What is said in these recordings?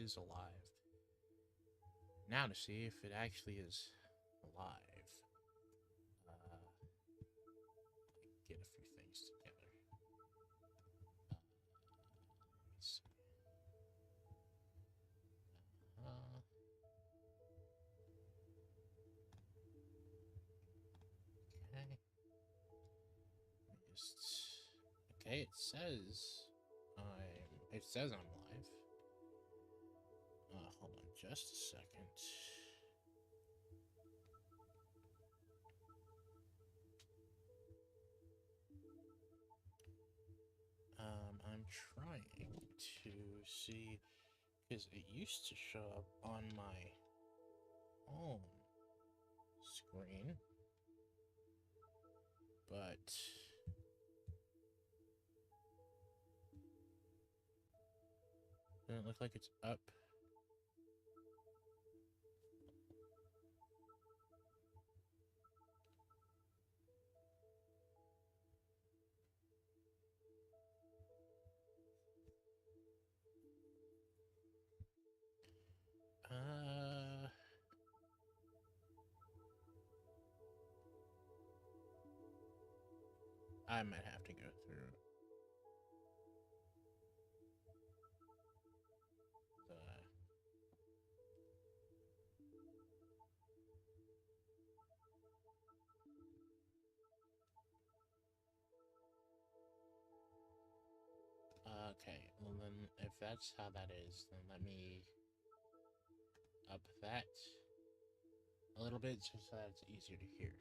is alive. Now to see if it actually is alive. Get a few things together. Let me see. Okay. Okay, it says I'm live. Hold on just a second. I'm trying to see, because it used to show up on my home screen, but doesn't look like it's up. I might have to go through the okay, well then, if that's how that is, then let me up that a little bit so that it's easier to hear.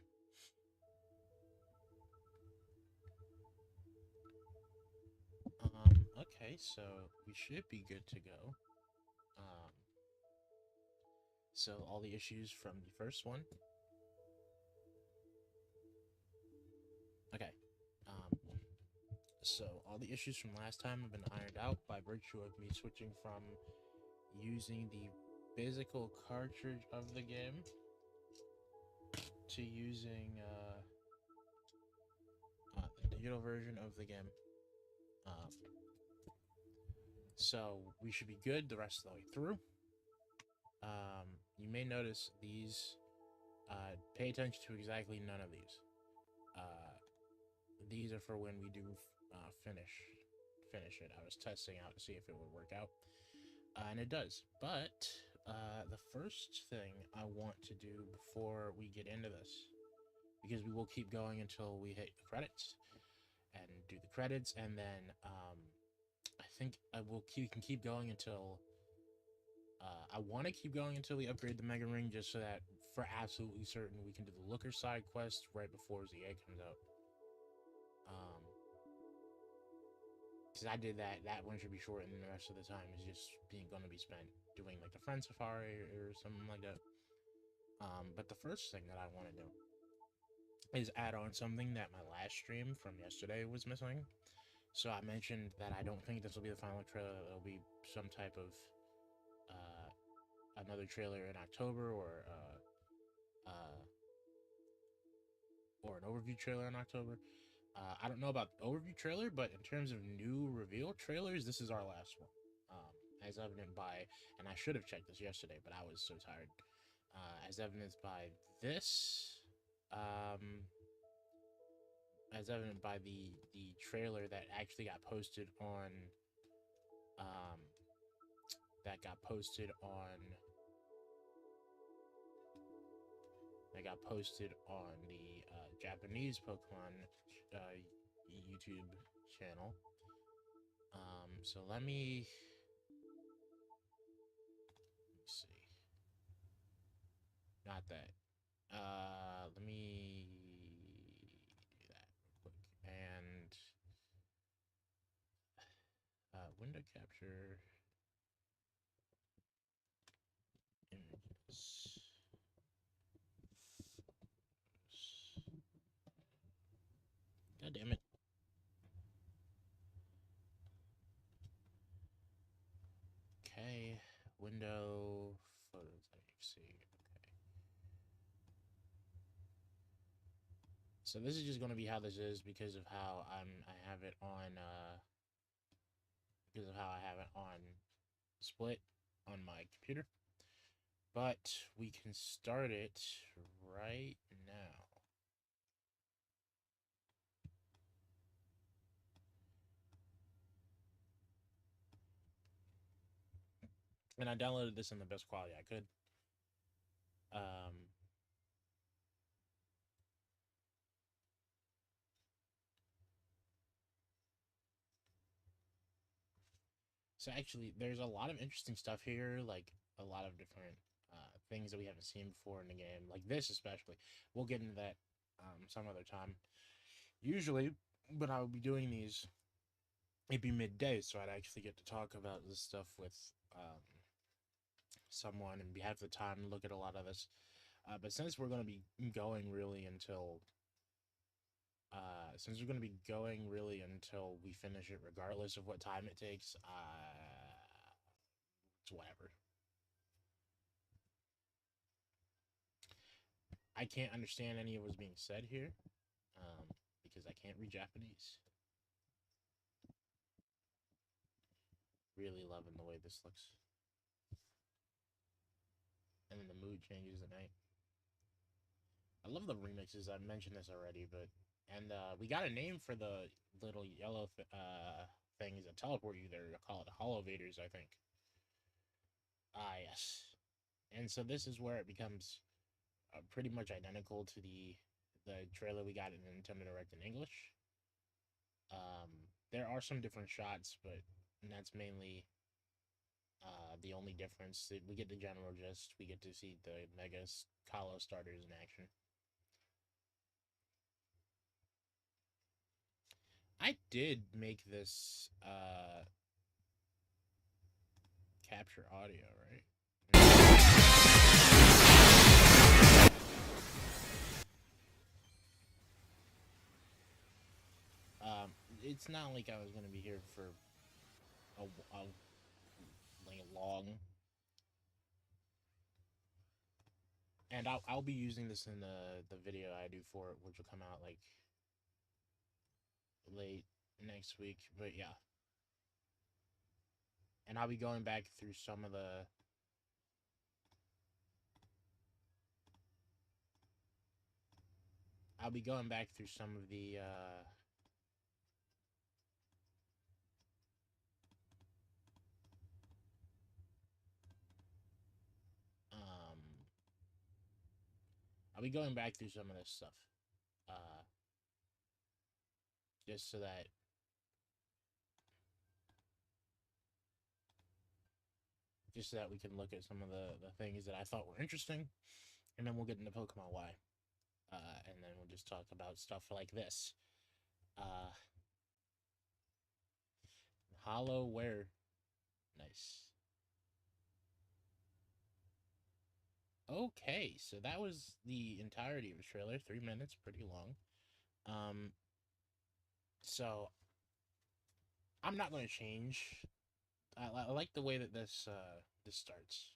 Okay, so we should be good to go. So all the issues from the first one. Okay. So all the issues from last time have been ironed out by virtue of me switching from using the physical cartridge of the game to using the digital version of the game. So we should be good the rest of the way through. You may notice these. Pay attention to exactly none of these. These are for when we do finish it. I was testing out to see if it would work out, and it does. But the first thing I want to do before we get into this, because we will keep going until we hit the credits, and do the credits, and then I think we can keep going until. I want to keep going until we upgrade the Mega Ring, just so that for absolutely certain we can do the Looker side quest right before ZA comes out. Because I did that. That one should be short, and the rest of the time is just going to be spent doing like the Friend Safari or something like that. But the first thing that I want to do is add on something that my last stream from yesterday was missing. So I mentioned that I don't think this will be the final trailer. It'll be some type of another trailer in October, or an overview trailer in October. I don't know about the overview trailer, but in terms of new reveal trailers, this is our last one. As evident by, and I should have checked this yesterday, but I was so tired. As evidenced by this, as evident by the trailer that actually got posted on, that got posted on the Japanese Pokemon YouTube channel. So let me see. Not that. Let me do that real quick. And window capture images. God damn it. Okay, window photos. See. Okay. So this is just going to be how this is because of how I have it on because of how I have it on split. on my computer. But we can start it right now. And I downloaded this in the best quality I could. So actually, there's a lot of interesting stuff here, like a lot of different things that we haven't seen before in the game, like this especially. We'll get into that some other time. Usually, when I would be doing these, it'd be midday, so I'd actually get to talk about this stuff with someone and have the time to look at a lot of this. But since we're going to be going really until we finish it, regardless of what time it takes, it's whatever. I can't understand any of what's being said here, because I can't read Japanese. Really loving the way this looks. And then the mood changes at night. I love the remixes. I've mentioned this already, but we got a name for the little yellow things that teleport you there. I call it Hollowvators, I think. Ah, yes. And so this is where it becomes pretty much identical to the trailer we got in Nintendo Direct in English. There are some different shots, but that's mainly the only difference. We get the general gist. We get to see the Mega Kalos starters in action. I did make this capture audio, right? It's not like I was gonna be here for like long, and I'll be using this in the video I do for it, which will come out like late next week. But yeah, and I'll be going back through some of the um I'll be going back through some of this stuff, uh, just so that we can look at some of the things that I thought were interesting, and then we'll get into Pokemon Y, and then we'll just talk about stuff like this. Hollowware, nice. Okay, so that was the entirety of the trailer. 3 minutes, pretty long. So I'm not going to change. I like the way that this starts.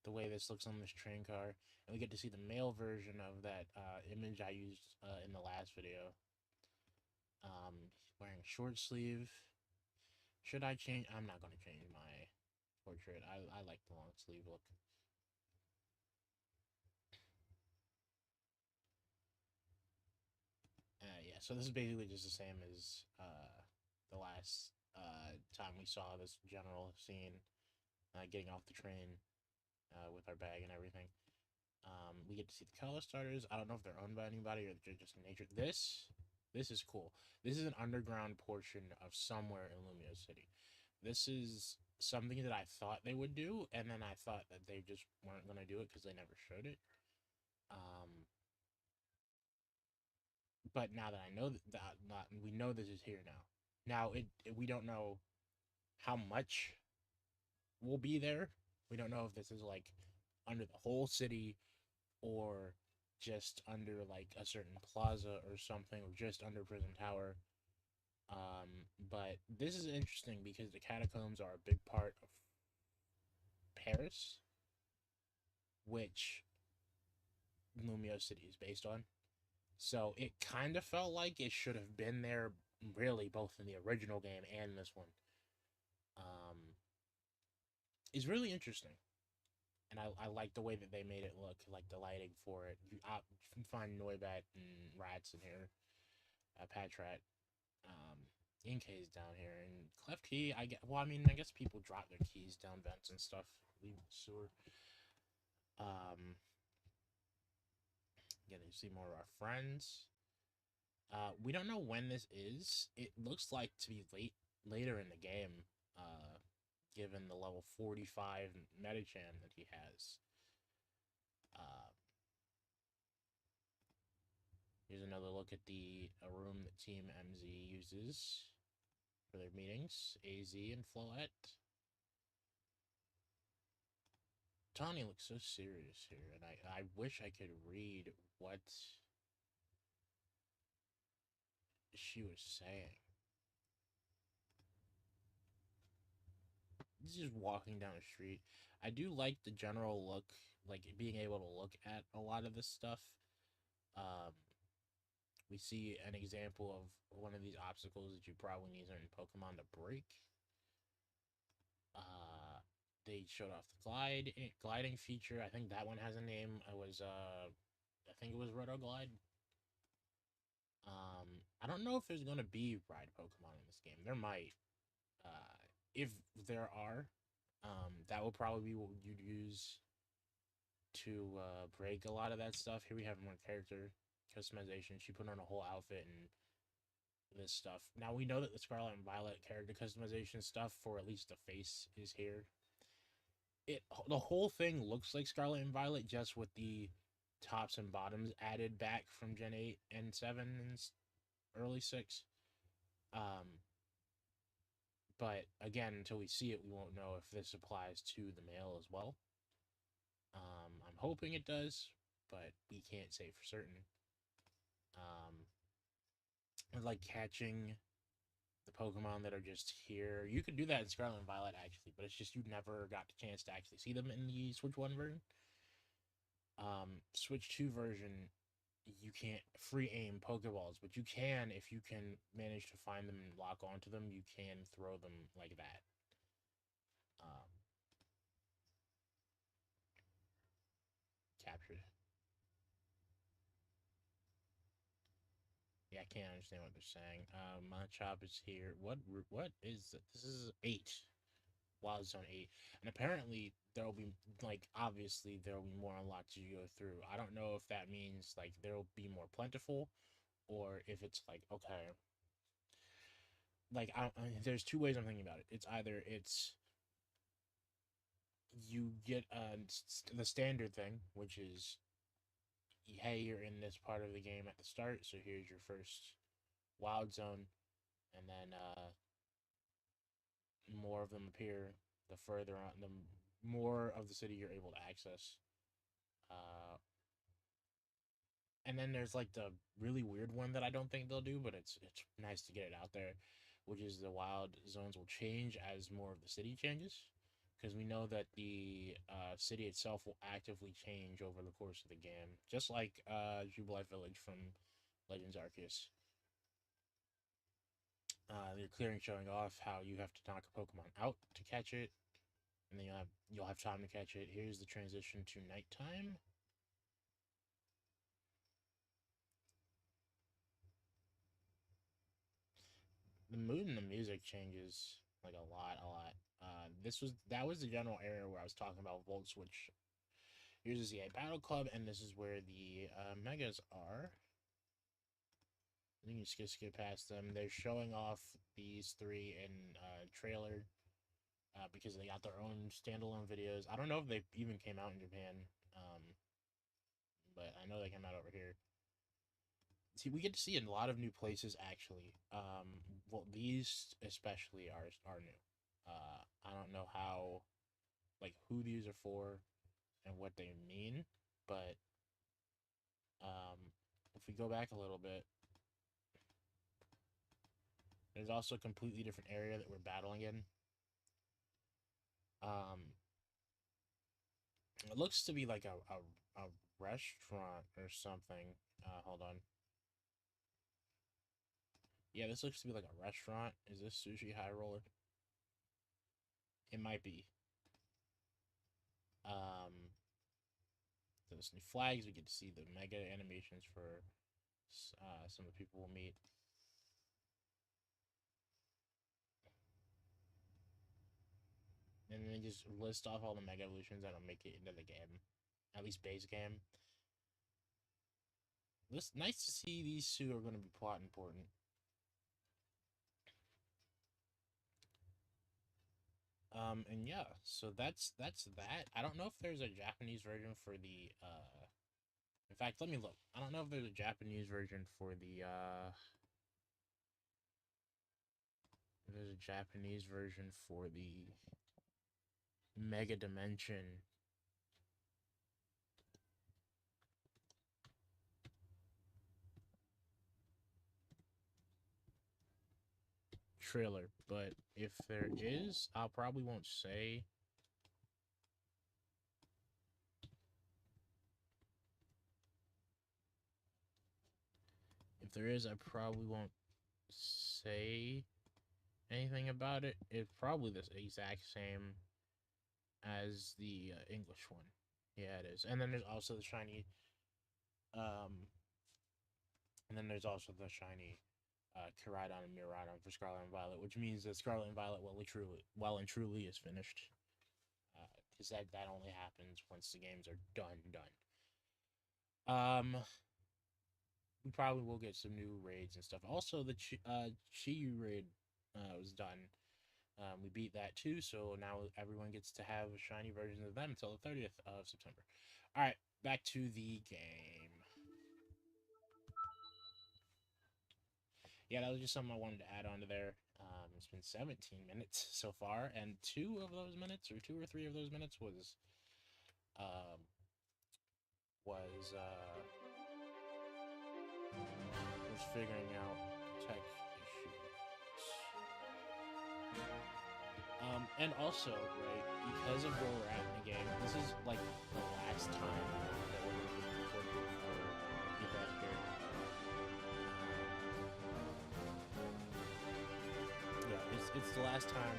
The way this looks on this train car, and we get to see the male version of that image I used in the last video. Wearing short sleeve. Should I change? I'm not going to change my portrait. I like the long sleeve look. Yeah, so this is basically just the same as the last time we saw this general scene, getting off the train with our bag and everything. We get to see the color starters. I don't know if they're owned by anybody or they're just in nature. This is cool. This is an underground portion of somewhere in Lumio City. This is something that I thought they would do, and then I thought that they just weren't going to do it because they never showed it. But now that I know that we know this is here now. Now we don't know how much will be there. We don't know if this is like under the whole city or just under like a certain plaza or something, or just under Prison Tower. But this is interesting because the catacombs are a big part of Paris, which Lumio City is based on. So it kind of felt like it should have been there, really, both in the original game and this one. is really interesting. And I like the way that they made it look, like the lighting for it. You can find Noibat and Rats in here, Patrat, Inkay's down here, and Cleft Key. I get. Well, I mean, I guess people drop their keys down vents and stuff, leave the sewer. Um, Getting to see more of our friends. We don't know when this is. It looks like to be later in the game, given the level 45 Metachan that he has. Uh, Here's another look at the a room that Team MZ uses for their meetings. AZ and Floette. Tawny looks so serious here, and I wish I could read what she was saying. This is walking down the street. I do like the general look, like being able to look at a lot of this stuff. Um, we see an example of one of these obstacles that you probably need certain Pokemon to break. They showed off the gliding feature. I think that one has a name. I think it was Roto Glide. I don't know if there's gonna be ride Pokemon in this game. There might. If there are, that will probably be what you'd use to break a lot of that stuff. Here we have more character customization. She put on a whole outfit and this stuff. Now we know that the Scarlet and Violet character customization stuff for at least the face is here. The whole thing looks like Scarlet and Violet, just with the tops and bottoms added back from Gen 8 and 7 and early 6. But again, until we see it, we won't know if this applies to the male as well. I'm hoping it does, but we can't say for certain. I like catching the Pokemon that are just here. You could do that in Scarlet and Violet, actually, but it's just you never got the chance to actually see them in the Switch 1 version. Switch 2 version, you can't free aim Pokeballs, but you can, if you can manage to find them and lock onto them, you can throw them like that. Captured. Yeah, I can't understand what they're saying. Machop is here. What is it? This is 8. Wild Zone 8. And apparently there will be, like, obviously there will be more unlocked as you go through. I don't know if that means, like, there will be more plentiful, or if it's like, okay, like, there's two ways I'm thinking about it. It's either it's you get the standard thing, which is, hey, you're in this part of the game at the start, so here's your first Wild Zone, and then more of them appear the further on, the more of the city you're able to access. Uh, and then there's like the really weird one that I don't think they'll do, but it's nice to get it out there, which is the wild zones will change as more of the city changes, because we know that the city itself will actively change over the course of the game, just like Jubilife Village from Legends Arceus. They're clearing, showing off how you have to knock a Pokemon out to catch it, and then you'll have time to catch it. Here's the transition to nighttime. The mood and the music changes like a lot, a lot. That was the general area where I was talking about Volt Switch. Here's the ZA Battle Club, and this is where the Megas are. You can just skip past them. They're showing off these three in trailer because they got their own standalone videos. I don't know if they even came out in Japan, but I know they came out over here. See, we get to see a lot of new places actually. Well, these especially are new. I don't know how, like, who these are for and what they mean, but if we go back a little bit, there's also a completely different area that we're battling in. It looks to be like a restaurant or something. Hold on. Yeah, this looks to be like a restaurant. Is this Sushi High Roller? It might be. Those new flags. We get to see the mega animations for some of the people we'll meet. And then just list off all the mega evolutions that'll make it into the game, at least base game. It's nice to see these two are going to be plot important. And yeah, so that's that. I don't know if there's a Japanese version for the in fact, let me look. I don't know if there's a Japanese version for the there's a Japanese version for the Mega Dimension trailer, but if there is, I probably won't say. If there is, I probably won't say anything about it. It's probably the exact same as the English one. Yeah, it is. And then there's also the shiny. And then there's also the shiny Chiridon and Miraidon for Scarlet and Violet, which means that Scarlet and Violet well and truly is finished. Because that only happens once the games are done. We probably will get some new raids and stuff. Also, the Chiyu raid was done. We beat that too, so now everyone gets to have shiny versions of them until the 30th of September. All right, back to the game. Yeah, that was just something I wanted to add on to there. It's been 17 minutes so far, and 2 of those minutes, or 2 or 3 of those minutes, was figuring out tech issues. And also, right, because of where we're at in the game, this is like the last time that we're going to be recording for Yvette here. Yeah, it's the last time.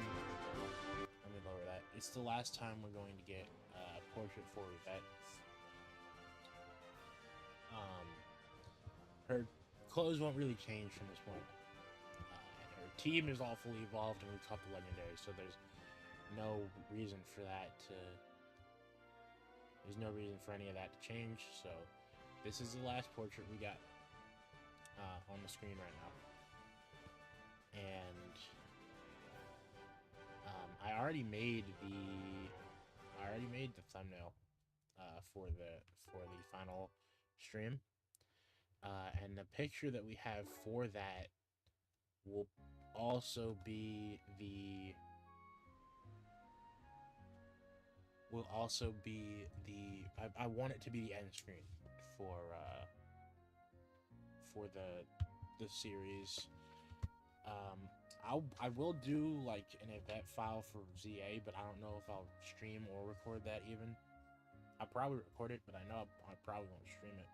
Let me lower that. It's the last time we're going to get a portrait for Yvette. Her clothes won't really change from this point. And her team is all fully evolved, and we've caught the legendary, so there's no reason for that to. There's no reason for any of that to change. So this is the last portrait we got on the screen right now, and I already made the thumbnail for the final stream. And the picture that we have for that will also be the I want it to be the end screen for the series. I will do like an Yvette file for ZA, but I don't know if I'll stream or record that even. I'll probably record it, but I know I probably won't stream it.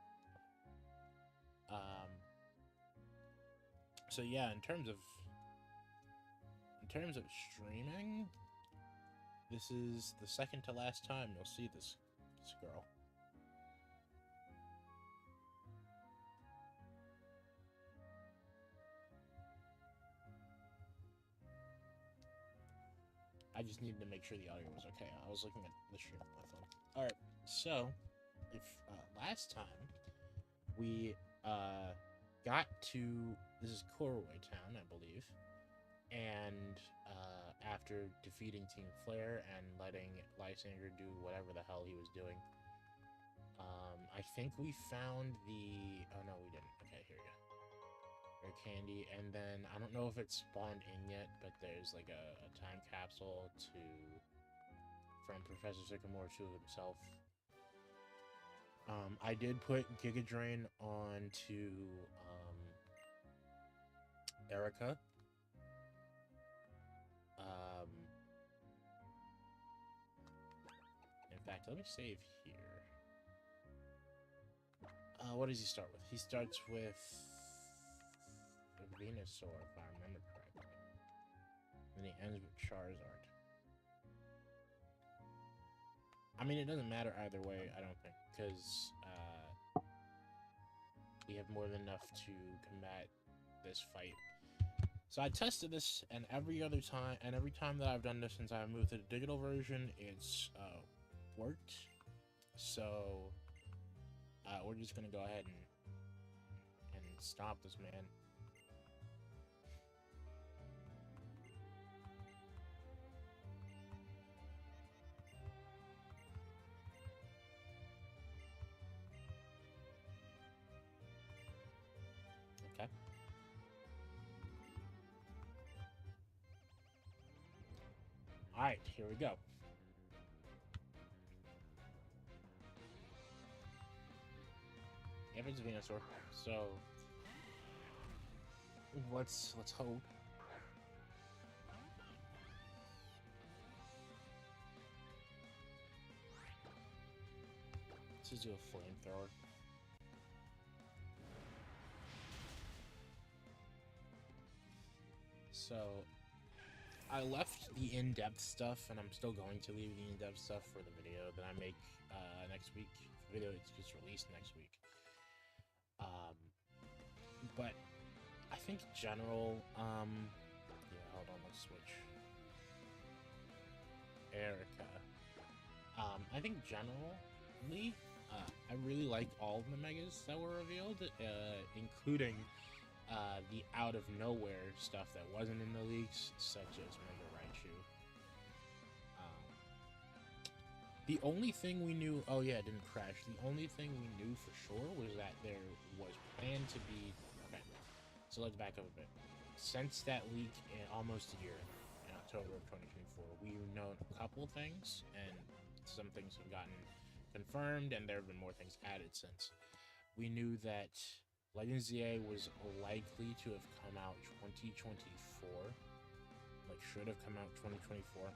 So yeah, in terms of streaming, this is the second to last time you'll see this girl. I just needed to make sure the audio was okay. I was looking at the stream on my phone. All right, so if last time we got to, this is Koroway Town, I believe, and after defeating Team Flare and letting Lysander do whatever the hell he was doing, I think we found the, oh no we didn't, okay, here we go, Rare Candy, and then I don't know if it's spawned in yet, but there's like a time capsule from Professor Sycamore to himself. I did put Giga Drain onto Erica. In fact, let me save here. What does he start with? He starts with Venusaur, if I remember correctly. And he ends with Charizard. I mean, it doesn't matter either way, I don't think, because we have more than enough to combat this fight. So I tested this, and every time that I've done this since I moved to the digital version, it's worked. So we're just gonna go ahead and stop this man. Okay. All right, here we go. If it's Venusaur, so let's hope. Let's just do a flamethrower. So I left the in-depth stuff, and I'm still going to leave the in-depth stuff for the video that I make next week. The video gets released next week. But I think general, yeah, hold on, let's switch. Erica. I think generally, I really like all of the megas that were revealed, including the out-of-nowhere stuff that wasn't in the leaks, such as Mega Raichu. The only thing we knew... Oh, yeah, it didn't crash. The only thing we knew for sure was that there was planned to be... Okay, so let's back up a bit. Since that leak in almost a year, in October of 2024, we've known a couple things, and some things have gotten confirmed, and there have been more things added since. We knew that Legends ZA was likely to have come out 2024. Like, should have come out 2024.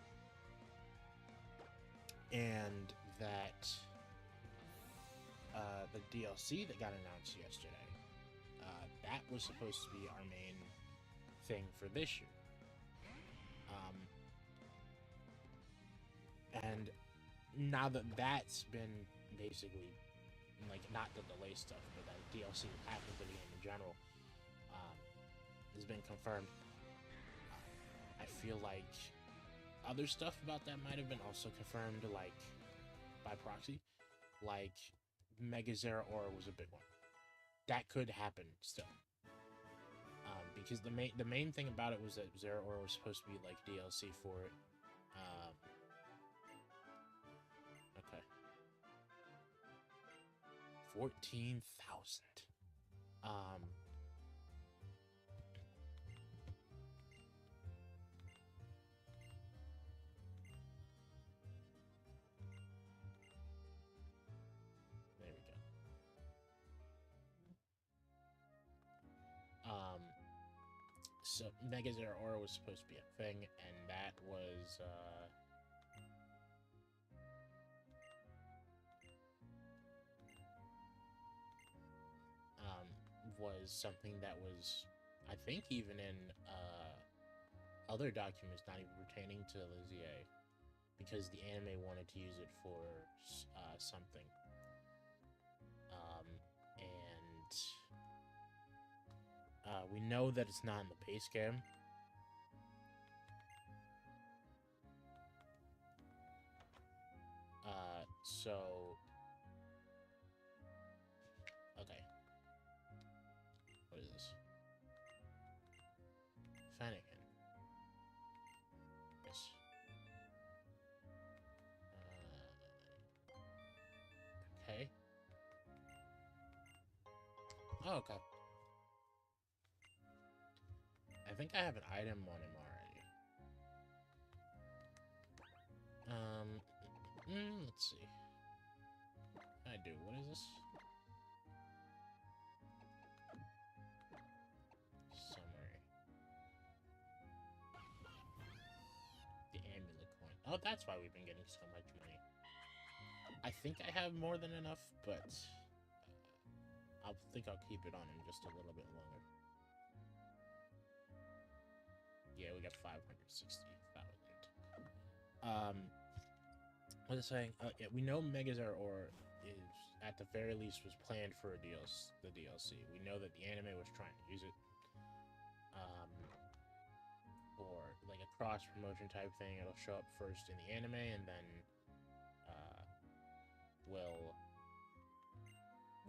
And that the DLC that got announced yesterday, that was supposed to be our main thing for this year. And now that that's been basically, like, not the delay stuff, but that DLC happened to the game in general, has been confirmed. I feel like other stuff about that might have been also confirmed, like, by proxy. Like, Mega Zeraora was a big one. That could happen still. Because the main thing about it was that Zeraora was supposed to be, like, DLC for it. Okay. 14,000. There we go. So Mega Zeraora was supposed to be a thing, and that was something that was, I think, even in other documents not even pertaining to the ZA, because the anime wanted to use it for something. And we know that it's not in the base game. So okay. What is this? Fennekin. Yes. Okay. Oh, okay. I think I have an item on him already. Let's see. I do. What is this? Summary. The amulet coin. Oh, that's why we've been getting so much money. I think I have more than enough, but I think I'll keep it on him just a little bit longer. Yeah, we got 560,000. what was I saying? Yeah, we know Megazord is at the very least was planned for the DLC. We know that the anime was trying to use it, or like a cross promotion type thing. It'll show up first in the anime and then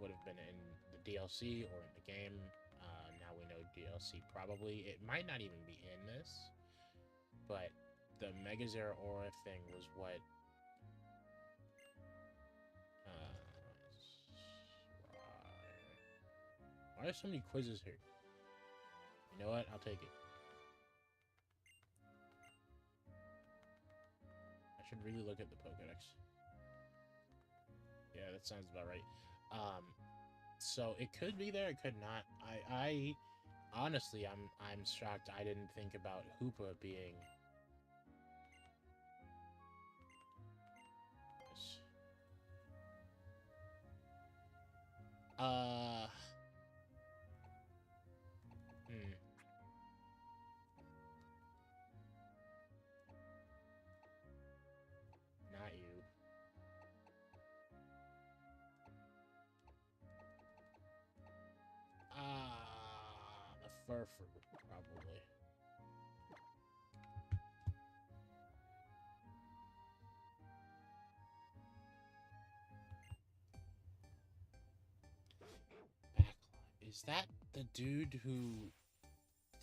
would have been in the DLC or in the game. Now we know DLC probably. It might not even be in this, but the Megazord Aura thing was what. Why are so many quizzes here? You know what? I'll take it. I should really look at the Pokédex. Yeah, that sounds about right. So it could be there, it could not. I honestly, I'm shocked I didn't think about Hoopa being. Not you. The Furfur, probably. Backlot. Is that the dude who...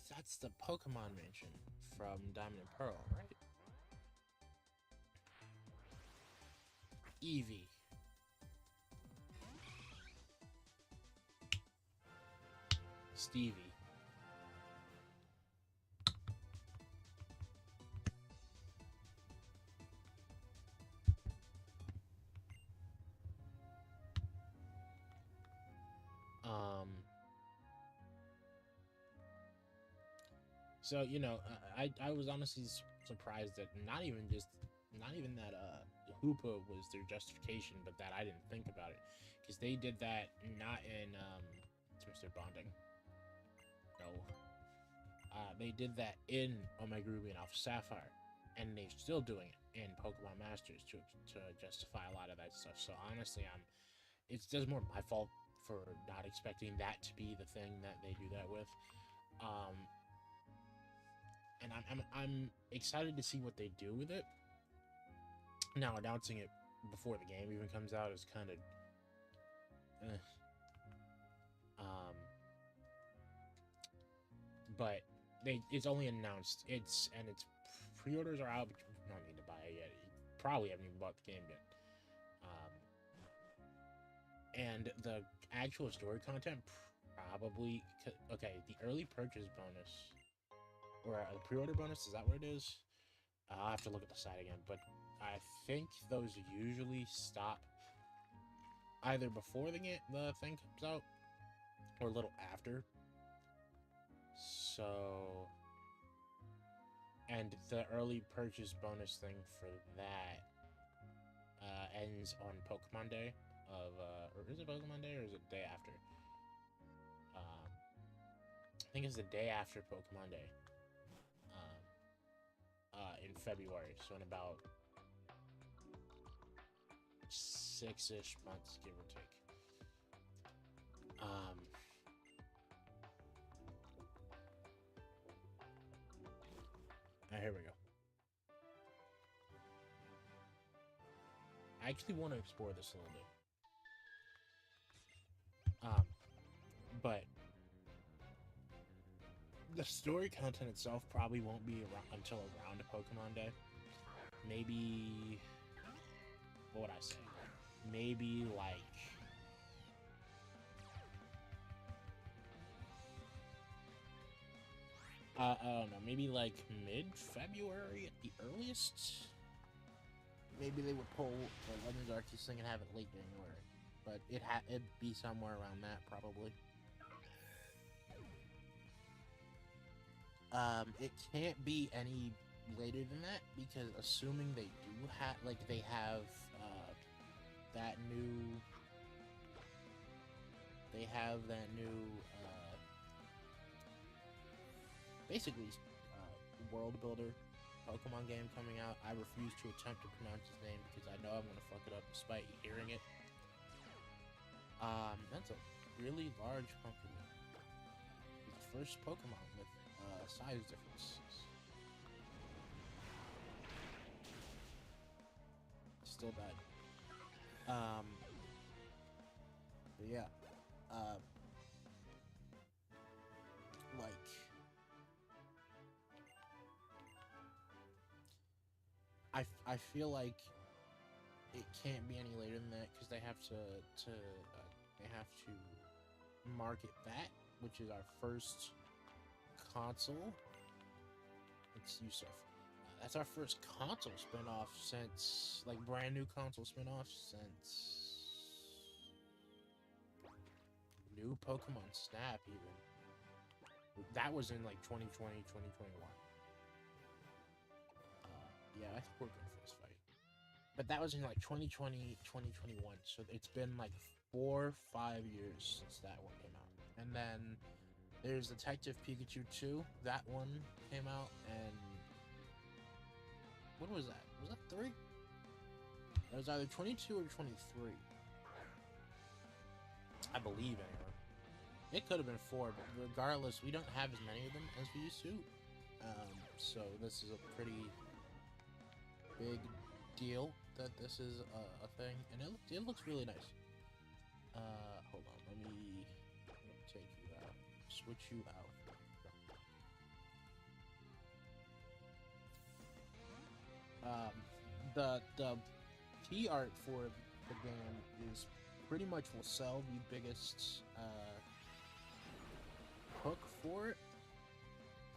That's the Pokemon mansion from Diamond and Pearl, right? Eevee. Stevie. So, you know, I was honestly surprised that not even that Hoopa was their justification, but that I didn't think about it. Because they did that not in it's Mr. Bonding. No. They did that in Omega Ruby and Alpha Sapphire. And they're still doing it in Pokemon Masters to justify a lot of that stuff. So honestly, it's just more my fault for not expecting that to be the thing that they do that with. And I'm excited to see what they do with it. Now, announcing it before the game even comes out is kind of, but it's only announced. Its pre-orders are out, but you don't need to buy it yet. You probably haven't even bought the game yet. And the actual story content probably okay. The early purchase bonus. Or the pre-order bonus, is that what it is? I'll have to look at the site again, but I think those usually stop either before the thing comes out or a little after. So, and the early purchase bonus thing for that ends on Pokemon Day or is it Pokemon Day or is it the day after? I think it's the day after Pokemon Day. In February, so in about 6-ish months, give or take. Here we go. I actually want to explore this a little bit. But the story content itself probably won't be around until around Pokemon Day. Maybe, what would I say? Maybe like I don't know, maybe like mid-February at the earliest. Maybe they would pull the Legends Arceus thing and have it late January, but it'd be somewhere around that probably. It can't be any later than that because assuming they do have, like, they have that new, basically world builder Pokemon game coming out. I refuse to attempt to pronounce his name because I know I'm gonna fuck it up despite hearing it. That's a really large pumpkin. It's the first Pokemon with size differences. Still died. But yeah. Like, I feel like it can't be any later than that because they have to market that, which is our first console. It's Yusuf. That's our first console spinoff since, like, brand new console spinoff since new Pokemon Snap even. That was in like 2020, 2021. Yeah, I think we're good for this fight. But that was in like 2020, 2021. So it's been like 4 or 5 years since that one came out. And then there's Detective Pikachu 2. That one came out, and when was that? Was that 3? It was either 22 or 23. I believe, anyway. It could have been 4, but regardless, we don't have as many of them as we used to. So this is a pretty big deal that this is a thing, and it looks really nice. Hold on, let me take you out, switch you out. The key art for the game is pretty much will sell the biggest hook for it,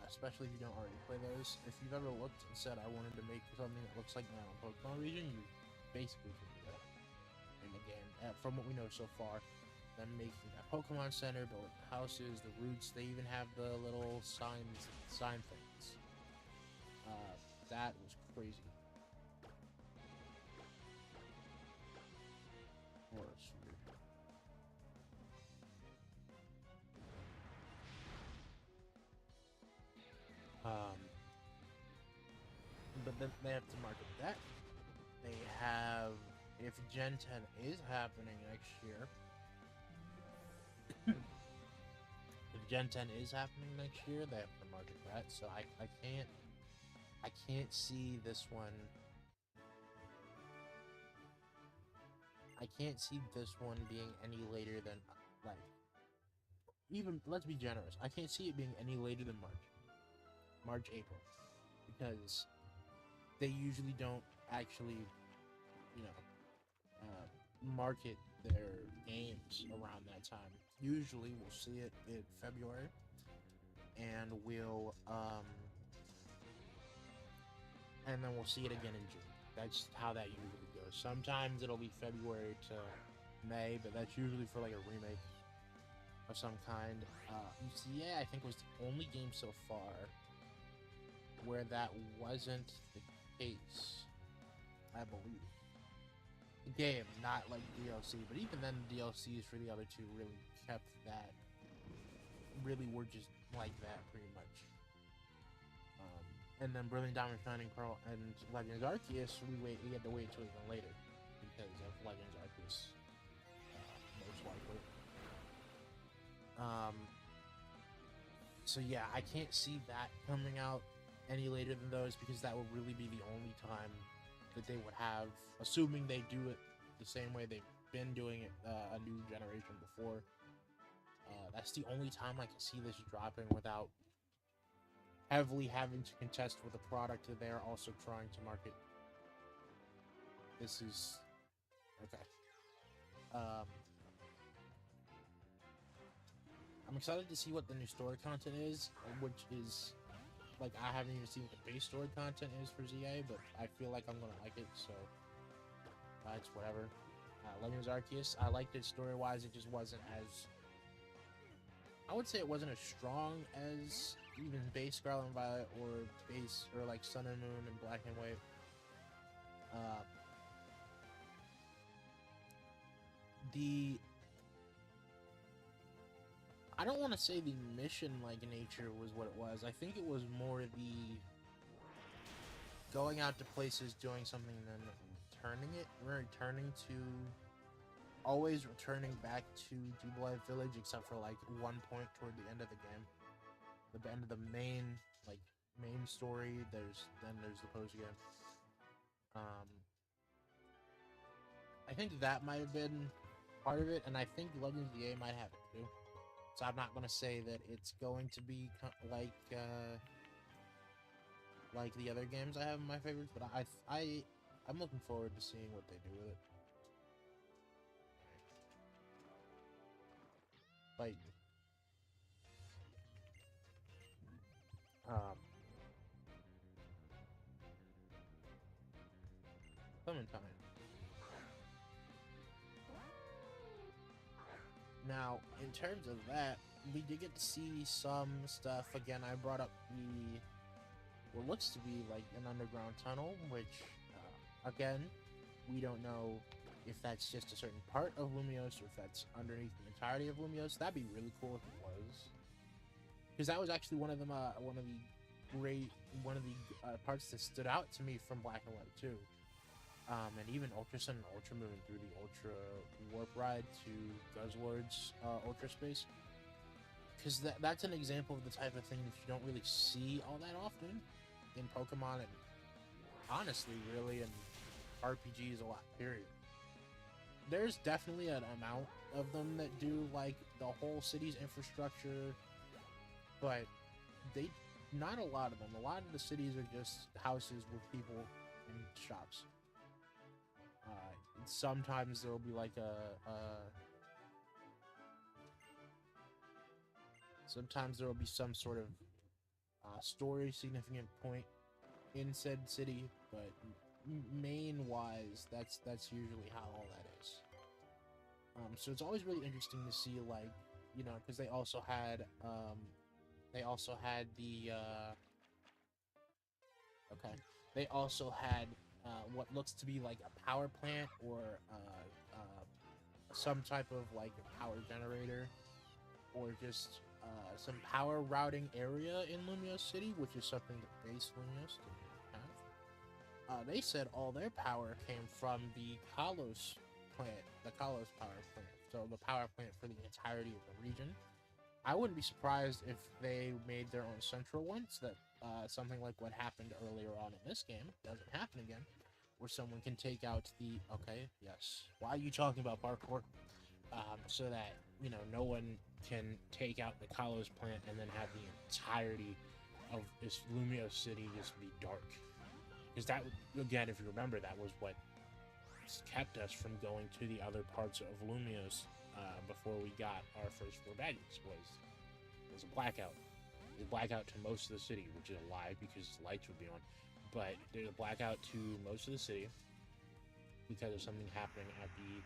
especially if you don't already play those. If you've ever looked and said, I wanted to make something that looks like my own Pokemon region, you basically can do that in the game. From what we know so far, them making that Pokemon Center, building houses, the routes, they even have the little sign things. That was crazy. But then they have to market that. They have, if Gen 10 is happening next year, if Gen 10 is happening next year, they have to market that. So I can't see this one. I can't see this one being any later than, like, even, let's be generous, I can't see it being any later than March, April, because they usually don't actually, market their games around that time. Usually we'll see it in February, and and then we'll see it again in June. That's how that usually goes. Sometimes it'll be February to May, but that's usually for like a remake of some kind. UCA, I think, was the only game so far where that wasn't the case, I believe. The game, not like DLC, but even then, the DLCs for the other two really kept that, really were just like that, pretty much. And then Brilliant Diamond, Shining Pearl, and Legends Arceus, we had to wait till even later because of Legends Arceus, most likely. So yeah, I can't see that coming out any later than those, because that would really be the only time that they would have, assuming they do it the same way they've been doing it a new generation before. That's the only time I can see this dropping without heavily having to contest with a product that they're also trying to market. This is okay. I'm excited to see what the new story content is, which is, like, I haven't even seen what the base story content is for ZA, but I feel like I'm gonna like it, so it's whatever. Legends Arceus, I liked it story-wise. It just wasn't as, I would say it wasn't as strong as even base Scarlet and Violet or like Sun and Moon and Black and White. I don't want to say the mission-like nature was what it was. I think it was more the going out to places, doing something, and then always returning back to Jubilee Village, except for like one point toward the end of the game, the end of the main story. There's the post game. I think that might have been part of it, and I think Legends of the A might have it too. So I'm not gonna say that it's going to be like the other games I have in my favorites, but I'm looking forward to seeing what they do with it. Like, Clementine. Now, in terms of that, we did get to see some stuff. Again, I brought up what looks to be like an underground tunnel, which, again, we don't know if that's just a certain part of Lumiose or if that's underneath the entirety of Lumiose. That'd be really cool if it was, because that was actually one of the parts that stood out to me from Black and White 2. And even Ultra Sun and Ultra moving through the Ultra Warp Ride to Guzzlord's Ultra Space. Because that's an example of the type of thing that you don't really see all that often in Pokemon, and honestly, really, in RPGs a lot, period. There's definitely an amount of them that do, like, the whole city's infrastructure, but not a lot of them. A lot of the cities are just houses with people and shops. Sometimes there will be like sometimes there will be some sort of story significant point in said city, but main wise, that's usually how all that is. So it's always really interesting to see, like, you know, because they also had what looks to be like a power plant or some type of like a power generator, or just some power routing area in Lumiose City, which is something that base Lumiose didn't have. They said all their power came from the Kalos plant, the Kalos power plant, so the power plant for the entirety of the region. I wouldn't be surprised if they made their own central one, so that something like what happened earlier on in this game doesn't happen again, where someone can take out the... Okay, yes. Why are you talking about parkour? So that, you know, no one can take out the Kalos plant and then have the entirety of this Lumiose City just be dark. Because that, again, if you remember, that was what kept us from going to the other parts of Lumiose before we got our first 4 badges, was a blackout. There's a blackout to most of the city, which is a lie because lights would be on. But there's a blackout to most of the city because of something happening at the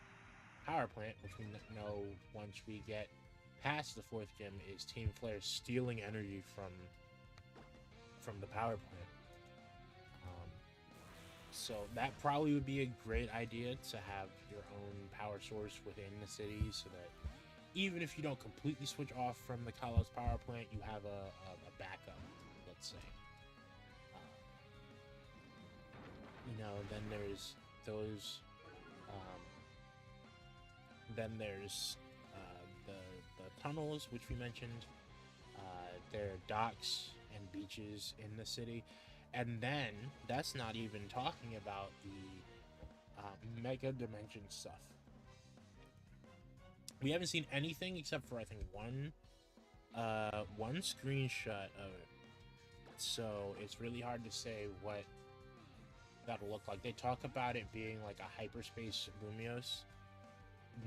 power plant, which we know once we get past the 4th gym is Team Flare stealing energy from the power plant. So that probably would be a great idea, to have your own power source within the city, so that even if you don't completely switch off from the Kalos power plant, you have a backup, let's say. You know, then there's those. Then there's the tunnels, which we mentioned. There are docks and beaches in the city. And then, that's not even talking about the Mega Dimension stuff. We haven't seen anything except for, I think, one screenshot of it. So, it's really hard to say what that'll look like. They talk about it being like a hyperspace Lumiose.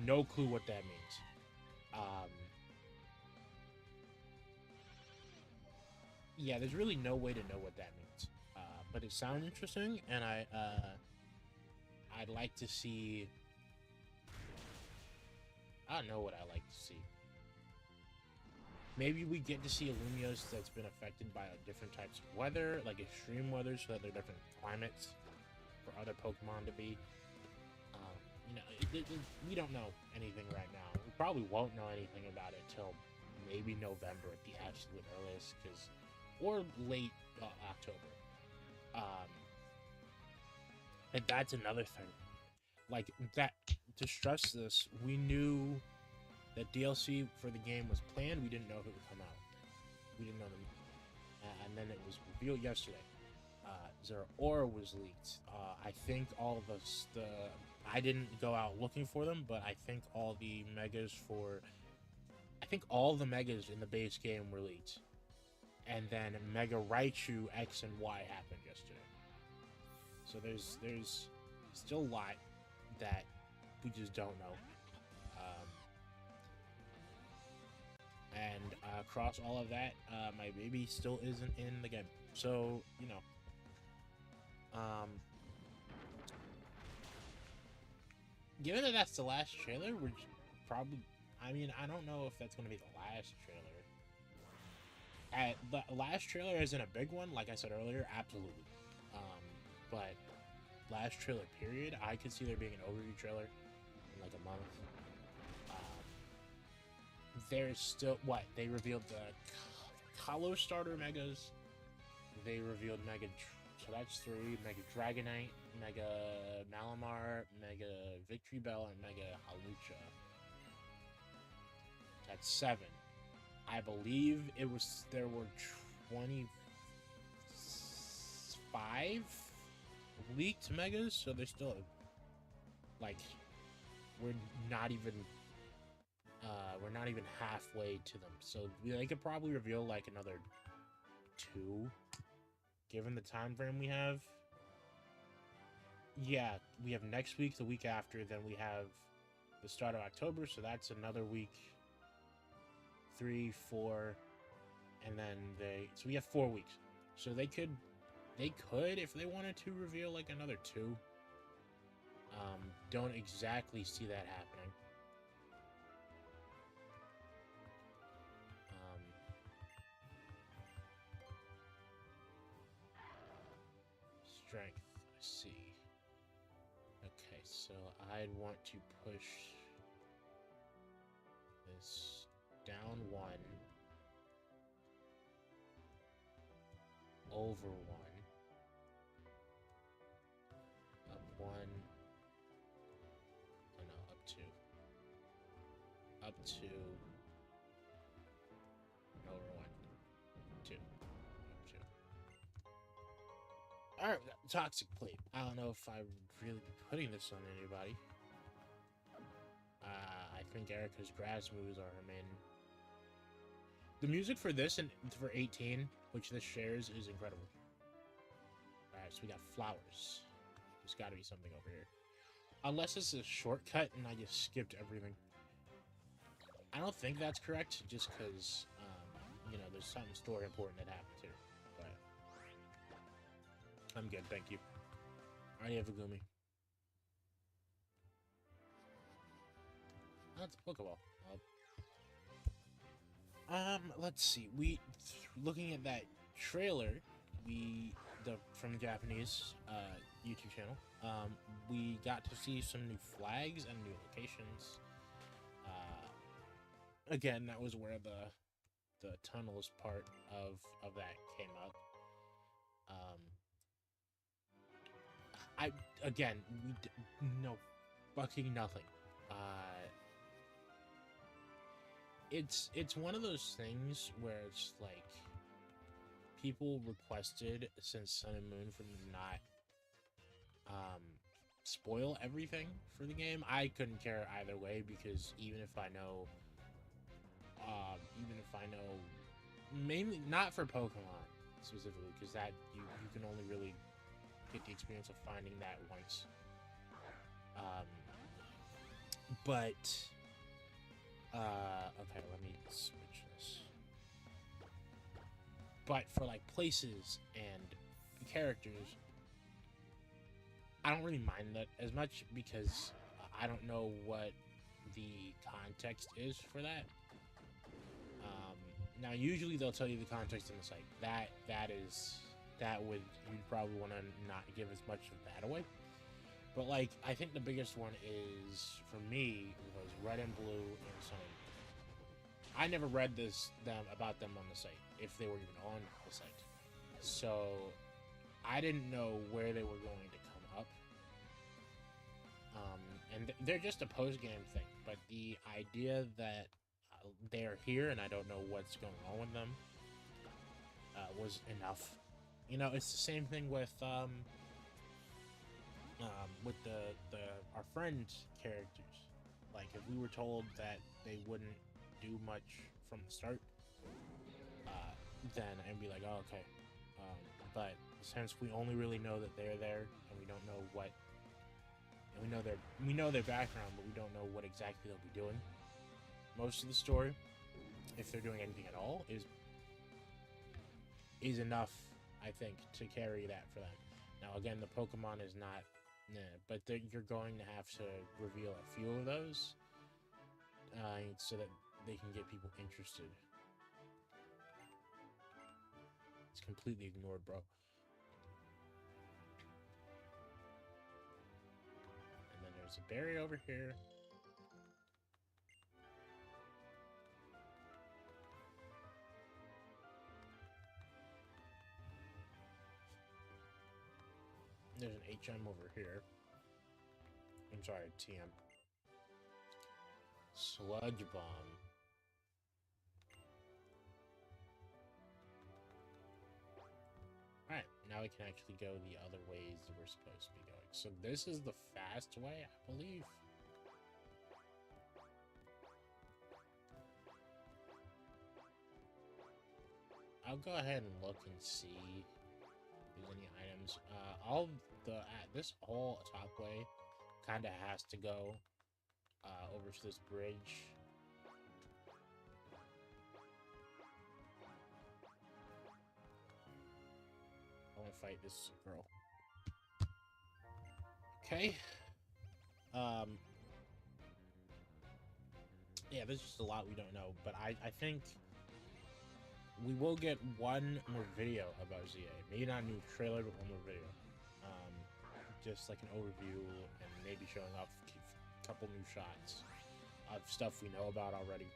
No clue what that means. Yeah, there's really no way to know what that means. But it sounds interesting, and I'd like to see... I don't know what I like to see. Maybe we get to see a Lumiose that's been affected by different types of weather, like extreme weather, so that there are different climates for other Pokemon to be. You know, we don't know anything right now. We probably won't know anything about it till maybe November at the absolute earliest, or late October. And that's another thing. like that. To stress this, we knew that DLC for the game was planned. We didn't know if it would come out. We didn't know them, and then it was revealed yesterday. Zeraora was leaked. I think all of us, I didn't go out looking for them, but I think all the megas in the base game were leaked. And then Mega Raichu X and Y happened yesterday. So there's still a lot that we just don't know. And across all of that, my baby still isn't in the game. So, you know. Given that that's the last trailer, we're probably... I mean, I don't know if that's going to be the last trailer. The last trailer isn't a big one, like I said earlier, absolutely. But last trailer period, I could see there being an overview trailer in like a month. There's still... What? They revealed the Kalos starter megas. They revealed Mega... So that's 3. Mega Dragonite, Mega Malamar, Mega Victory Bell, and Mega Halucha. That's 7. I believe there were 25 leaked megas, so there's still like we're not even halfway to them. So they could probably reveal like another 2. Given the time frame we have. Yeah, we have next week, the week after, then we have the start of October, so that's another week. 3, 4, and then so we have 4 weeks. So they could, if they wanted to, reveal like another 2. Don't exactly see that happening. Strength, let's see. Okay, so I'd want to push this down 1, over 1, up 1, oh no, up 2, up 2, over 1, 2, up 2. Alright, Toxic Plate. I don't know if I would really be putting this on anybody. I think Erica's grass moves are her main. The music for this and for 18, which this shares, is incredible. Alright, so we got flowers. There's gotta be something over here. Unless it's a shortcut and I just skipped everything. I don't think that's correct, just because, you know, there's something story important that happens here. But I'm good, thank you. I already have a Gumi. That's a Pokeball. Let's see. Looking at that trailer, from the Japanese YouTube channel, we got to see some new flags and new locations. Again, that was where the tunnels part of that came up. No fucking nothing. It's one of those things where it's like people requested, since Sun and Moon, for them to not spoil everything for the game. I couldn't care either way, because even if I know, mainly not for Pokemon specifically, because that you can only really get the experience of finding that once. Okay, let me switch this. But for like places and characters, I don't really mind that as much, because I don't know what the context is for that. Now usually they'll tell you the context in the site. You'd probably want to not give as much of that away. But like, I think the biggest one is, for me, was Red and Blue and Sun and Moon. I never read about them on the site, if they were even on the site. So I didn't know where they were going to come up. And they're just a post-game thing, but the idea that they're here and I don't know what's going on with them was enough. You know, it's the same thing with the our friends' characters. Like, if we were told that they wouldn't do much from the start, then I'd be like, oh, okay. But since we only really know that they're there and we don't know what, and we know their background, but we don't know what exactly they'll be doing. Most of the story, if they're doing anything at all, is enough, I think, to carry that for them. Now, again, the Pokemon is not, but you're going to have to reveal a few of those so that they can get people interested. It's completely ignored, bro. And then there's a berry over here. There's an HM over here. I'm sorry, TM. Sludge Bomb. Alright, now we can actually go the other ways that we're supposed to be going. So this is the fast way, I believe. I'll go ahead and look and see if there's any items. This whole top way kind of has to go over to this bridge. I want to fight this girl. Okay. Yeah, there's just a lot we don't know, but I think we will get one more video about ZA. Maybe not a new trailer, but one more video. Just like an overview and maybe showing off a couple new shots of stuff we know about already.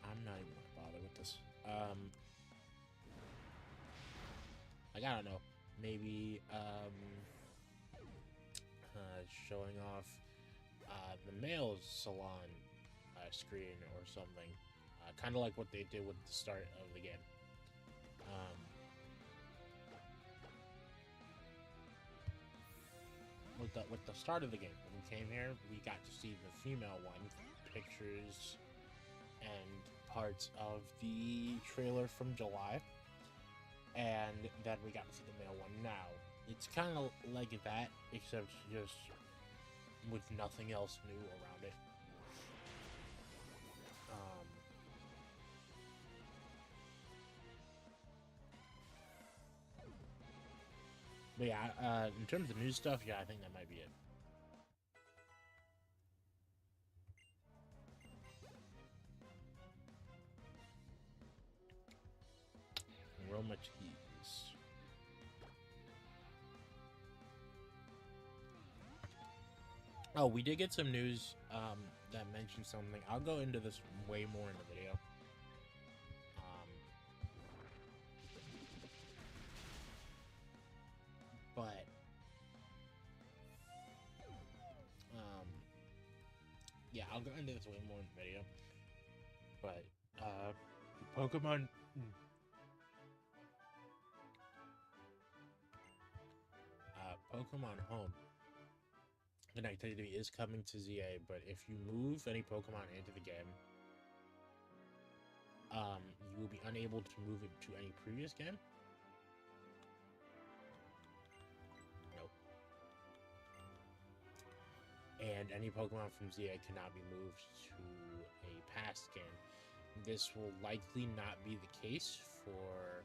I'm not even gonna bother with this. Like, I don't know. Maybe showing off the male's salon screen or something. Kind of like what they did with the start of the game. With the start of the game, when we came here, we got to see the female one, pictures and parts of the trailer from July, and then we got to see the male one now. It's kind of like that, except just with nothing else new around it. But yeah, in terms of new stuff, yeah, I think that might be it. Aroma cheese. Oh, we did get some news that mentioned something. I'll go into this way more in the video. But yeah, I'll go into this way more in the video. But Pokemon Pokemon Home connectivity is coming to ZA, but if you move any Pokemon into the game, you will be unable to move it to any previous game. Nope. And any Pokemon from ZA cannot be moved to a past game. This will likely not be the case for,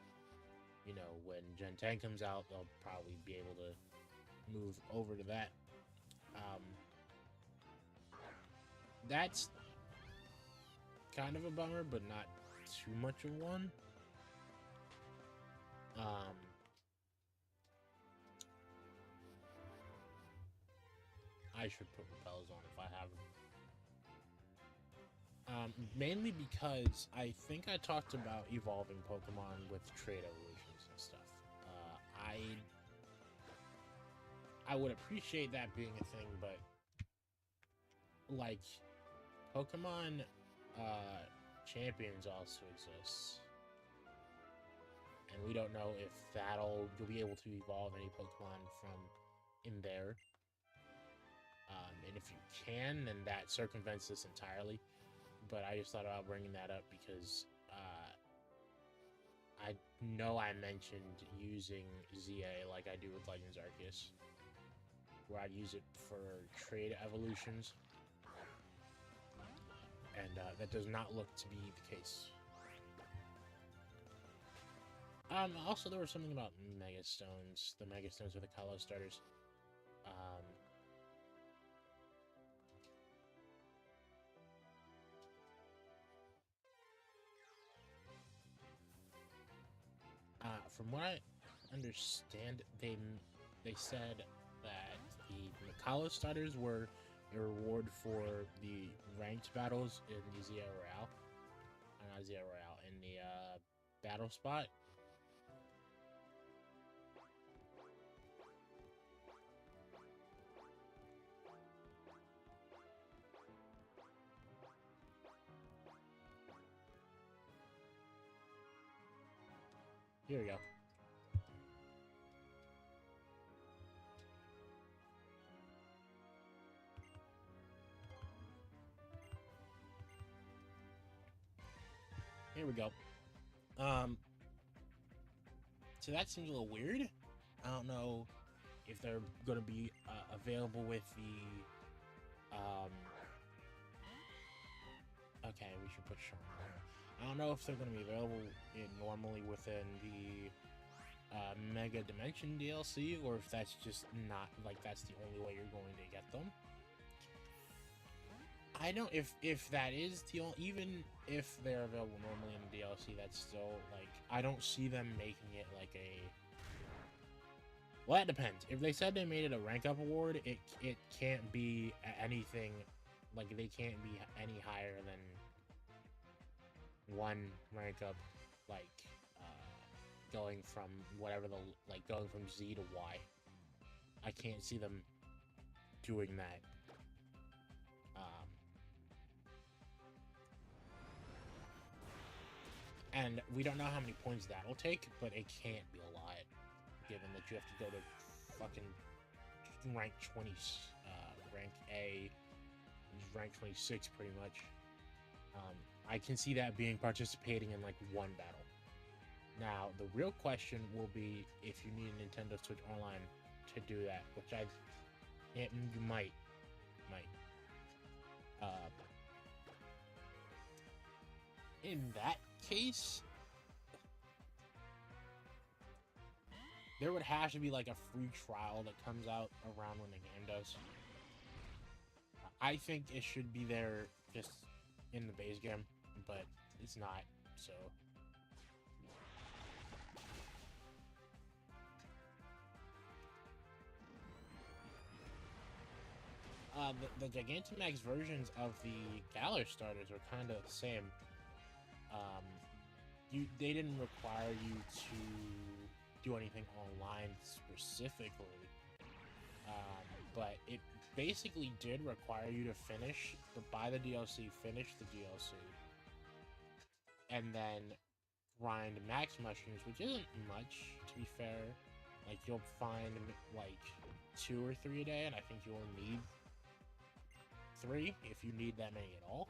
you know, when Gen 10 comes out, they'll probably be able to move over to that. That's kind of a bummer, but not too much of one. I should put repels on if I have them. Mainly because I think I talked about evolving Pokemon with trait evolutions and stuff. I would appreciate that being a thing, but like Pokemon Champions also exists. And we don't know if you'll be able to evolve any Pokemon from in there. And if you can, then that circumvents this entirely. But I just thought about bringing that up because I know I mentioned using ZA like I do with Legends Arceus, where I use it for trade evolutions. And that does not look to be the case. Also, there was something about Mega Stones. The Mega Stones are the Kalos starters. From what I understand, they said that the Kalos starters were a reward for the ranked battles in the Zia Royale. Not Zia Royale, in the battle spot. Here we go. Here we go. So that seems a little weird. I don't know if they're going to be available with the, okay, we should put Sean there. I don't know if they're going to be available normally within the Mega Dimension DLC, or if that's just not, like, that's the only way you're going to get them. I don't, if that is the only, even if they're available normally in the DLC, that's still, like, I don't see them making it like a, well, that depends. If they said they made it a rank up award, it can't be anything, like, they can't be any higher than one rank up, like, going from whatever the, like, going from Z to Y. I can't see them doing that. And we don't know how many points that'll take, but it can't be a lot, given that you have to go to fucking rank 20, rank A, which is rank 26 pretty much. I can see that being participating in like one battle. Now, the real question will be if you need a Nintendo Switch Online to do that, which you might. In that case, there would have to be like a free trial that comes out around when the game does. I think it should be there just in the base game, but it's not, so. The Gigantamax versions of the Galar starters are kind of the same. They didn't require you to do anything online specifically, but it basically did require you to buy the DLC, finish the DLC, and then grind max mushrooms, which isn't much, to be fair. Like, you'll find like 2 or 3 a day, and I think you only need 3 if you need that many at all.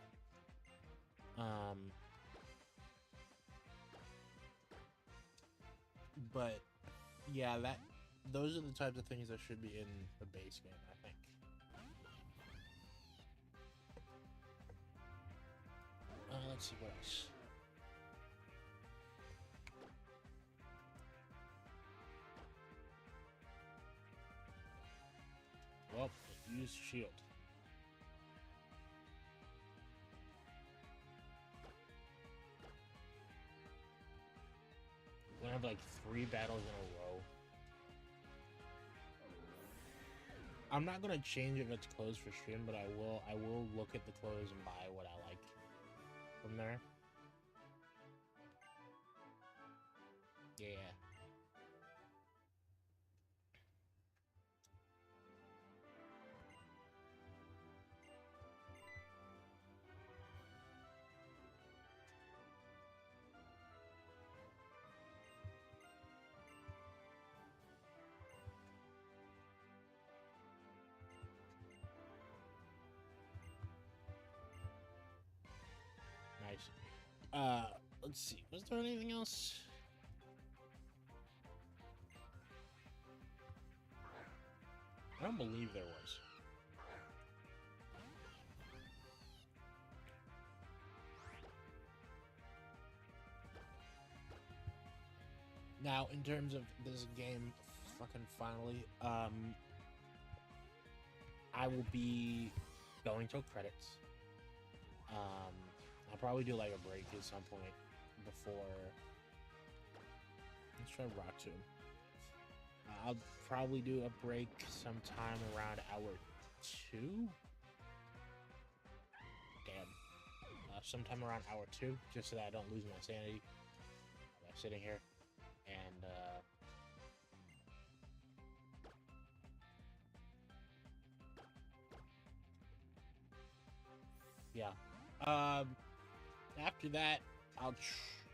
But yeah, those are the types of things that should be in the base game, I think. Let's see what else. Well, use shield. We're gonna have like 3 battles in a row. I'm not gonna change if it's closed for stream, but I will look at the clothes and buy what I like from there. Yeah. Nice. Let's see. Was there anything else? I don't believe there was. Now, in terms of this game, fucking finally, I will be going till credits. I'll probably do like a break at some point before. Let's try Rock Tomb. I'll probably do a break sometime around hour 2. Damn. Sometime around hour 2, just so that I don't lose my sanity by sitting here. And, yeah. After that,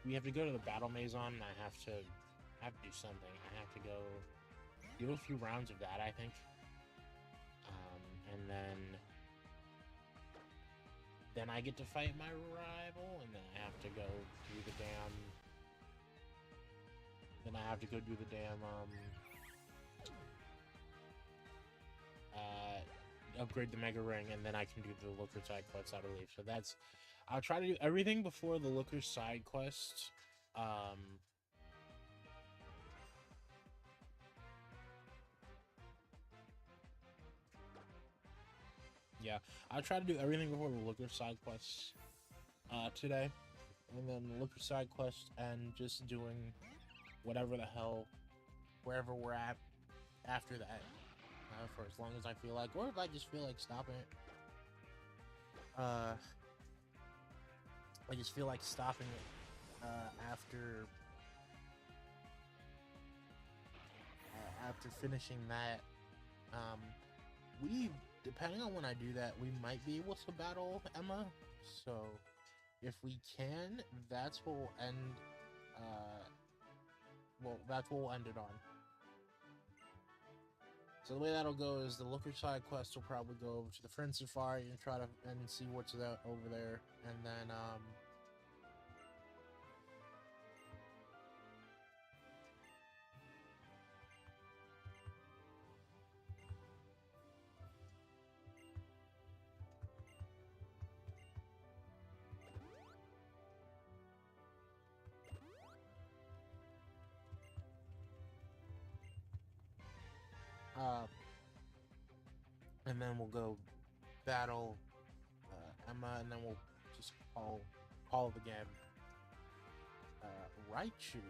we have to go to the Battle Maison, and I have to do something. I have to go do a few rounds of that, I think. And then I get to fight my rival, and then I have to go do the damn... Then I have to go do the damn, upgrade the Mega Ring, and then I can do the Looker side quest, I believe. So that's... I'll try to do everything before the Looker side quest. Yeah, I'll try to do everything before the Looker side quest today. And then the Looker side quest and just doing whatever the hell, wherever we're at after that. For as long as I feel like, or if I just feel like stopping it. I just feel like stopping it after finishing that. Depending on when I do that, we might be able to battle Emma. So if we can, that's what we'll end. That's what we'll end it on. So the way that'll go is the Looker side quest will probably go over to the Friend Safari and try to see what's over there, and then we'll go battle Emma, and then we'll just call the game Raichu.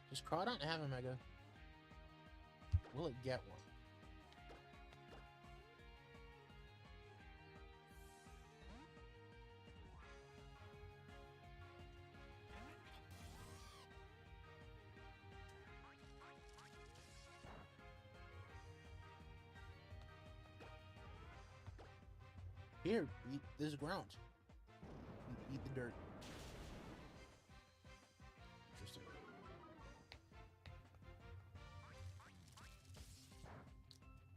Does Crawdont have a Mega? Will it get one? Here, eat this ground. Eat the dirt. Interesting.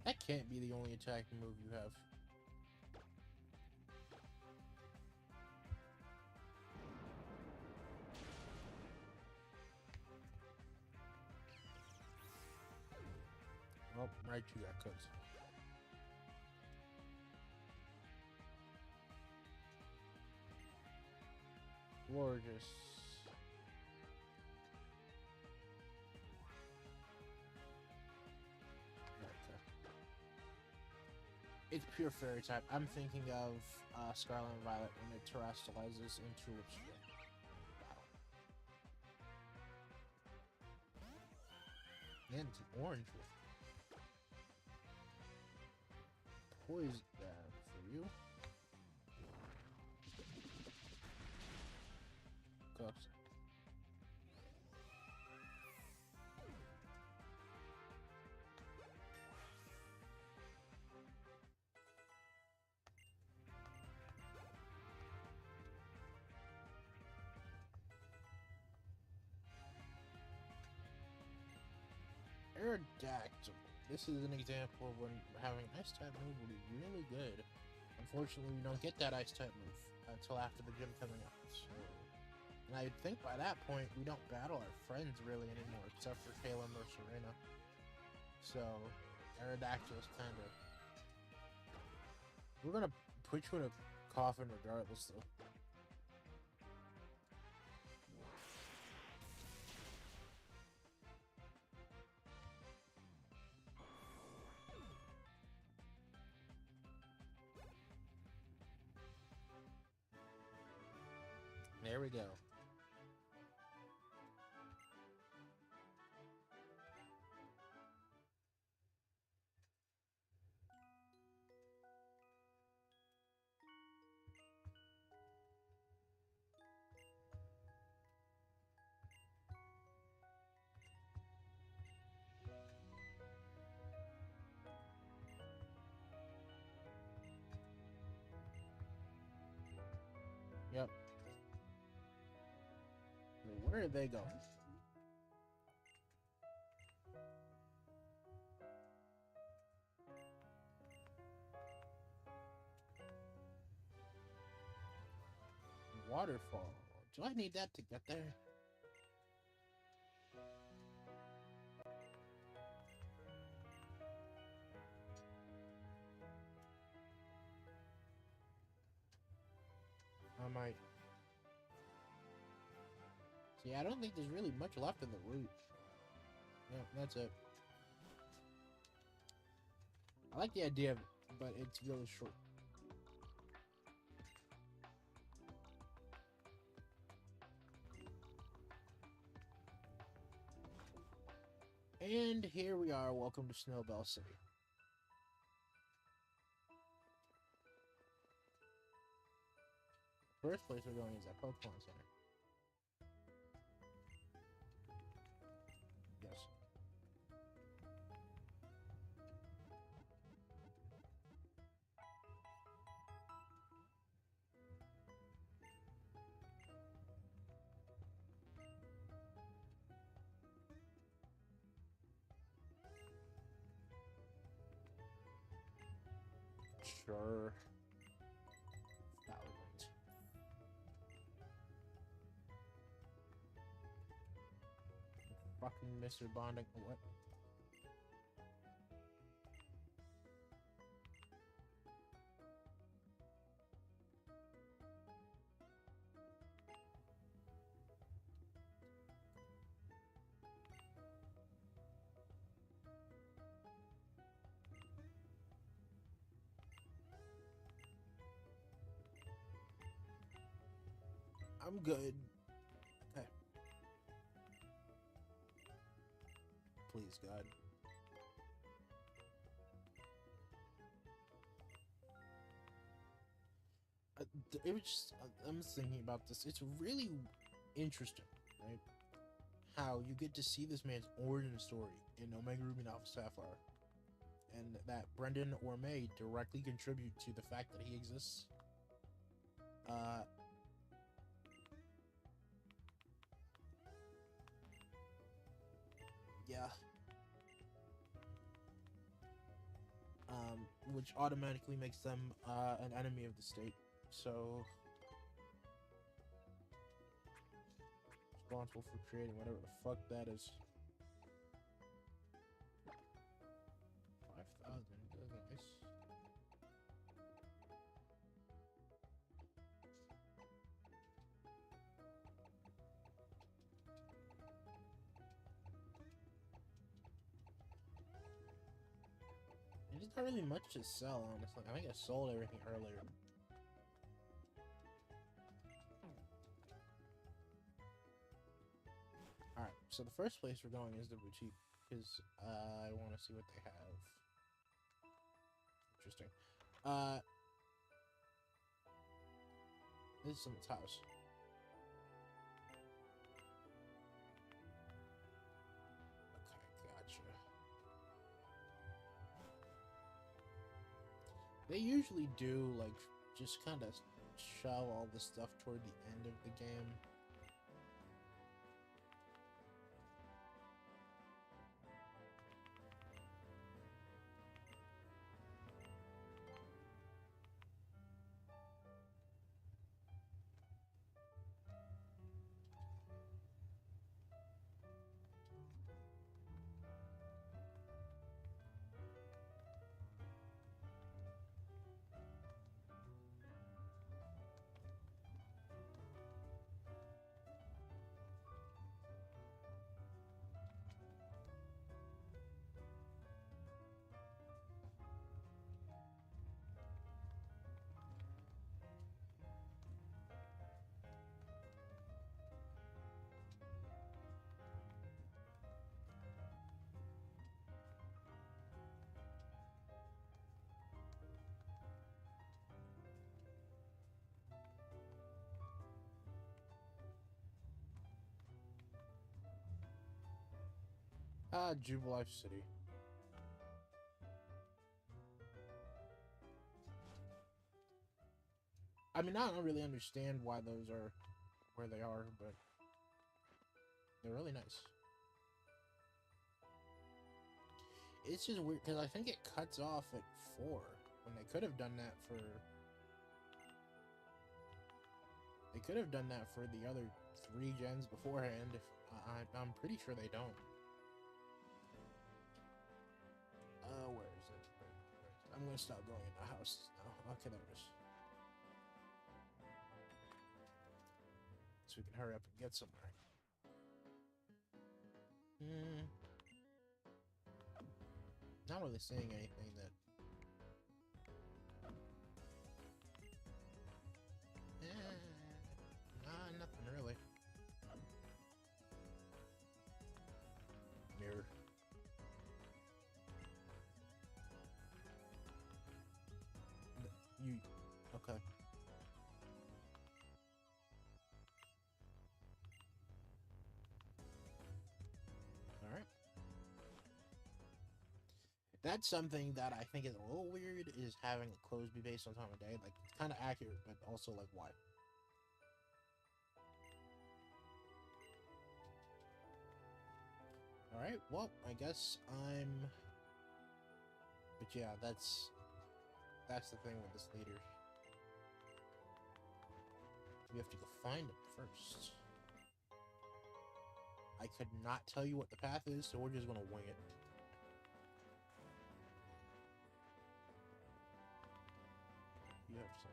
That can't be the only attacking move you have. Well, Raichu got cooked. Gorgeous. Okay. It's pure fairy type. I'm thinking of Scarlet and Violet when it terrestrializes into its battle. And it's an orange one. Poison for you. Close. Aerodactyl. this is an example of when having ice type move would be really good. Unfortunately, we don't get that ice type move until after the gym coming up. So, and I think by that point we don't battle our friends really anymore, except for Kayla or Serena. So, Aerodactyl is kind of. We're gonna put you in a coffin regardless, though. There we go. Yep. Where are they going? Waterfall. Do I need that to get there? I might. See, I don't think there's really much left in the route. Yeah, that's it. I like the idea of it, but it's really short. And here we are. Welcome to Snowbell City. First place we're going is that Pokemon Center. Yes. Sure. Thousand. Fucking Mr. Bonding. What? I'm good. Okay. Please, God. It was just, I'm thinking about this. It's really interesting, right? How you get to see this man's origin story in Omega Ruby and Alpha Sapphire, and that Brendan or May directly contribute to the fact that he exists. Yeah. Which automatically makes them an enemy of the state. So responsible for creating whatever the fuck that is. 5,000. Nice. There's not really much to sell, honestly. I think I sold everything earlier. Alright, so the first place we're going is the boutique, because I want to see what they have. Interesting. This is someone's house. Okay, gotcha. They usually do, like, just kind of shove all the stuff toward the end of the game. Jubilife City. I mean, I don't really understand why those are where they are, but they're really nice. It's just weird, because I think it cuts off at 4, when they could have done that for... They could have done that for the other 3 gens beforehand, if I'm pretty sure they don't. Where is it? I'm gonna stop going in the house now. Okay, there it is. So we can hurry up and get somewhere. Not really seeing anything that... nothing really. Mirror. You... Okay. Alright. That's something that I think is a little weird, is having clothes be based on time of day. Like, it's kind of accurate, but also, like, why? Alright, well, I guess I'm... But yeah, that's the thing with this leader. We have to go find him first. I could not tell you what the path is, so we're just gonna wing it. You have to say.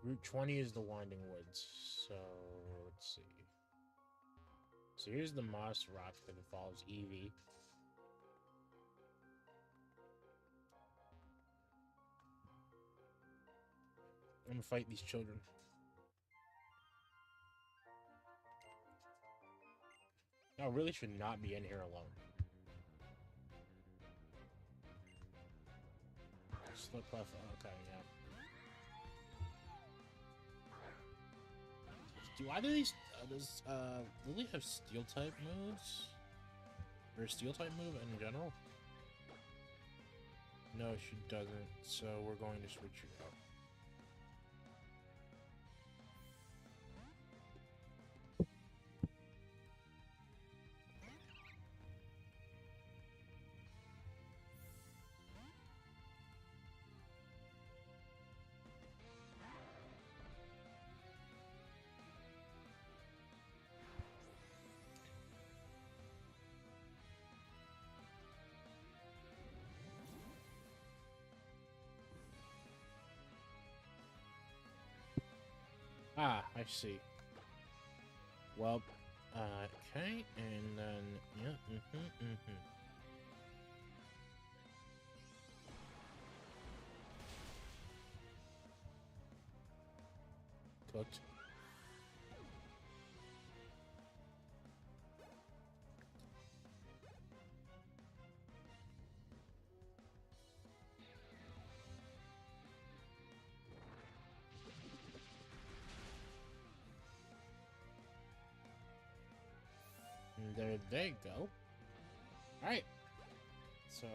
Route 20 is the Winding Woods, so let's see. So here's the Moss Rock that involves Eevee. I'm gonna fight these children. I really should not be in here alone. Slip left. Okay, yeah. Do either of these does Lily have steel type moves? Or a steel type move in general? No, she doesn't. So we're going to switch it out. Ah, I see. Well, okay, and then, yeah, Cooked. There they go. Alright. So,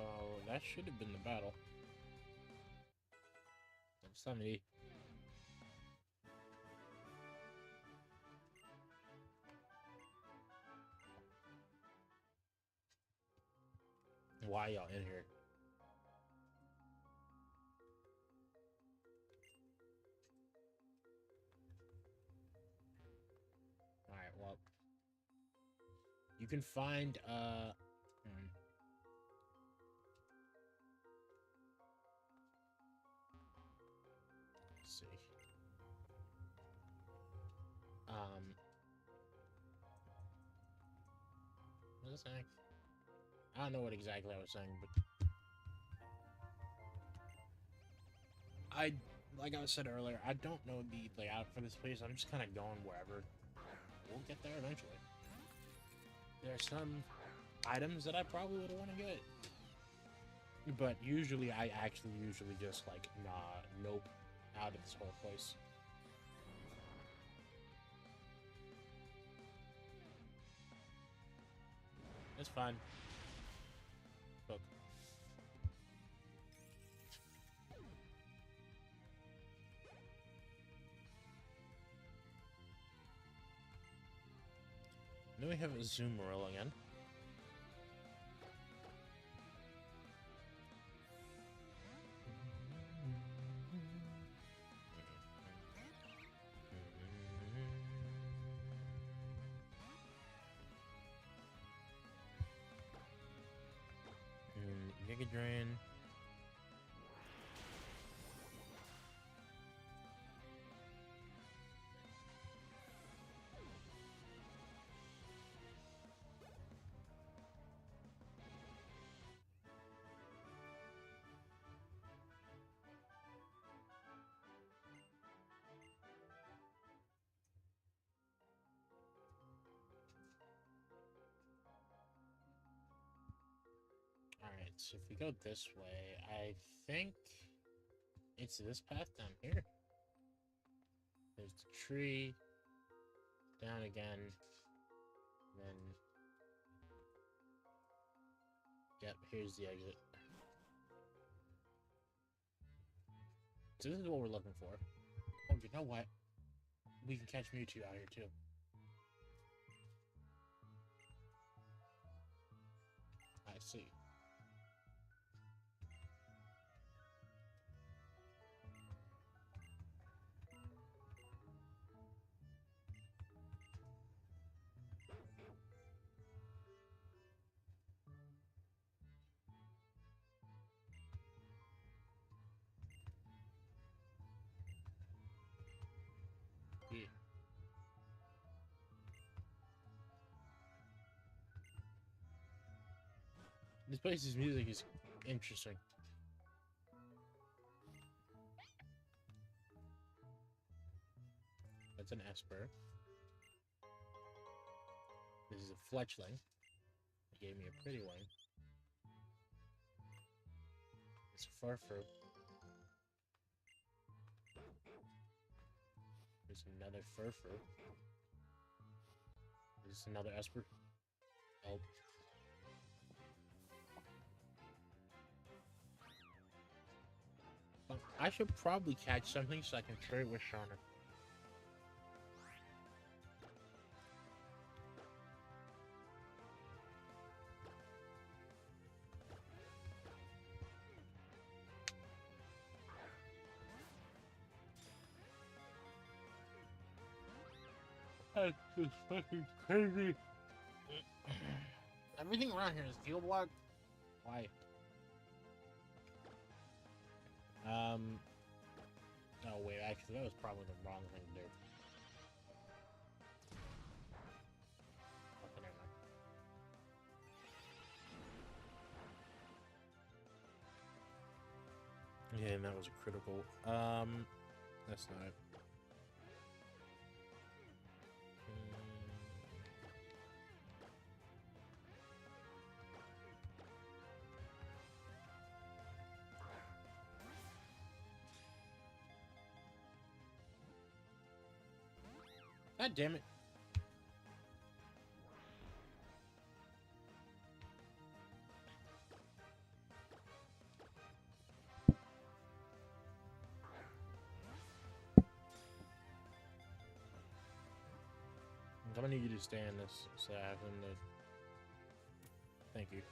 that should have been the battle. Somebody. Why y'all in here? Alright, well. You can find, let's see. What was I saying? I don't know what exactly I was saying, but like I said earlier, I don't know the layout for this place. I'm just kind of going wherever. We'll get there eventually. There are some items that I probably would want to get, but usually I actually just like, nah, nope, out of this whole place. It's fine. Look. Then we have a zoom roll again. Giga Drain. Alright, so if we go this way, I think it's this path down here. There's the tree, down again, then... Yep, here's the exit. So this is what we're looking for. Oh, you know what? We can catch Mewtwo out here, too. I see. Yeah. This place's music is interesting. That's an Esper. This is a Fletchling. He gave me a pretty one. It's a Furfru. There's another Furfru. There's another Esper. Oh. I should probably catch something so I can trade with Shauna. That's just fucking crazy. Everything around here is fuel block. Why? Oh wait, actually that was probably the wrong thing to do. Okay, never mind. Yeah, and that was a critical. That's not it. God damn it. I'm gonna need you to stay in this so I have him to... Thank you.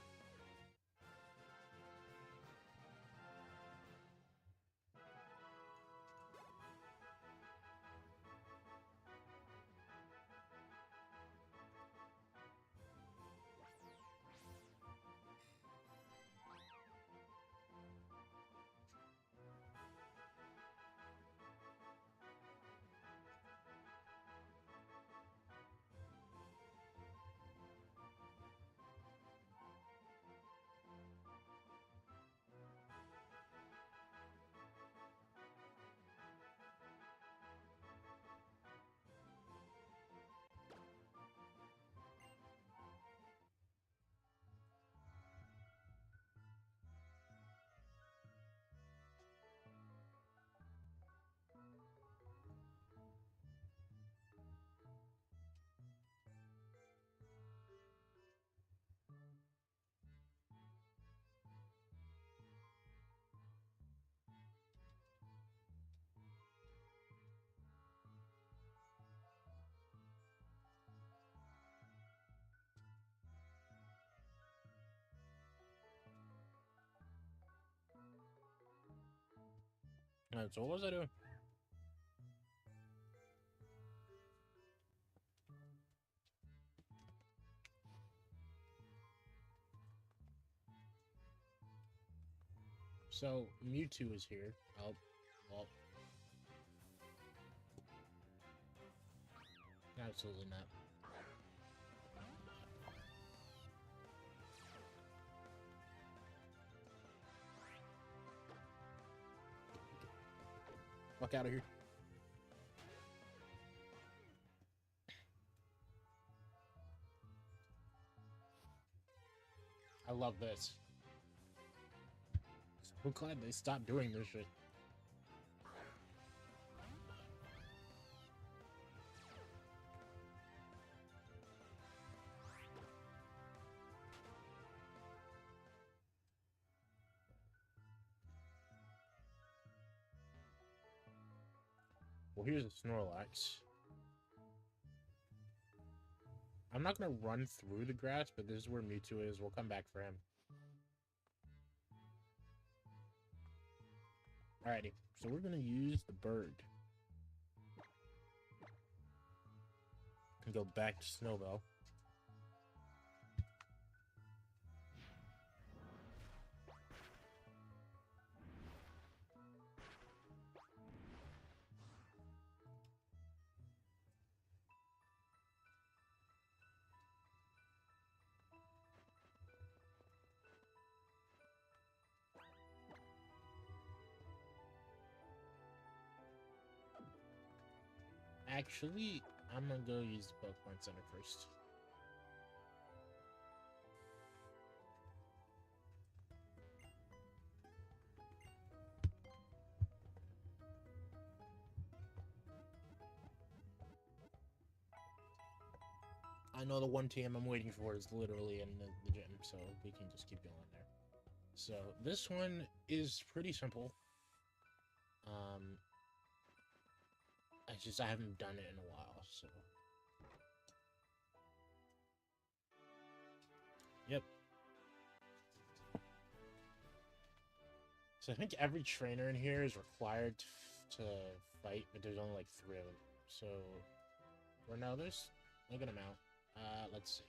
Alright, so what was I doing? So, Mewtwo is here. Oh, well. Absolutely not. Fuck out of here. I love this. I'm glad they stopped doing this shit. Well, here's a Snorlax. I'm not gonna run through the grass, but this is where Mewtwo is. We'll come back for him. Alrighty, so we're gonna use the bird. And go back to Snowbell. Actually, I'm gonna go use the Pokemon Center first. I know the one team I'm waiting for is literally in the gym, so we can just keep going there. So this one is pretty simple. I haven't done it in a while, so. Yep. So I think every trainer in here is required to fight, but there's only like 3 of them. So, or no, there's a good amount. Let's see.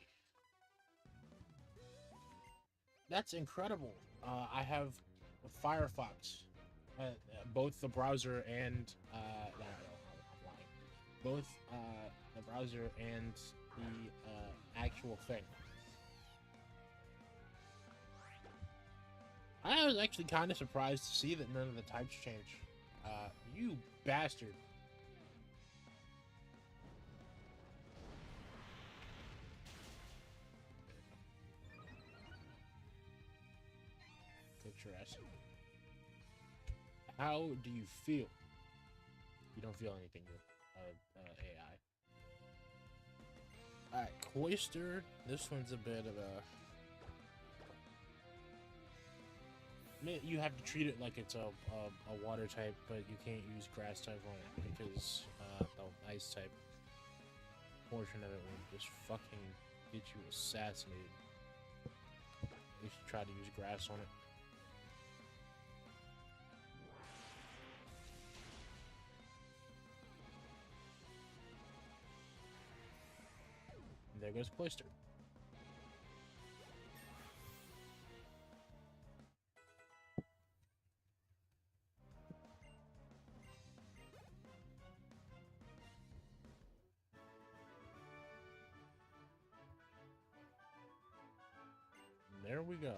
That's incredible. I have Firefox, both the browser and no, I'm lying. Both the browser and the actual thing. I was actually kind of surprised to see that none of the types change. You bastard. Get your ass. How do you feel? You don't feel anything good. AI. Alright, Cloyster. This one's a bit of a... You have to treat it like it's a water type, but you can't use grass type on it because the ice type portion of it will just fucking get you assassinated. You should try to use grass on it. And there goes Cloyster. There we go.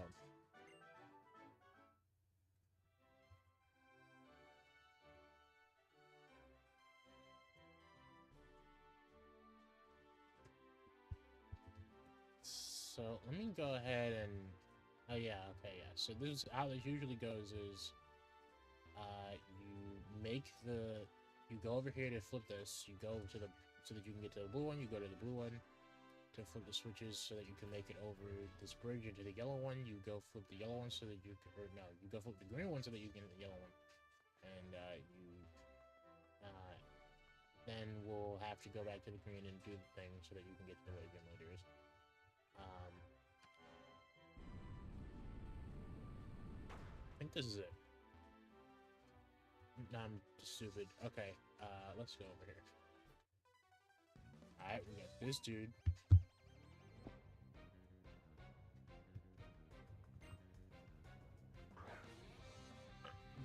So let me go ahead and... Oh yeah, okay, yeah. So this is how this usually goes is... you make the... You go over here to flip this. You go to the... So that you can get to the blue one, you go to the blue one to flip the switches so that you can make it over this bridge into the yellow one. You go flip the yellow one so that you can, or no, you go flip the green one so that you can get the yellow one. And then we'll have to go back to the green and do the thing so that you can get to the gym leaders. I think this is it. I'm stupid. Okay, let's go over here. Alright, we got this dude.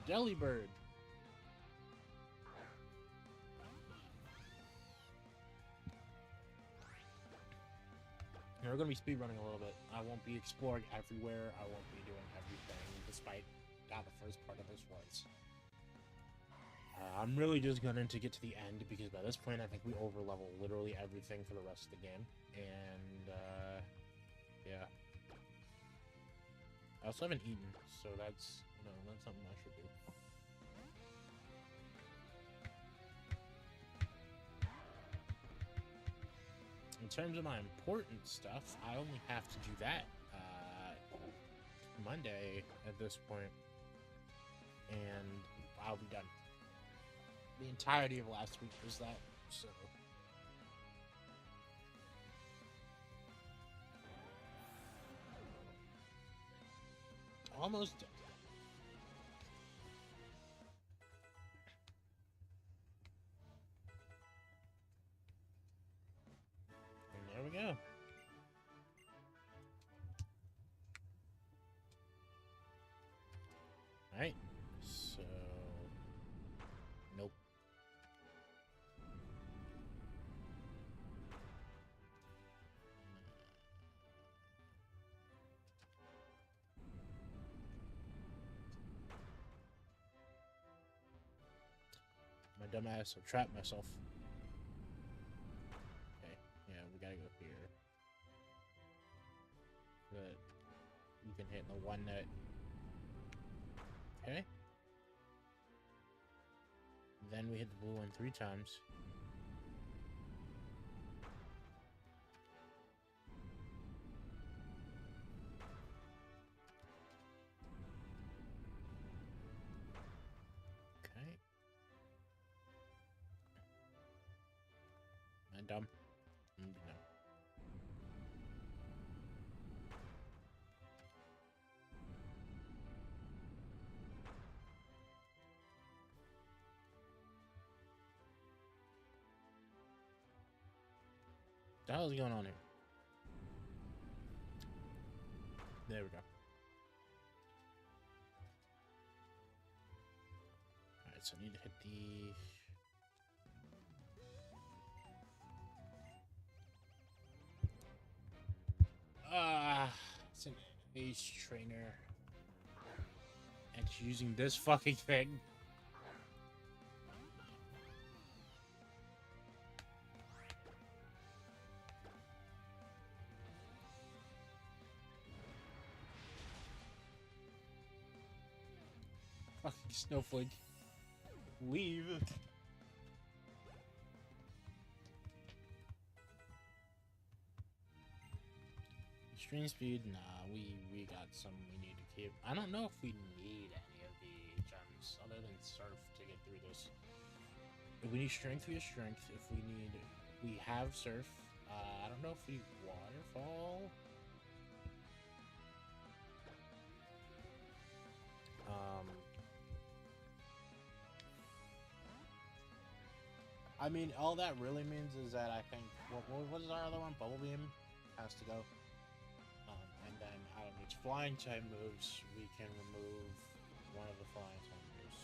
Delibird. We're going to be speedrunning a little bit. I won't be exploring everywhere. I won't be doing everything, despite how the first part of this was. I'm really just going to get to the end, because by this point, I think we overlevel literally everything for the rest of the game. And, yeah. I also haven't eaten, so that's, that's something I should do. In terms of my important stuff, I only have to do that Monday at this point, and I'll be done. The entirety of last week was that, so... Almost done. And there we go. Alright, so... Nope. My dumbass, I've trapped myself. Okay, yeah, we gotta go here. But you can hit the one that... Okay. Then we hit the blue one 3 times. Okay. Am I dumb? No. What the hell is going on here? There we go. Alright, so I need to hit the... It's an ace trainer. And she's using this fucking thing. Fucking snowflake. Leave. Extreme speed? Nah, we got some we need to keep. I don't know if we need any of the gems other than surf to get through this. If we need strength, we have strength. If we need... We have surf. I don't know if we waterfall. I mean, all that really means is that I think... What is our other one? Bubble Beam has to go. And then out of each flying type moves, we can remove one of the flying type moves.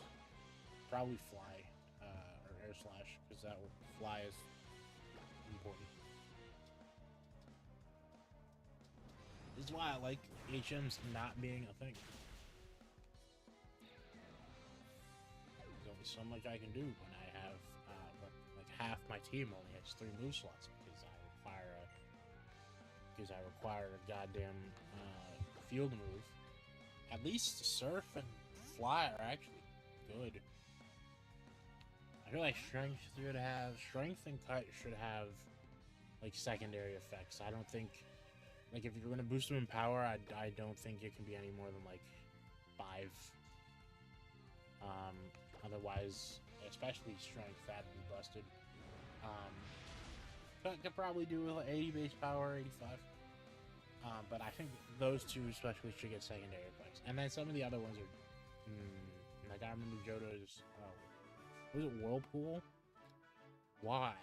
Probably fly, or air slash, because that fly is important. This is why I like HMs not being a thing. There's only so much I can do when I have, like half my team only has 3 move slots because I require a goddamn field move. At least surf and fly are actually good. I feel like strength and cut should have like secondary effects. I don't think, like, if you're gonna boost them in power, I don't think it can be any more than like 5. Otherwise, especially strength, that'd be busted. Could probably do like 80 base power, 85. But I think those 2 especially should get secondary effects. And then some of the other ones are... Like, I remember Johto's, was it Whirlpool? Why?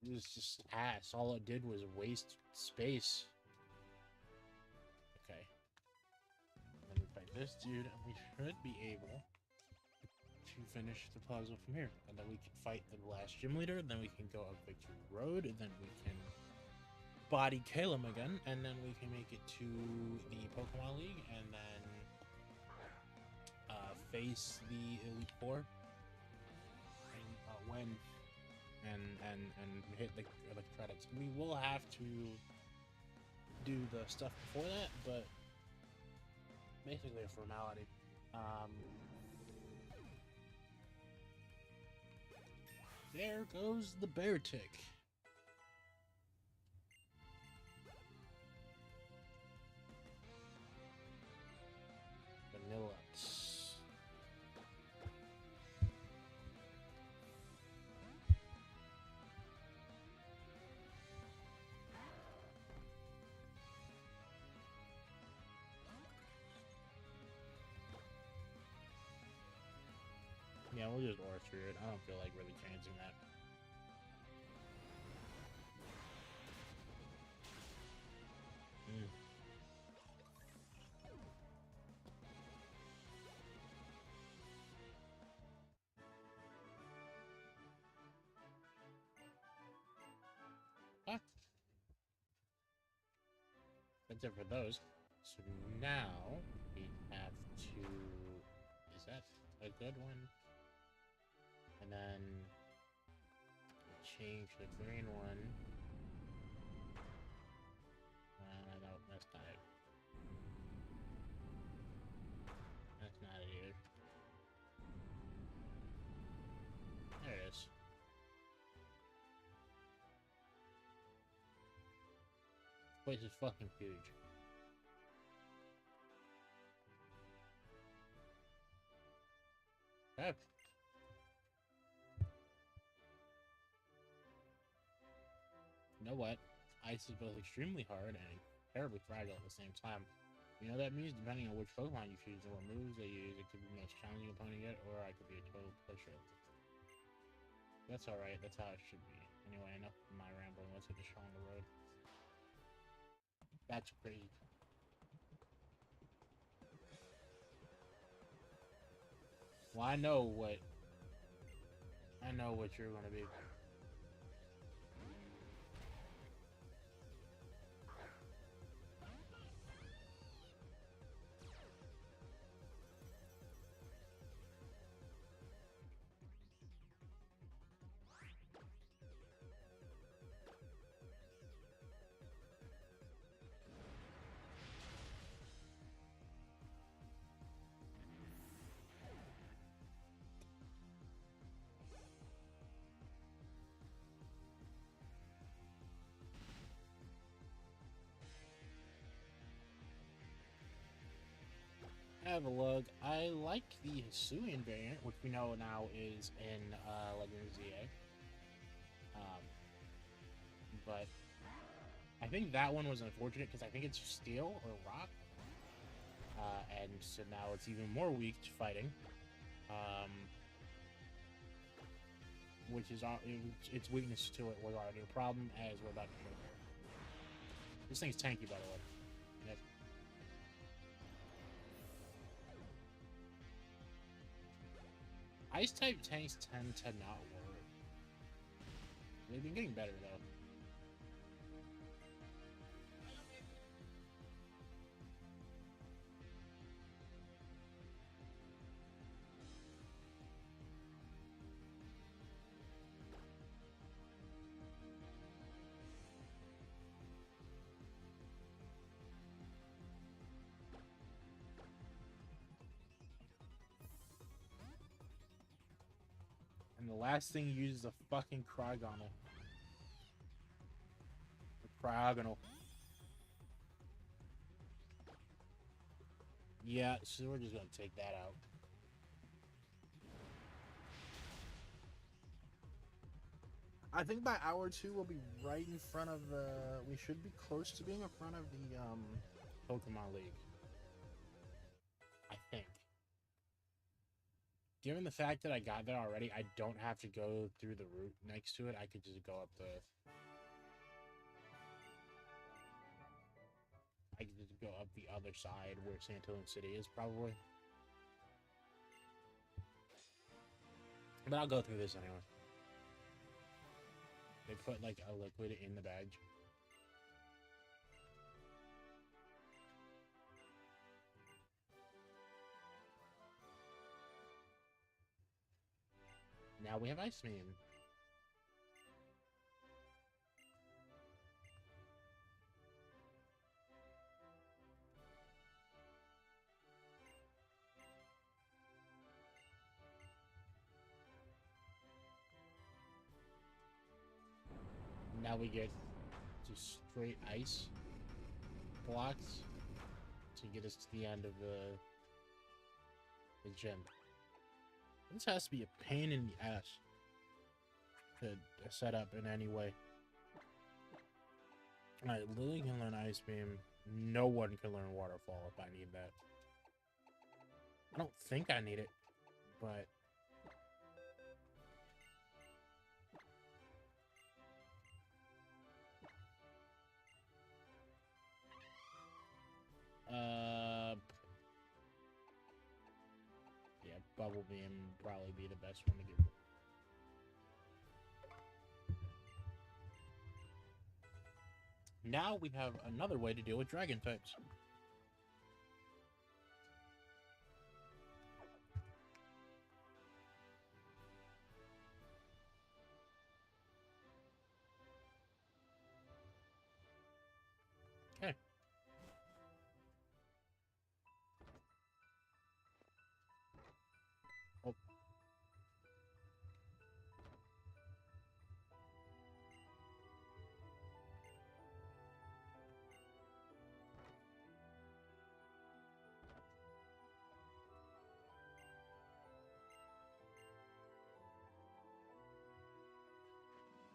It was just ass. All it did was waste space. Okay. And then we fight this dude, and we should be able to finish the puzzle from here. And then we can fight the last gym leader, then we can go up Victory Road, and then we can body Calum again, and then we can make it to the Pokemon League, and then face the Elite Four, and win, and hit the credits. We will have to do the stuff before that, but basically a formality. There goes the bear tick. Vanilla. Yeah, we'll just ore through it. I don't feel like really changing that. That's it for those. So now we have to... Is that a good one? And then change the green one. No, that's not it. That's not it either. There it is. This place is fucking huge. Okay. You know what? Ice is both extremely hard and terribly fragile at the same time. You know that means depending on which Pokemon you choose and what moves they use, it could be the most challenging opponent yet, or I could be a total pusher. That's alright, that's how it should be. Anyway, enough of my rambling, let's hit the show on the road. That's crazy. Well, I know what you're gonna be. Have a look. I like the Hisuian variant, which we know now is in Legend ZA. But I think that one was unfortunate because I think it's steel or rock, and so now it's even more weak to fighting. Which is its weakness to it was already a problem, as we're about to show. This thing's tanky, by the way. Yep. Ice-type tanks tend to not work. They've been getting better, though. And the last thing you use is a fucking Cryogonal. The Cryogonal. Yeah, so we're just gonna take that out. I think by hour 2 we'll be right in front of the... We should be close to being in front of the Pokemon League. I think. Given the fact that I got there already, I don't have to go through the route next to it. I could just go up the... I could just go up the other side where Santillan City is, probably. But I'll go through this anyway. They put, like, a liquid in the badge. Now we have Ice Man. Now we get just straight ice blocks to get us to the end of the gym. This has to be a pain in the ass to set up in any way. Alright, Lily can learn Ice Beam. No one can learn Waterfall if I need that. I don't think I need it, but... yeah, Bubble Beam would probably be the best one to get. Now we have another way to deal with dragon types. Okay. Oh.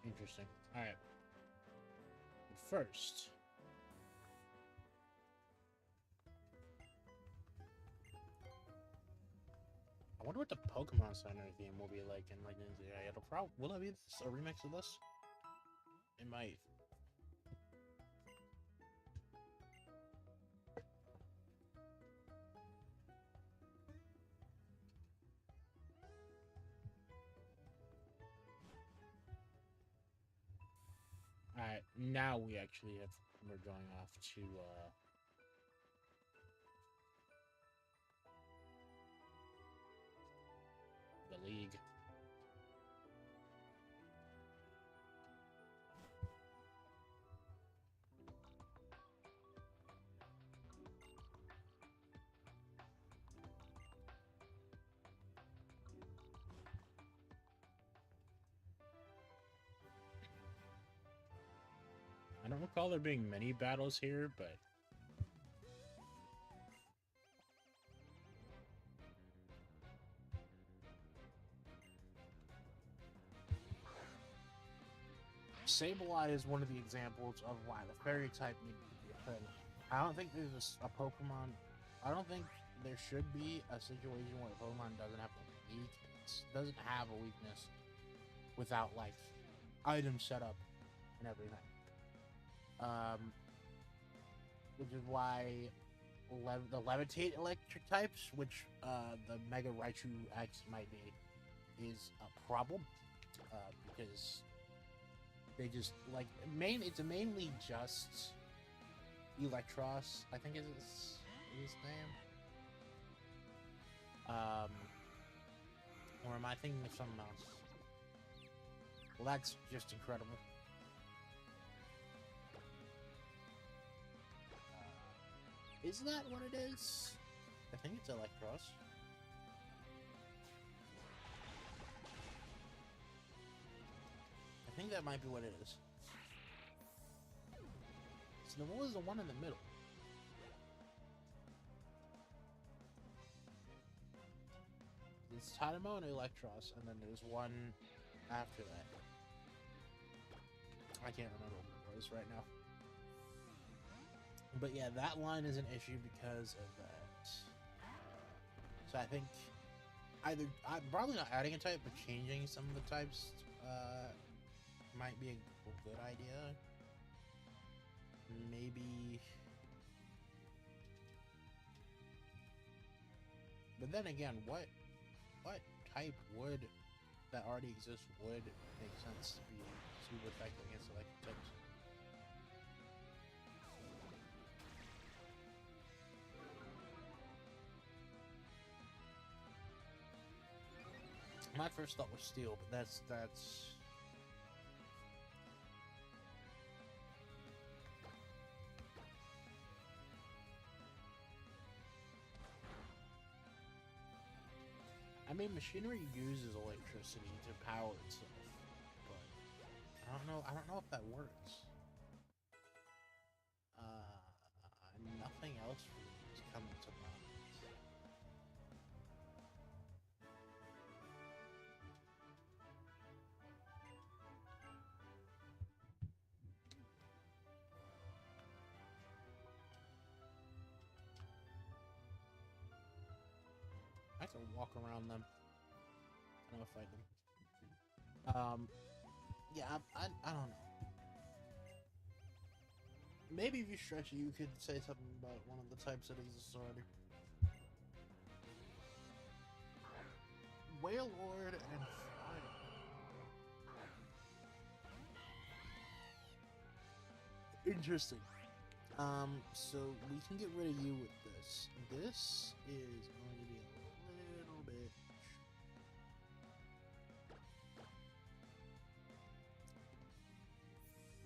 Interesting. Alright. First... I wonder what the Pokemon Center theme will be like in Legends. Yeah, it'll probably... Will it be a remix of this? It might. Alright, now we actually have... We're going off to, the league. I don't recall there being many battles here, but... Sableye is one of the examples of why the fairy type needs to be a thing. I don't think there's a Pokemon... I don't think there should be a situation where a Pokemon doesn't have a weakness without, like, items set up and everything. Which is why the Levitate electric types, which the Mega Raichu X might be, is a problem. Because they just, like, it's mainly just Electros, I think is his name. Or am I thinking of something else? Well, that's just incredible. Is that what it is? I think it's Electros. I think that might be what it is. So then what was the one in the middle? It's Tadamo and Electros, and then there's one after that. I can't remember what it was right now. But yeah, that line is an issue because of that. So I think either I'm probably not adding a type, but changing some of the types might be a good idea. Maybe, but then again, what type would that already exists would make sense to be super effective against electric types? My first thought was steel, but that's I mean, machinery uses electricity to power itself, but I don't know if that works. Nothing else really is coming to mind. I can walk around them. I don't fight them. Yeah, I don't know. Maybe if you stretch it, you could say something about one of the types that exists already. Whale Lord and Fire. Interesting. So we can get rid of you with this. This is going to be a little bit.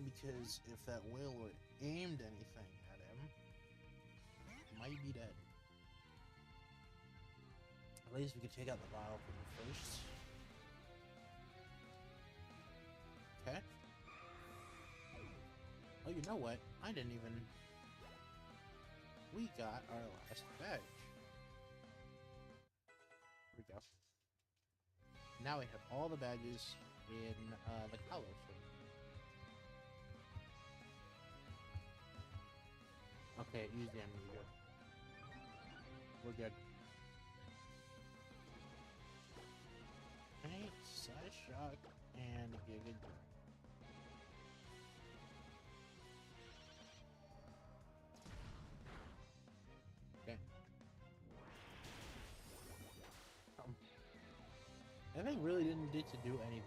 Because if that whale lord aimed anything at him, he might be dead. At least we could take out the bottle from him first. Okay. Oh, you know what? I didn't even... We got our last badge. Here we go. Now we have all the badges in the Kalos room. Okay, use the amnesia. We're good. Paint, Size Shock, and Giga Drain. Okay. That thing really didn't get to do anything.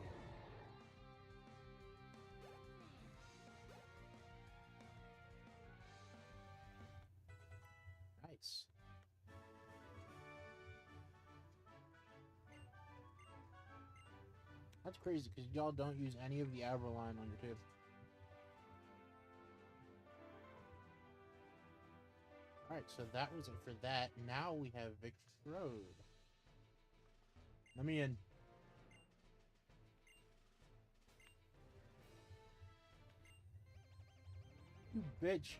Nice. That's crazy because y'all don't use any of the Averline on your table. Alright, so that was it for that. Now we have Victor's Road. Let me in. You bitch.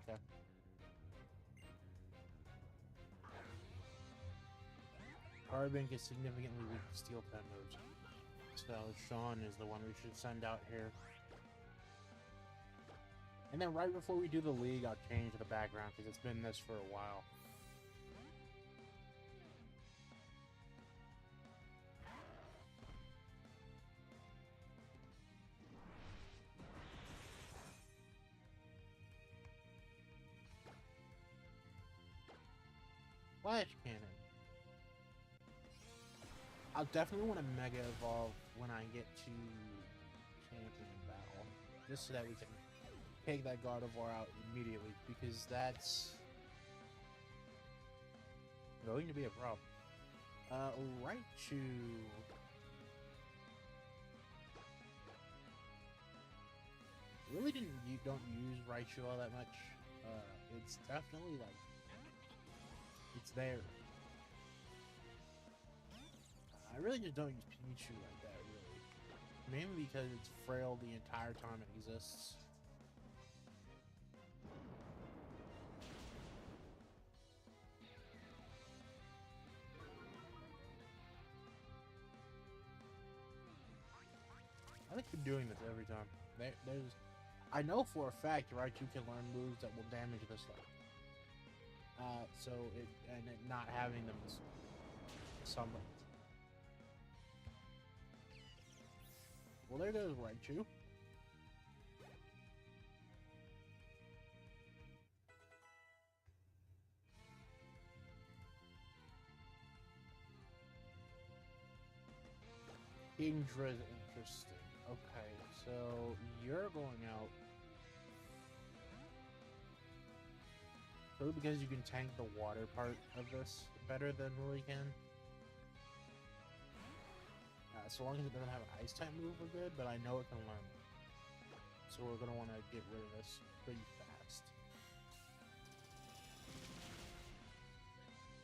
Okay. Carbink is significantly weak to steel pen moves. So Sean is the one we should send out here. And then right before we do the league, I'll change the background because it's been this for a while. Flash Cannon. I'll definitely want to Mega Evolve when I get to Champion Battle. Just so that we can take that Gardevoir out immediately, because that's going to be a problem. Raichu. Really don't use Raichu all that much. It's definitely like, it's there. I really just don't use Pichu like that, really. Mainly because it's frail the entire time it exists. I think we're doing this every time. I know for a fact Raichu can learn moves that will damage this level. And it not having them is sunlight. Well, there goes Raichu. Kingdra's interesting. Okay, so you're going out. Probably because you can tank the water part of this better than Lily can. So long as it doesn't have an ice type move, we're good, but I know it can learn. So we're going to want to get rid of this pretty fast.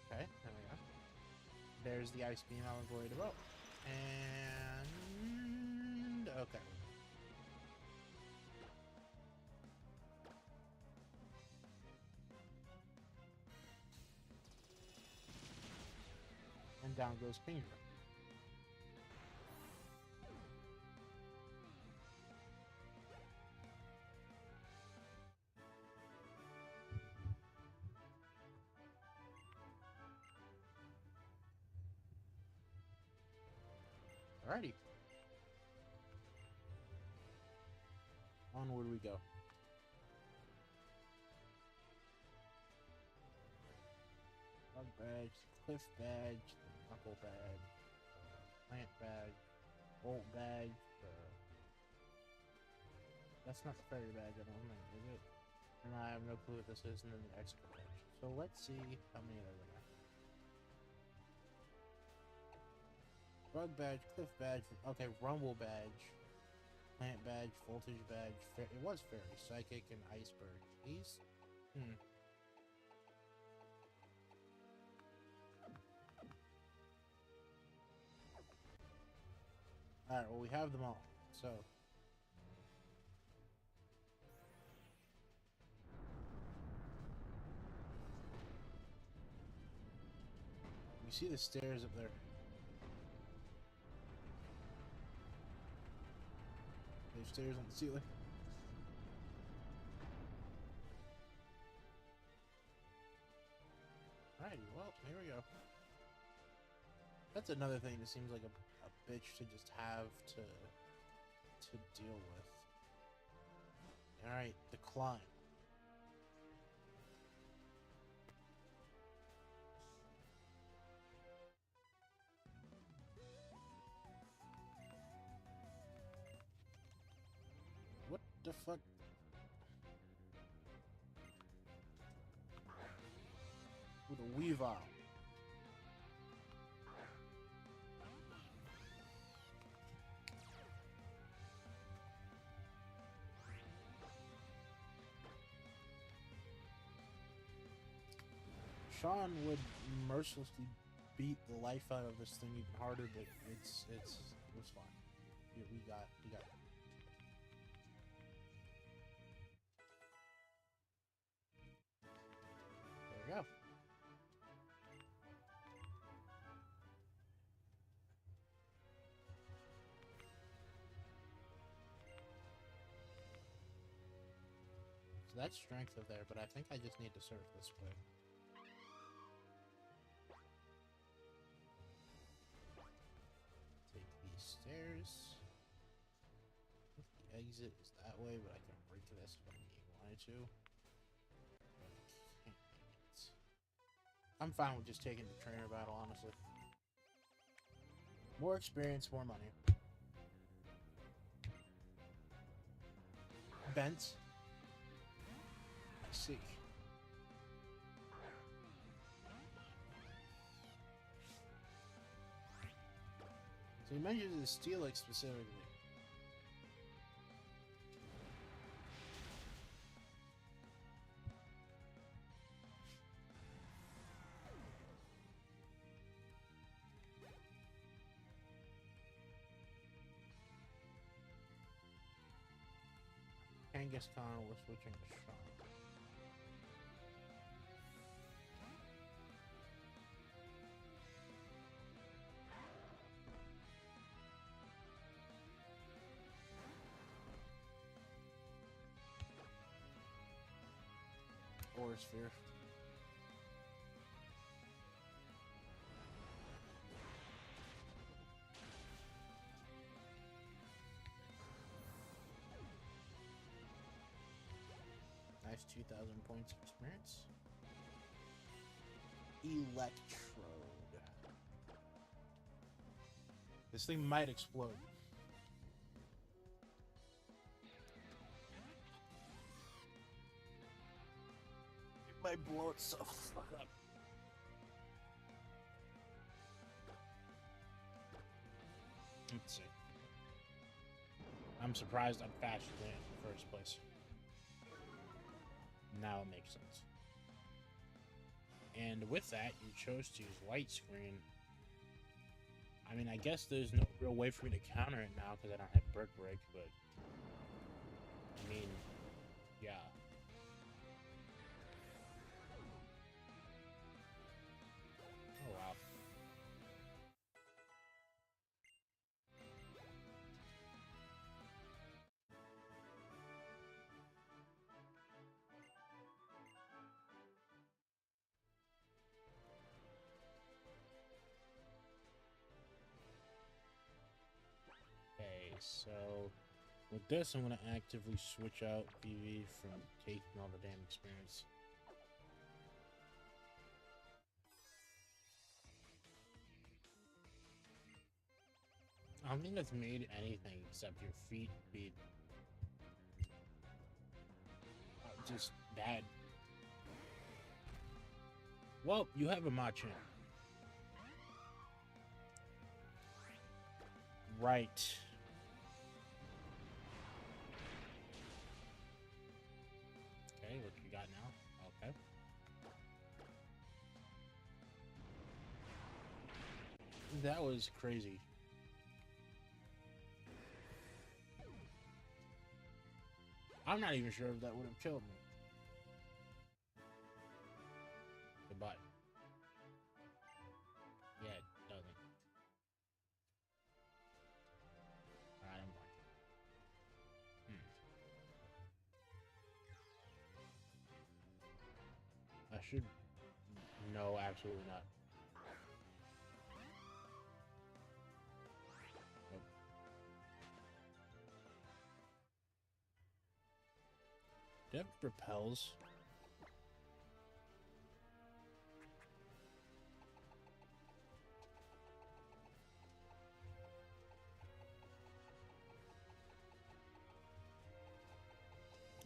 Okay, there we go. There's the ice beam I was worried about. And... okay. And down goes Kingdra. Alrighty. Onward we go. Bug badge, cliff badge, knuckle badge, plant badge, bolt badge. That's not the fairy badge, I don't think, is it? And I have no clue what this is, and then the extra badge. So let's see how many there are. Bug badge, cliff badge, okay, rumble badge, plant badge, voltage badge, it was fairy, psychic, and iceberg. These? Alright, well we have them all, so. You see the stairs up there. There's stairs on the ceiling. Alrighty, well, here we go. That's another thing that seems like a bitch to just have to deal with. Alright, the climb. What the fuck? With a Weavile. Sean would mercilessly beat the life out of this thing even harder, but it was fine. Yeah, we got it. There we go. So that's strength of there, but I think I just need to surf this way. Take these stairs. The exit is that way, but I can break this if I wanted to. I'm fine with just taking the trainer battle, honestly. More experience, more money. Bent. I see. So you mentioned the Steelix specifically. Kangaskhan, we're switching to Sean. Or Sphere. Takes 2,000 points of experience. Electrode. This thing might explode. It might blow itself the fuck up. Let's see. I'm surprised I'm faster than it in the first place. Now it makes sense. And with that, you chose to use light screen. I mean, I guess there's no real way for me to counter it now because I don't have brick break, but I mean, yeah. Oh wow. Okay, so with this, I'm going to actively switch out PV from taking all the damn experience. I don't think that's made anything except your feet be just bad. Well, you have a Machamp. Right. Okay, what you got now? Okay. That was crazy. I'm not even sure if that would have killed me. Goodbye. Yeah, it doesn't. Alright, I'm fine. I should... No, absolutely not. Nope. Do you have repels?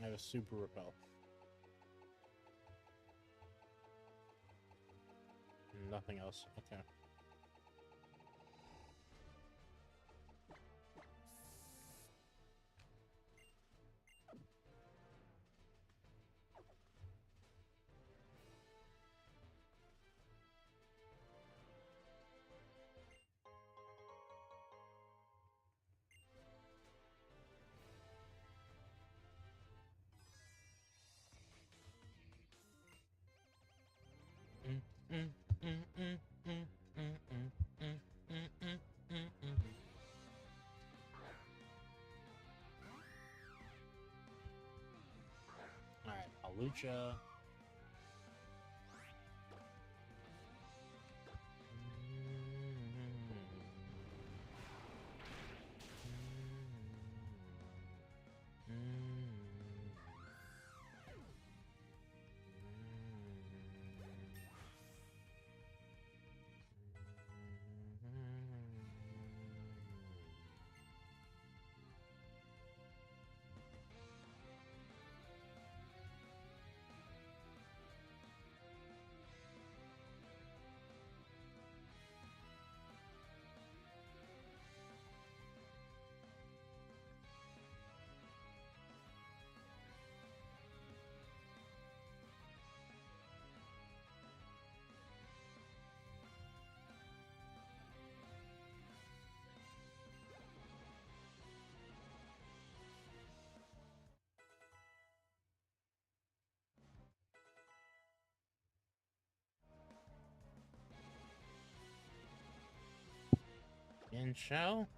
I have a super repel. Nothing else. Okay. Alright, Alucha. In shell?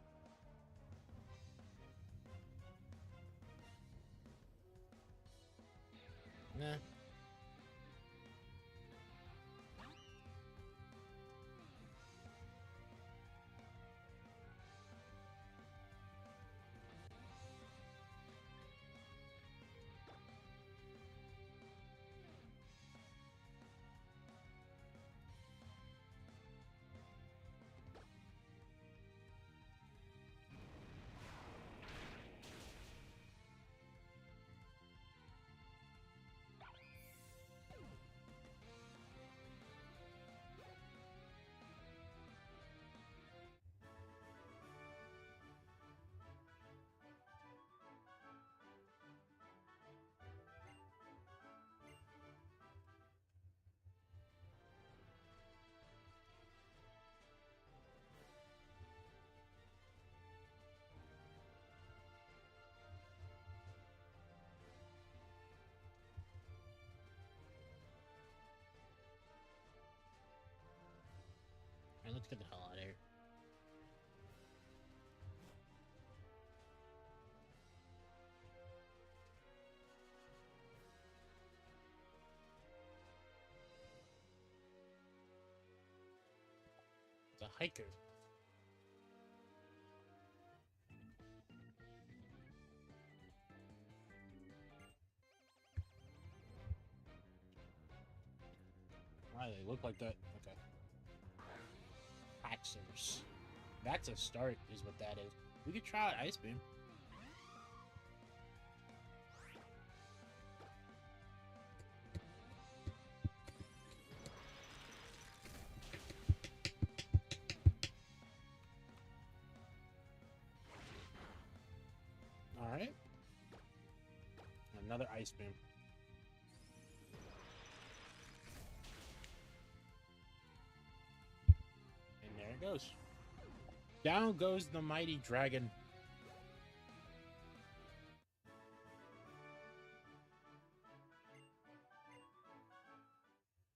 Nah. let's get the hell out of here. It's a hiker. Why do they look like that? Okay. Haxers. That's a start, is what that is. We could try out Ice Beam. Alright. Another Ice Beam. And there it goes. Down goes the mighty dragon.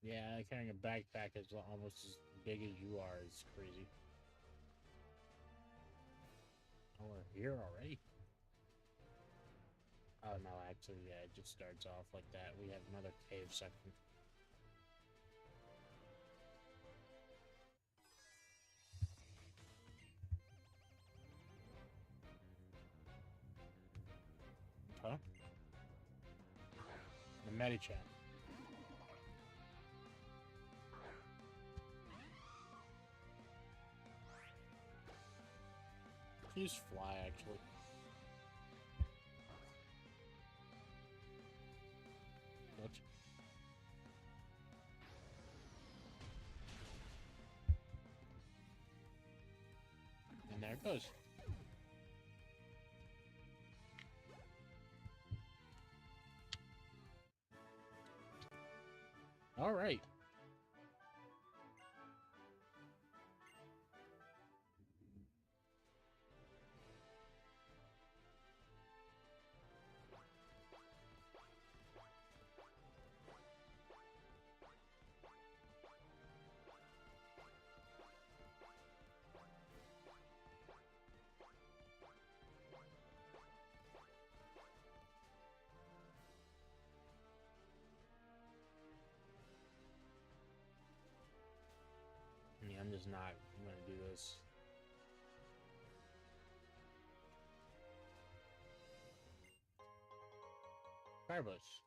Yeah, carrying a backpack is almost as big as you are is crazy. Oh, we're here already? Oh, no, actually, yeah, it just starts off like that. We have another cave section. Huh? The Medichat. You just fly, actually. What? And there it goes. All right. Yeah, I'm just not gonna do this. Firebush.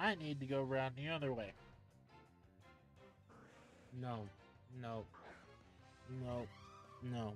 I need to go around the other way. No. No. No. No.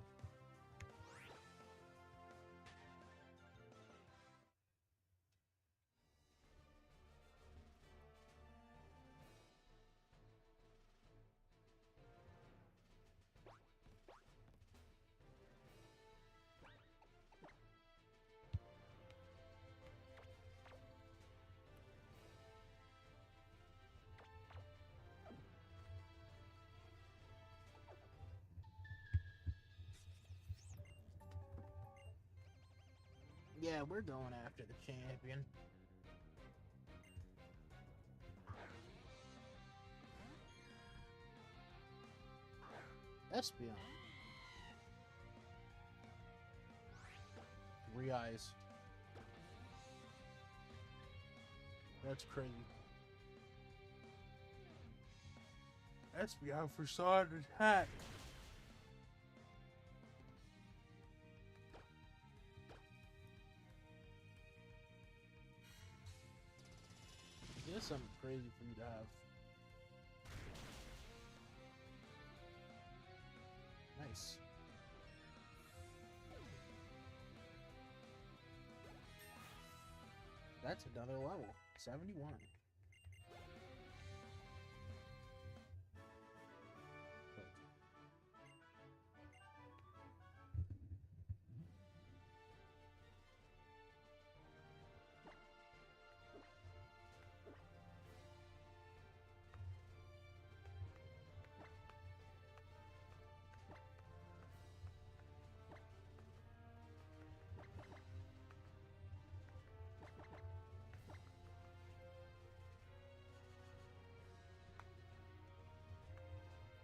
Yeah, we're going after the champion. Espion. 3 eyes. That's crazy. Espion for sword attack. That's something crazy for you to have. Nice. That's another level. 71.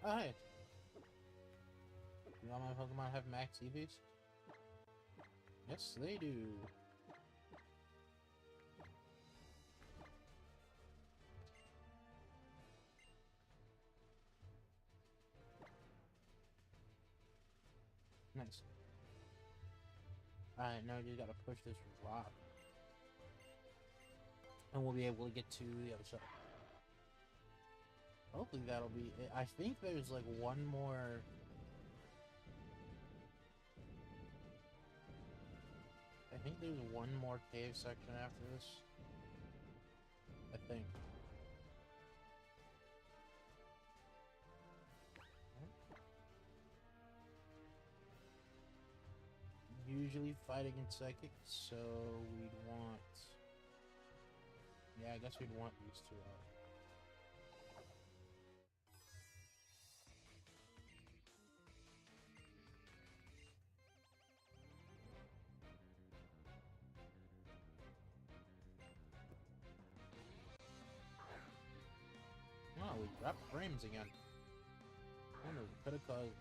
Oh, hey. Do all my Pokemon have max EVs? Yes, they do. Nice. Alright, now you just gotta push this rock. And we'll be able to get to the other side. Hopefully that'll be it. I think there's like one more... I think there's one more cave section after this. I think. Usually fight against psychics, so we'd want... Yeah, I guess we'd want these two out. Oh, we dropped frames again. I wonder if we could have caused...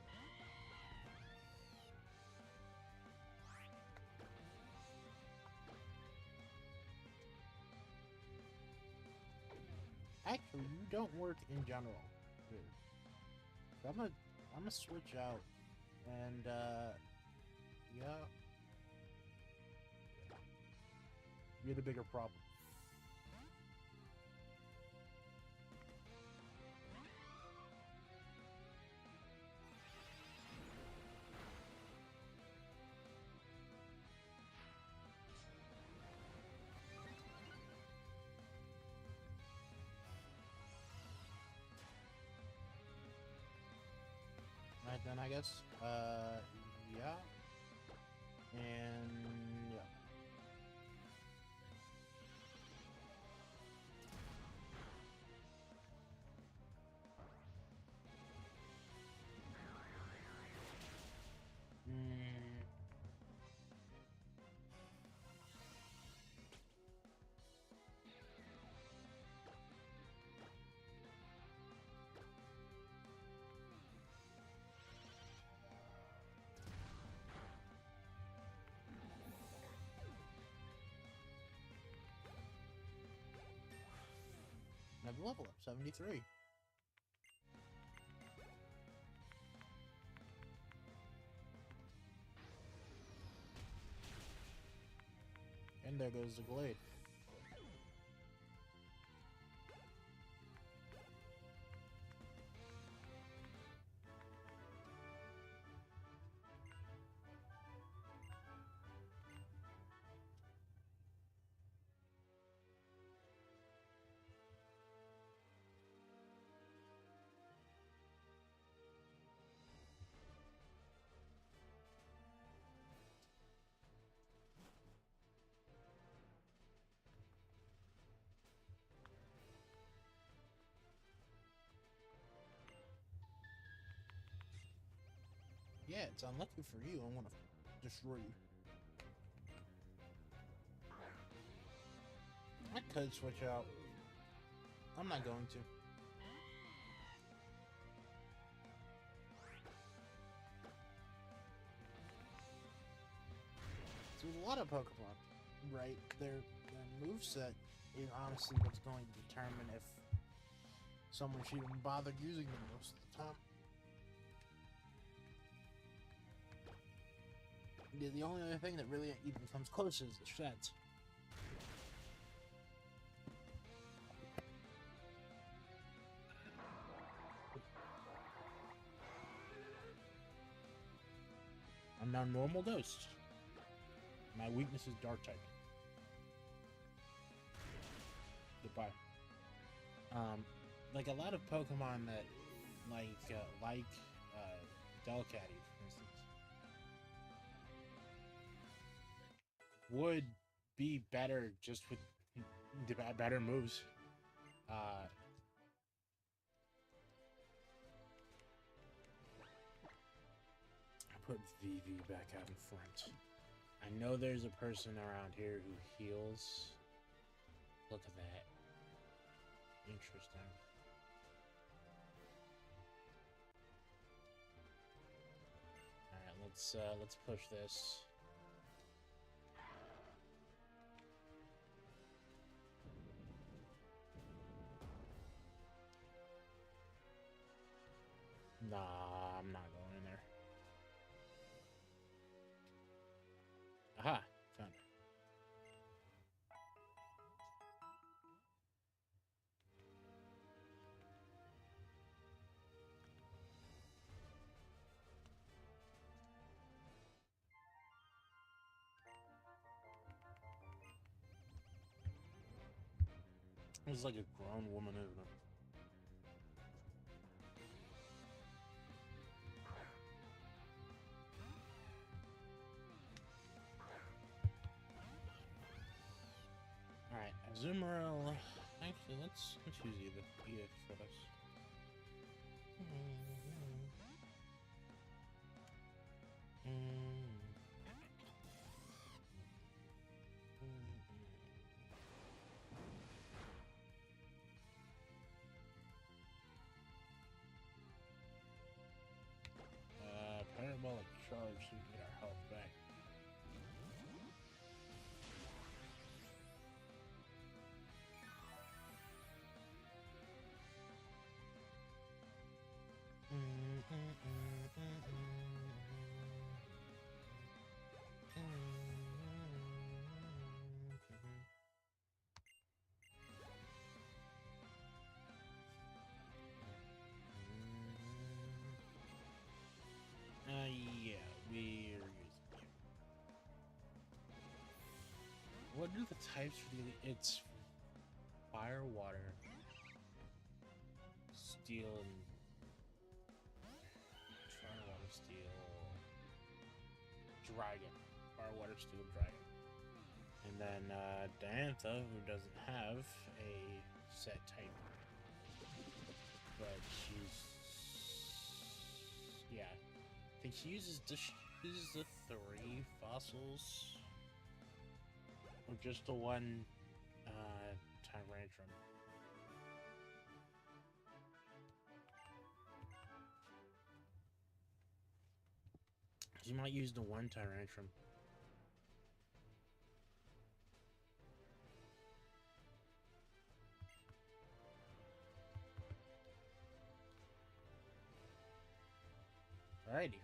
Actually, you don't work in general. Here. So I'm gonna switch out, and yeah, you're the bigger problem. Right then, I guess. Yeah. And yeah. Another level up, 73. And there goes the Glade. Yeah, it's unlucky for you. I want to destroy you. I could switch out. I'm not going to. So with a lot of Pokemon, right, their moveset is honestly what's going to determine if someone should even bother using them most of the time. Yeah, the only other thing that really even comes close is the sheds. I'm now normal ghost. My weakness is dark type. Goodbye. Like a lot of Pokemon that like Delcatty, for instance, would be better just with better moves. I put VV back out in front. I know there's a person around here who heals. Look at that. Interesting. let's push this. Nah, I'm not going in there. Aha, found it. It's like a grown woman, isn't it? Alright, Azumarill. Actually, let's use Yvette for this. Parabolic charge so we get our health back. Yeah, we're using it. What are the types for the... It's fire, water, steel, and... Fire, water, steel... Dragon. Fire, water, steel, dragon. And then, Diantha, who doesn't have a set type. But she's... Yeah. I think she uses the 3 fossils, or just the 1 Tyrantrum. She might use the 1 Tyrantrum. Alrighty.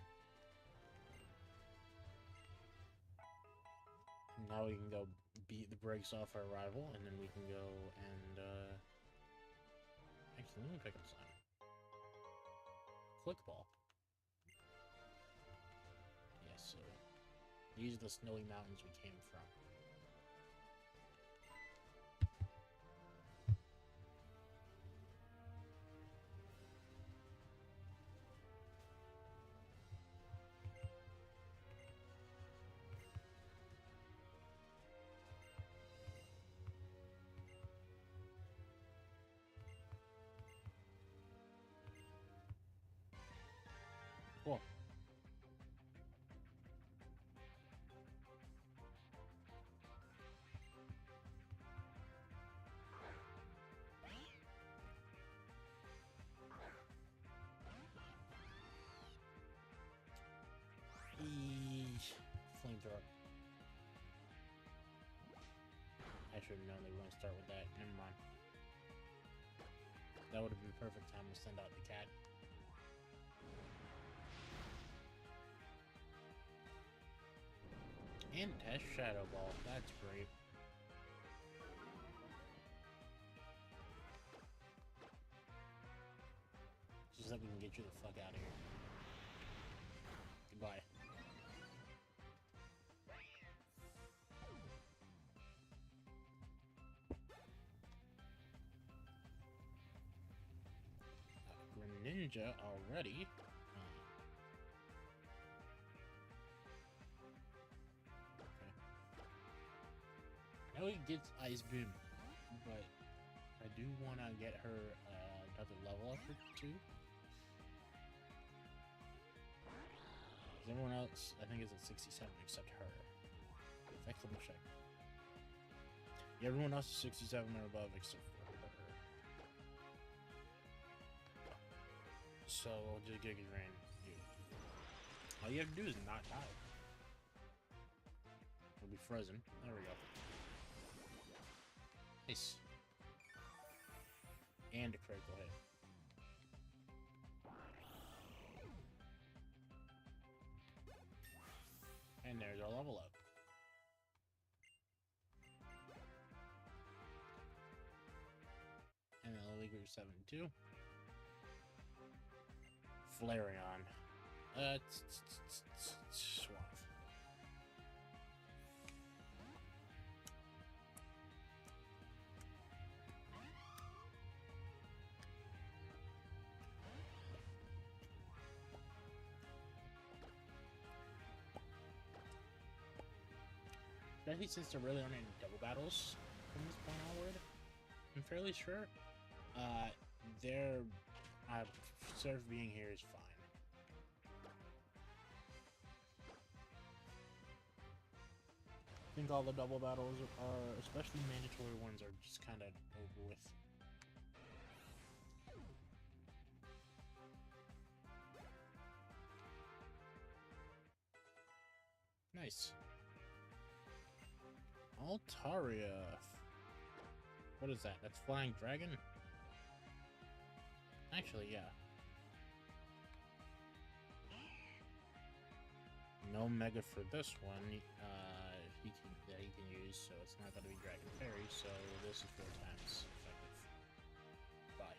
Now we can go beat the brakes off our rival, and then we can go and, actually, let me pick up some. Click ball. Yes, so these are the snowy mountains we came from. Cool. Flamethrower. I should have known they were going to start with that. Never mind. That would have been the perfect time to send out the cat. And test Shadow Ball. That's great. Just that we can get you the fuck out of here. Goodbye. Greninja already. I know he gets Ice Beam, but I do want to get her another level up or 2. Everyone else, I think, is at 67 except her. Effective check. Yeah, everyone else is 67 or above except for her. So we'll just get Rain. All you have to do is not die. It'll be frozen. There we go. Nice. And a critical hit. And there's our level up. And then Lily grew 7-2. Flareon. Suave. Especially since there really aren't any double battles from this point onward, I'm fairly sure. Their Surf being here is fine. I think all the double battles are, especially mandatory ones, are just kind of over with. Nice. Altaria. What is that? That's Flying Dragon? Actually, yeah. No Mega for this one. He can use, so it's not going to be Dragon Fairy, so this is 4 times effective. Bye.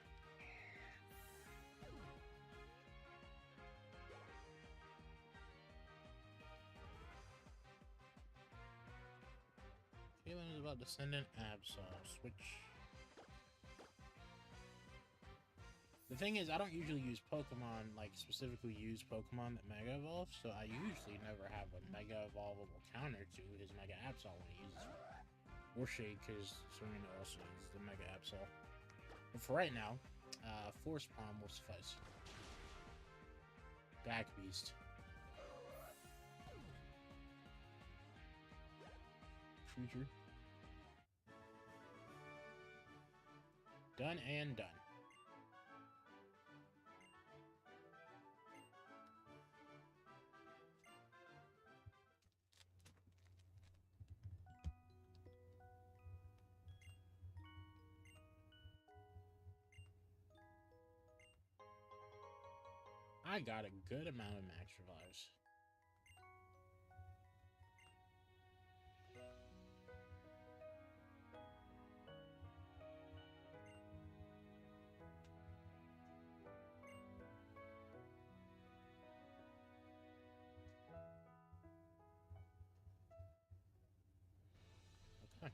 Feeling is about Descendant Absol. Switch. The thing is, I don't usually use Pokemon, like, specifically use Pokemon that Mega Evolve, so I usually never have a Mega Evolvable counter to his Mega Absol when he uses or Shade, because Serena also uses the Mega Absol. But for right now, Force Palm will suffice. Back Beast. Creature. Done and done. I got a good amount of max revives. Okay.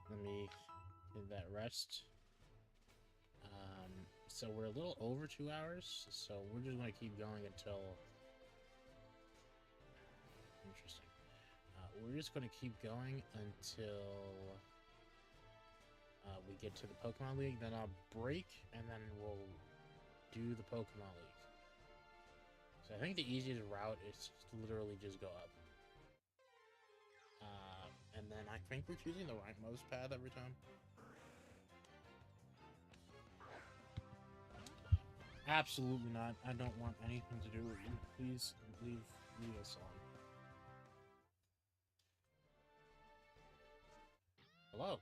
Let me hit that rest. So we're a little over 2 hours, so we're just going to keep going until... Interesting. We're just going to keep going until we get to the Pokemon League, then I'll break, and then we'll do the Pokemon League. So I think the easiest route is to literally just go up. And then I think we're choosing the rightmost path every time. Absolutely not. I don't want anything to do with you. Please, leave us alone. Hello.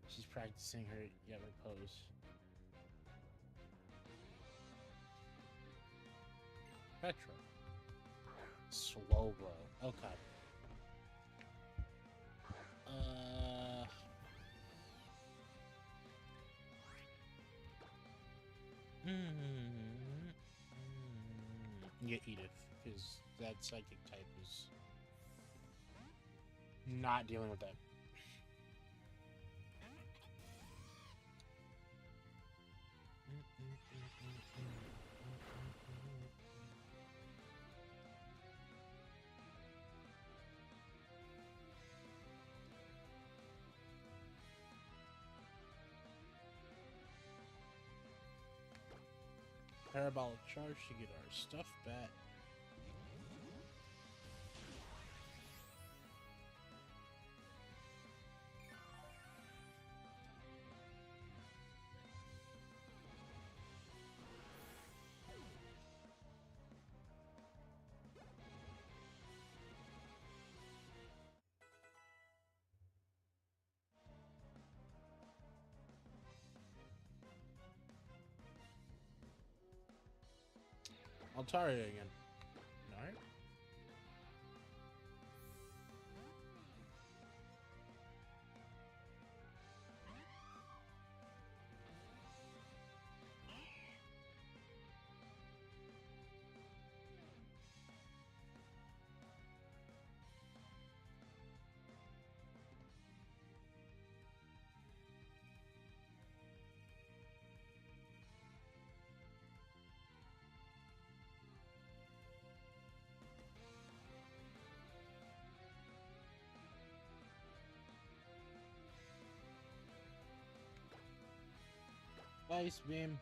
She's practicing her Yvette pose. Petra. Slow blow. Okay. Yeah, Edith, because that psychic type is not dealing with that. Parabolic charge to get our stuff back. Altaria again. Alright. Ice beam.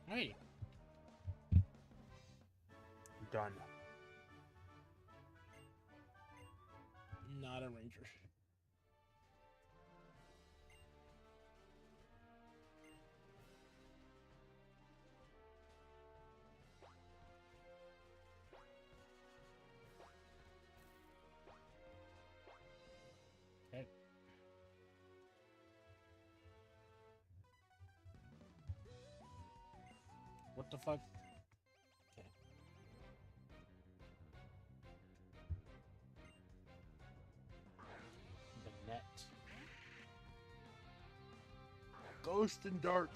Hey. Done. Not a ranger. Okay. What the fuck? Okay. The net. Ghost and dark.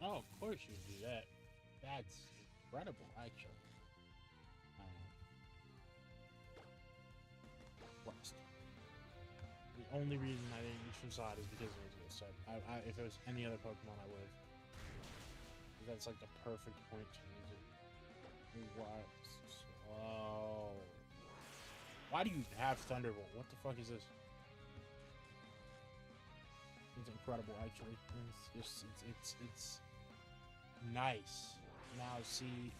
Oh, of course you do that. That's incredible, actually. West. The only reason I didn't use Facade is because it was a if it was any other Pokemon, I would have. That's like the perfect point to use it. What? Oh. Why do you have Thunderbolt? What the fuck is this? It's incredible, actually. It's nice. Now, see,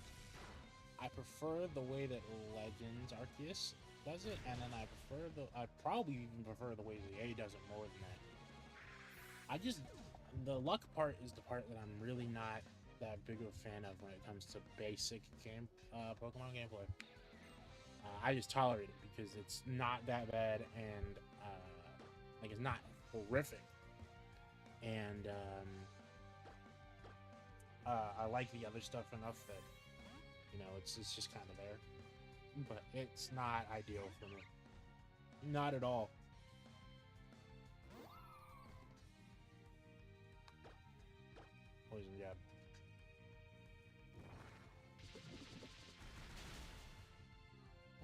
I prefer the way that Legends Arceus does it, and then I probably even prefer the way the A does it more than that. The luck part is the part that I'm really not that big of a fan of when it comes to basic Pokemon gameplay. I just tolerate it because it's not that bad, and like it's not horrific, and I like the other stuff enough that it's just kind of there, but it's not ideal for me, not at all. Poison jab.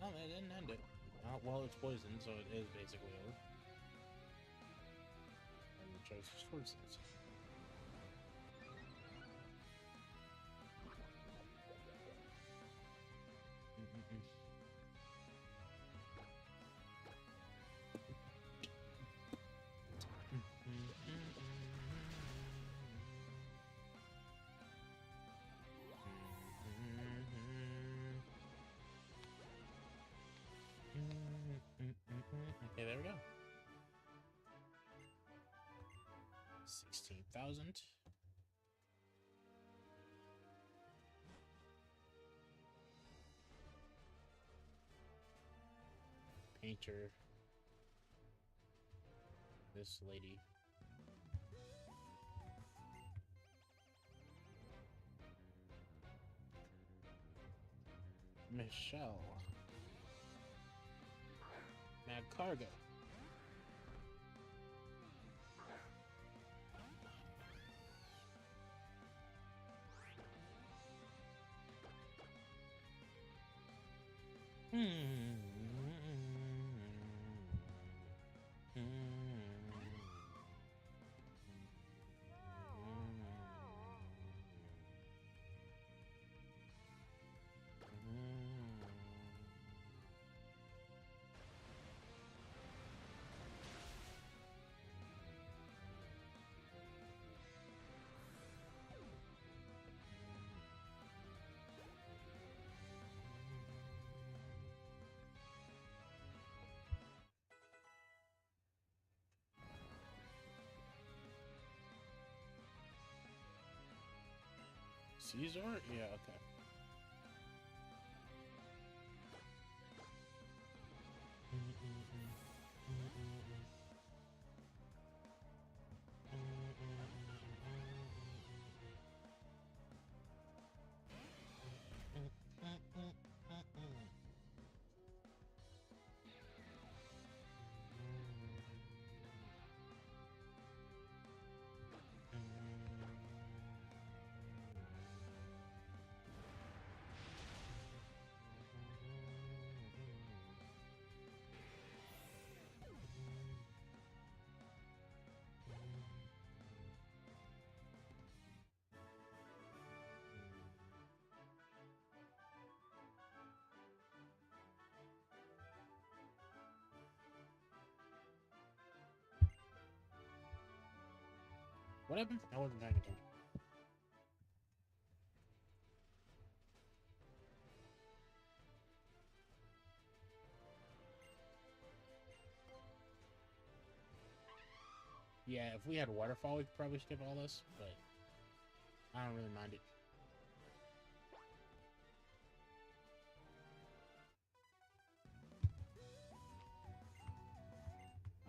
Well, they didn't end it. Well, it's poison, so it is basically over. And you chose Sword Sense. Okay, there we go. 16,000. Painter. This lady. Michelle. Mad Cargo. Caesar? Yeah, okay. What happened? I wasn't paying attention. Yeah, if we had waterfall, we could probably skip all this, but I don't really mind it.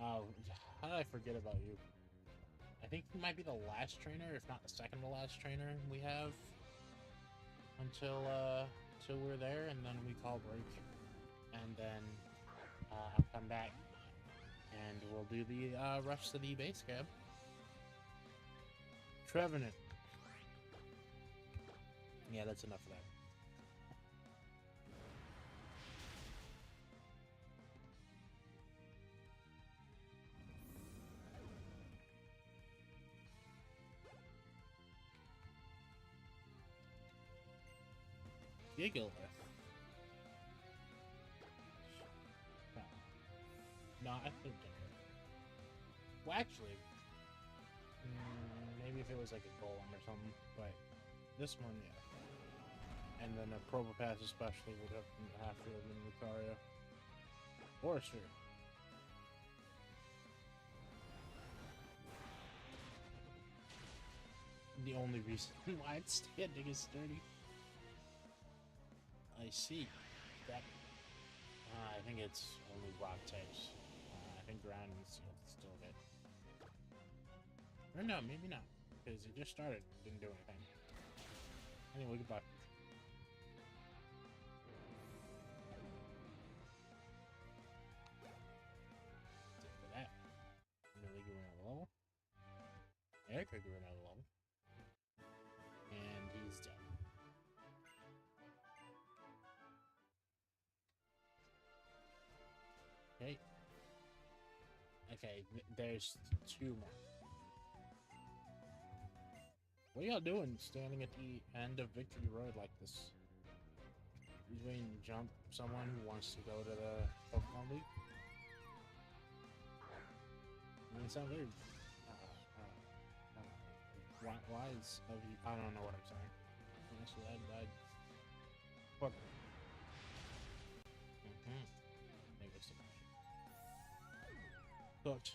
Oh, how did I forget about you? I think you might be the last trainer, if not the second to last trainer we have until we're there, and then we call break, and then I'll come back, and we'll do the rest of the base camp. Trevenant. Yeah, that's enough of that. Gigalith. No, I think well, actually, maybe if it was like a golem or something, but this one, yeah. And then a Probopass especially would have to have been Lucario. Forester. The only reason why it's standing is sturdy. I see. That. I think it's only rock types. I think ground and steel still good. Or no, maybe not. Because it just started and didn't do anything. Anyway, goodbye. For that. Really grew another level. Erica grew another level. And he's dead. Okay. Okay, there's two more. What are y'all doing standing at the end of Victory Road like this? He's waiting to jump someone who wants to go to the Pokemon League? I mean, it sounds weird. Why is of you? I don't know what I'm saying. Honestly, I'd fuck. Maybe it's the cooked.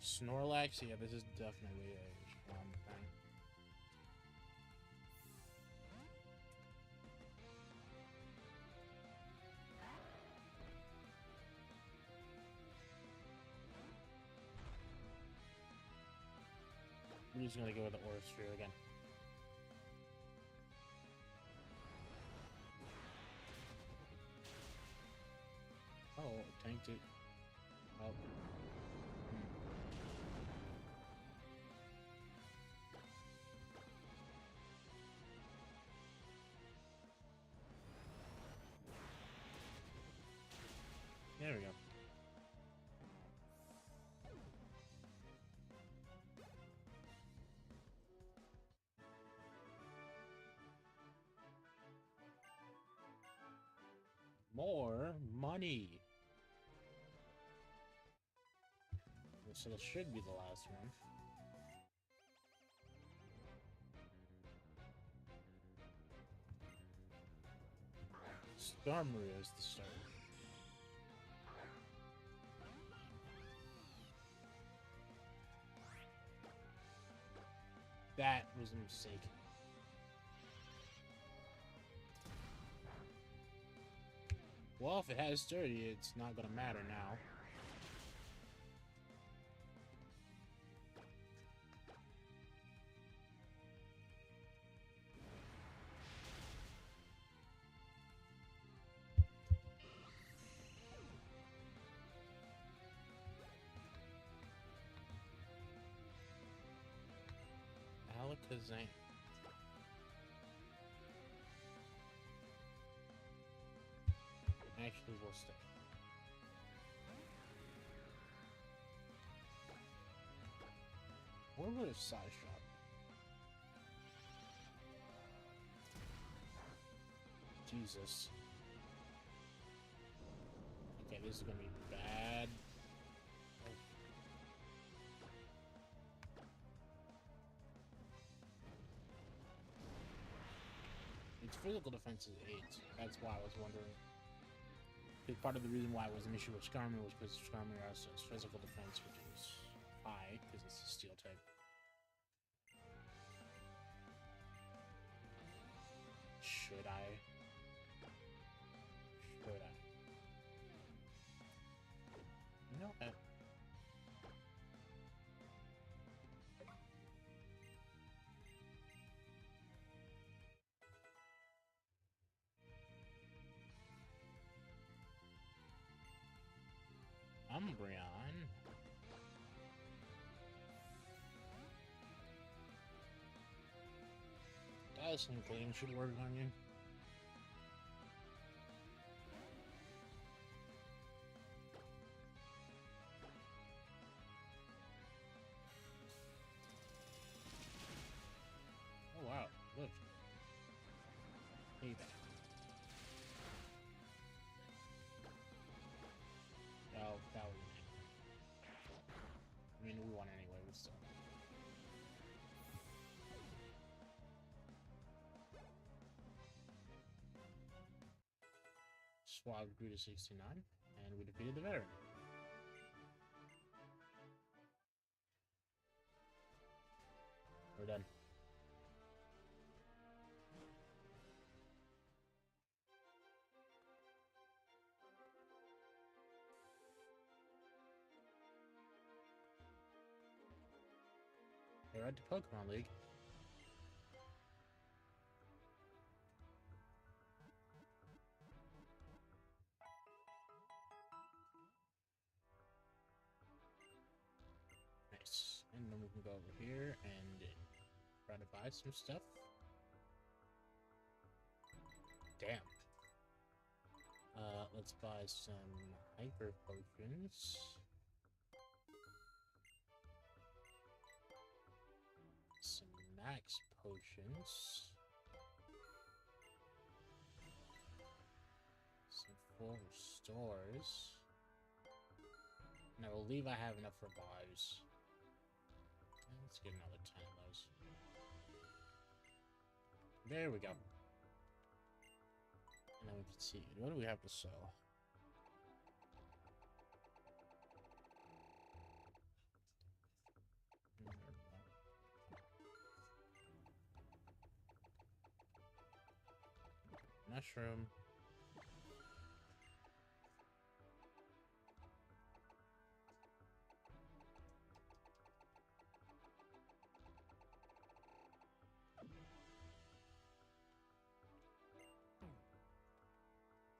Snorlax, yeah, this is definitely a strong thing. I'm just gonna go with the Aura Sphere again. Oh, tanked it. Oh. There we go. More money. So this should be the last one. Starmurray is the start. That was a mistake. Well, if it has 30, it's not gonna matter now. Alakazam. Actually, we'll stay. Where would a size shot? Jesus. Okay, this is gonna be bad. Its physical defense is 8. That's why I was wondering. Because part of the reason why it was an issue with Skarmory was because Skarmory has its physical defense, which is high, because it's a steel type. Should I? Should I? You know what? Umbreon. Dyson Gleam should work on you. Oh wow, look. Yvette. Oh, that was it. I mean, we won anyway, but still. Swab grew to 69, and we defeated the veteran. We're done. We're at the Pokemon League. Nice. And then we can go over here and try to buy some stuff. Damn. Let's buy some hyper potions. Some max potions. Some full restores. And I believe I have enough revives. Let's get another 10 of those. There we go. And then we can see, what do we have to sell? Mushroom.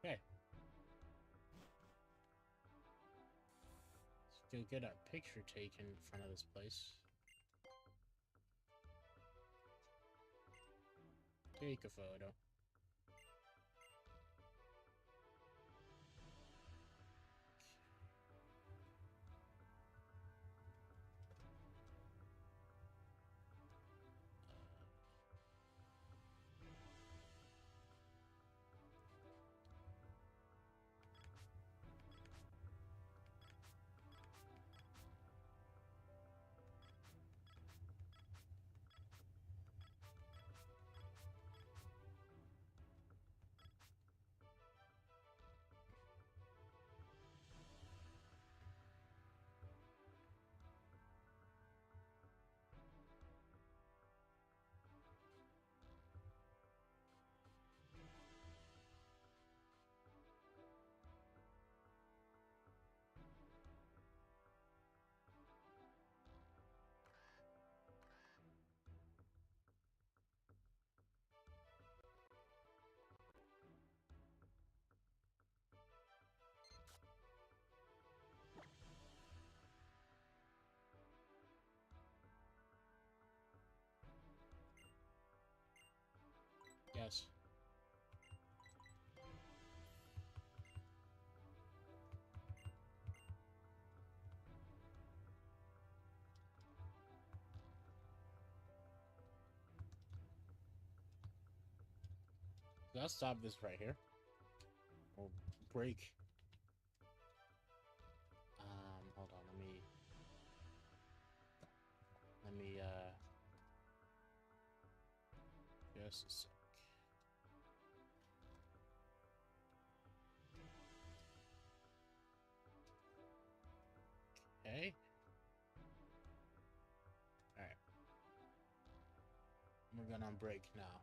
Okay. Let's go get our picture taken in front of this place. Take a photo. Yes. So I'll stop this right here. Or break. Hold on, let me, just a sec. Okay. Alright. We're gonna break now.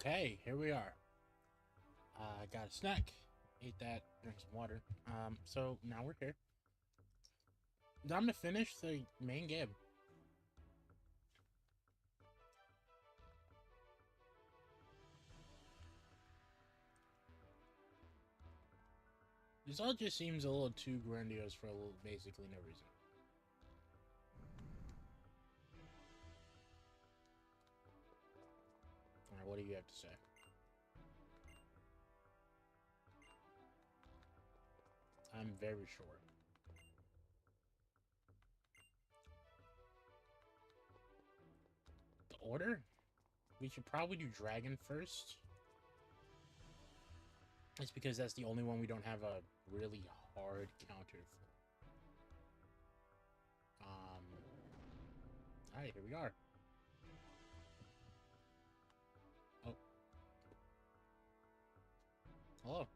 Okay, here we are. I got a snack, ate that, drank some water. So now we're here. Time to finish the main game. This all just seems a little too grandiose for basically no reason. Alright, what do you have to say? I'm very sure. The order? We should probably do Dragon first. It's because that's the only one we don't have a really hard counter for. Alright, here we are. Oh. Hello.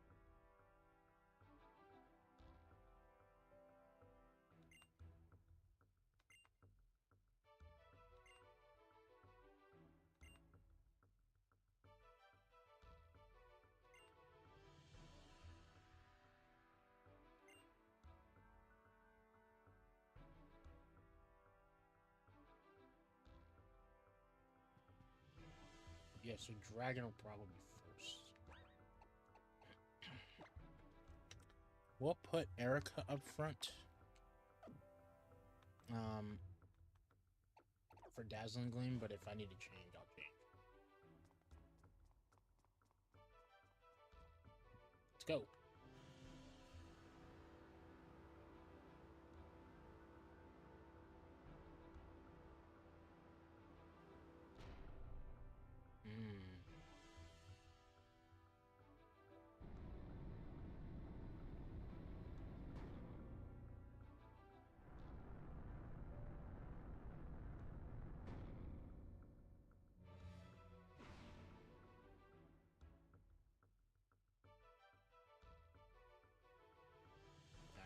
Yeah, so Dragon will probably be first. We'll put Erica up front. For Dazzling Gleam, but if I need to change, I'll change. Let's go.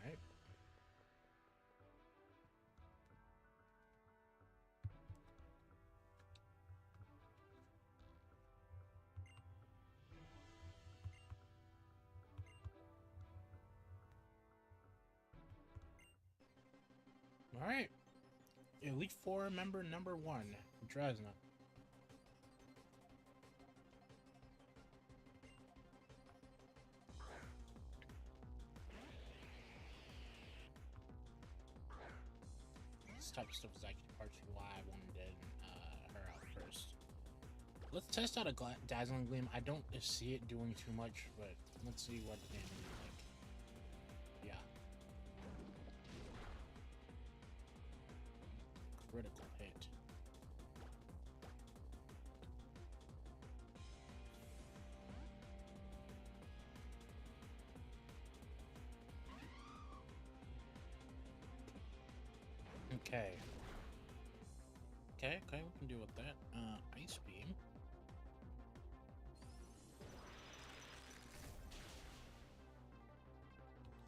Alright. Alright. Elite Four member number 1, Dresna. This type of stuff is actually partially why I wanted her out first. Let's test out a Dazzling Gleam. I don't see it doing too much, but let's see what the damage is like. Yeah. Critical hit. Okay. Okay, we can deal with that. Ice Beam.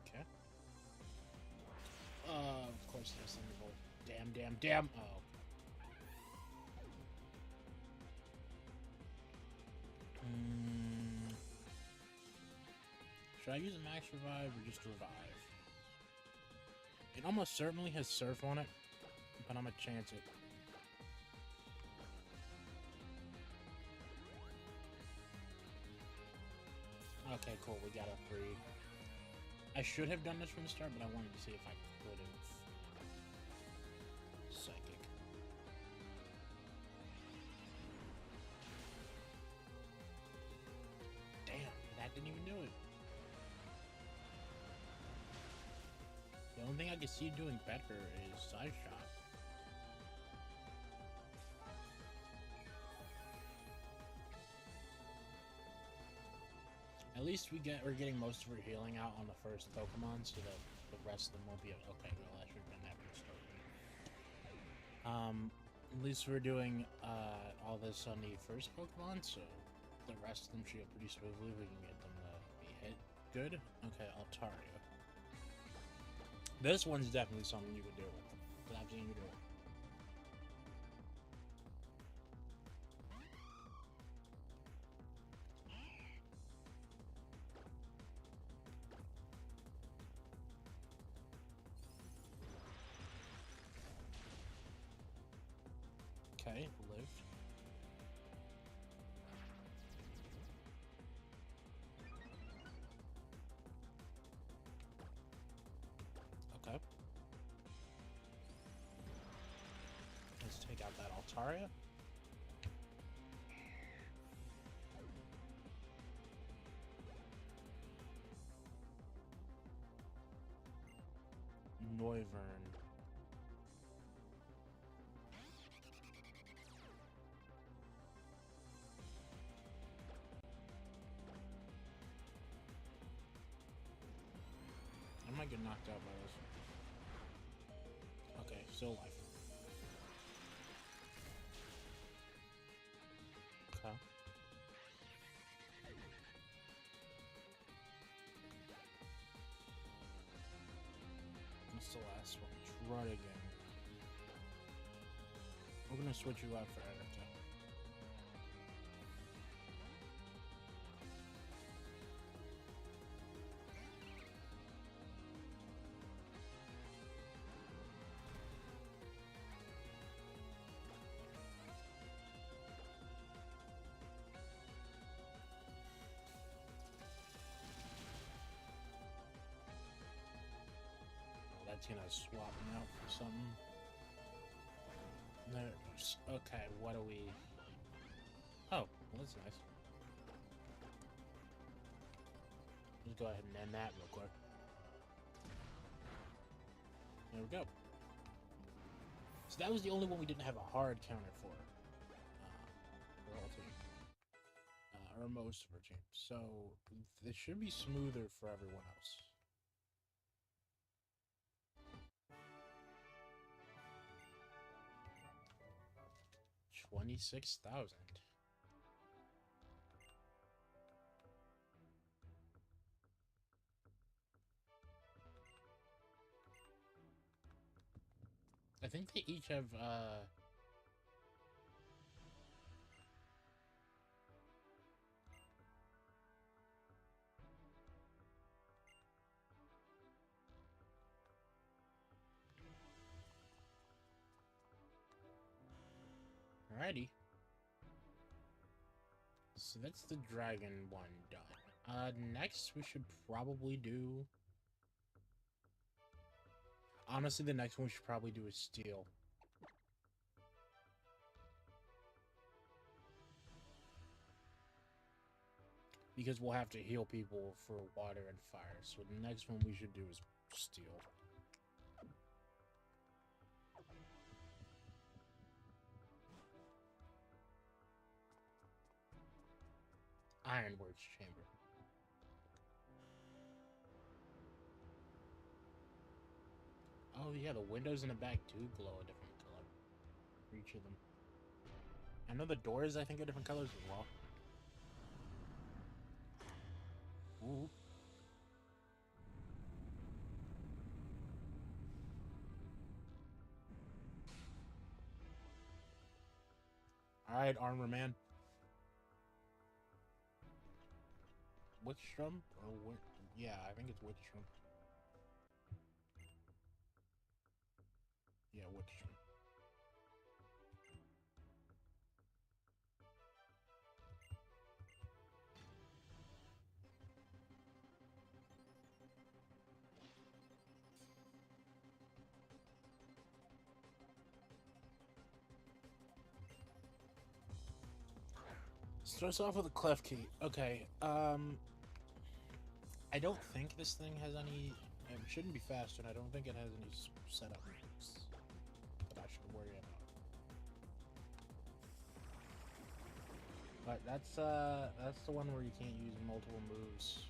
Okay. Of course it has Thunderbolt. Damn. Oh. Should I use a max revive or just revive? It almost certainly has Surf on it, but I'm gonna chance it. Okay, cool, we got a 3. I should have done this from the start, but I wanted to see if I could have. Psychic. Damn, that didn't even do it. The only thing I can see doing better is Side Shot. At least we're getting most of our healing out on the first Pokemon, so that the rest of them won't be okay. Well, I should have done that from the start. At least we're doing all this on the first Pokemon, so the rest of them should go pretty smoothly. We can get them to be hit good. Okay, Altaria. This one's definitely something you could do with. I've seen you do it. Lucaria? Noivern. I might get knocked out by this. Okay, still alive. Okay. That's the last one. Try again. We're gonna switch you out for Erica. That's gonna swap me out for something. There's, okay, what do we... Oh, well, that's nice. Let's go ahead and end that real quick. There we go. So that was the only one we didn't have a hard counter for. For all team. Or most of our team. So, this should be smoother for everyone else. 26,000. I think they each have, alrighty. So that's the dragon one done. Next we should probably do... Honestly, the next one we should probably do is steel. Because we'll have to heal people for water and fire. So the next one we should do is steel. Ironworks chamber. Oh yeah, the windows in the back do glow a different color for each of them. I know the doors, I think, are different colors as well. Ooh. Alright, Armor Man. Wickstrom? Or yeah, I think it's Wickstrom. Yeah, Wickstrom. Starts off with a clef key. Okay, I don't think this thing has any... It shouldn't be fast, and I don't think it has any setup moves that I should worry about. But that's the one where you can't use multiple moves.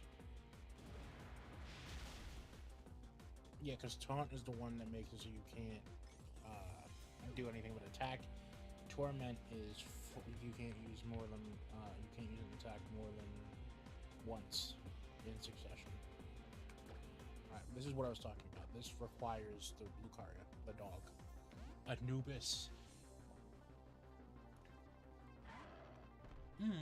Yeah, because Taunt is the one that makes it so you can't do anything but attack. Torment is you can't use more than you can't use an attack more than once in succession. Alright, this is what I was talking about. This requires the Lucaria, the dog. Anubis. Maybe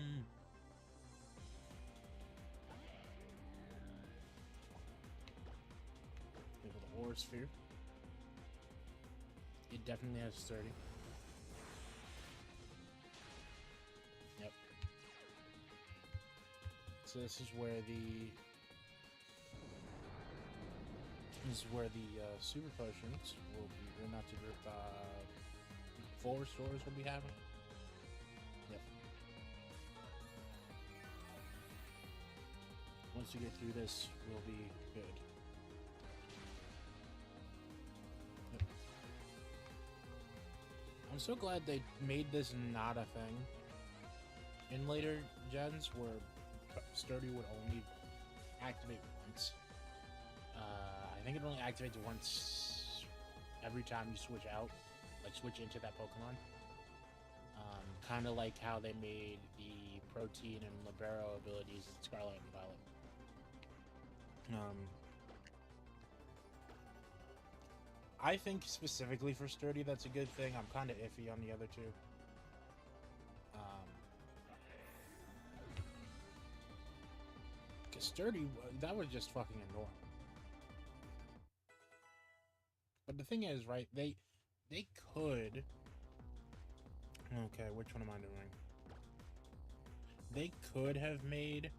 the Aura Sphere. It definitely has 30. Yep. So this is where the super potions will be, or not super, 4 stores we'll be having. Yep. Once we get through this, we'll be good. Yep. I'm so glad they made this not a thing in later gens where Sturdy would only activate once. I think it only activates once every time you switch out, like switch into that Pokemon. Kind of like how they made the Protein and Libero abilities in Scarlet and Violet. I think specifically for Sturdy that's a good thing. I'm kind of iffy on the other two. Because Sturdy, that was just fucking annoying. But the thing is, right, they could... Okay, which one am I doing? They could have made...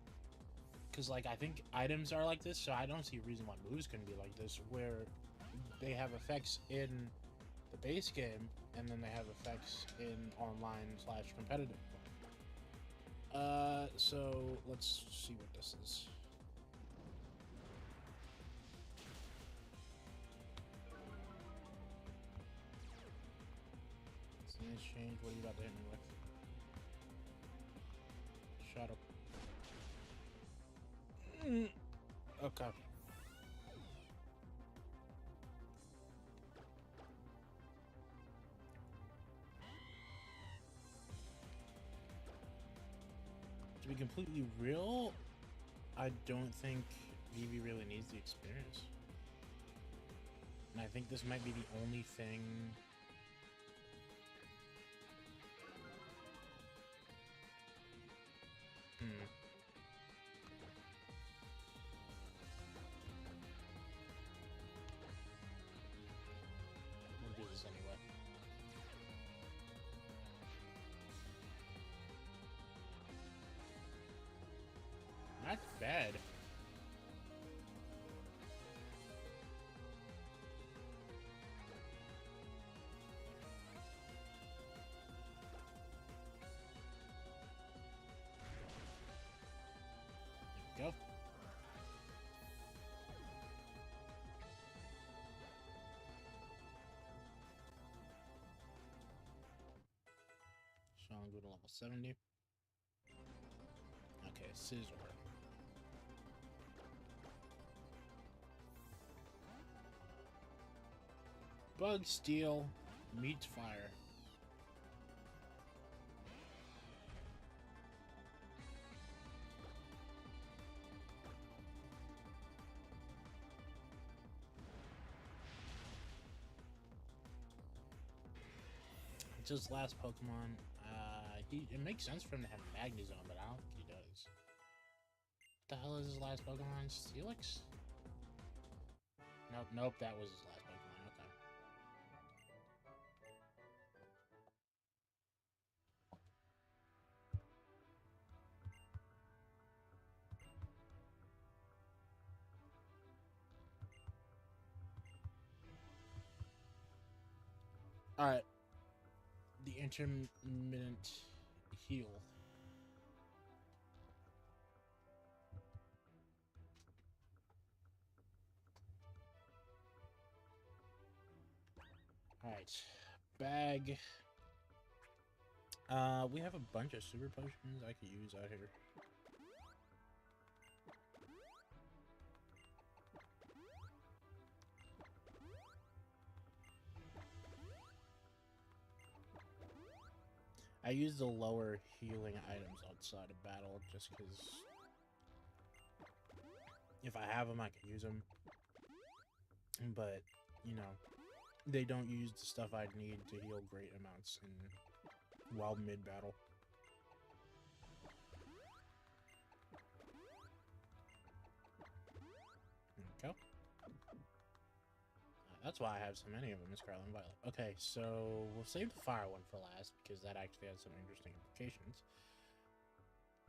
Because, like, I think items are like this, so I don't see a reason why moves couldn't be like this, where they have effects in the base game, and then they have effects in online/competitive. So let's see what this is. Change. What are you about to hit me with? Shadow. Okay. To be completely real, I don't think Vivi really needs the experience. And I think this might be the only thing... We'll do this anyway. Not bad. There we go. So I'll go to level 70. Okay, Scizor. Bug Steel meets Fire. It's his last Pokemon. It makes sense for him to have Magnezone, but I don't think he does. What the hell is his last Pokemon? Steelix? Nope, that was his last Pokemon. Okay. Alright. The intermittent heal. Alright. Bag. We have a bunch of super potions I could use out here. I use the lower healing items outside of battle just because if I have them, I can use them. But, you know, they don't use the stuff I'd need to heal great amounts while mid-battle. There we go. That's why I have so many of them in Scarlet and Violet. Okay, so we'll save the fire one for last because that actually has some interesting implications.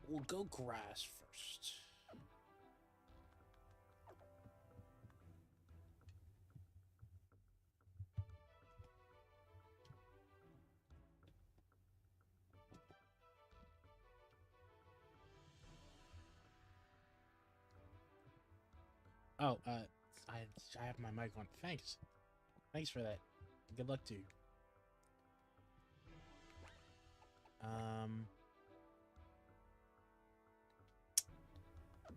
We'll go grass first. Oh, I have my mic on. Thanks. Thanks for that. Good luck to you.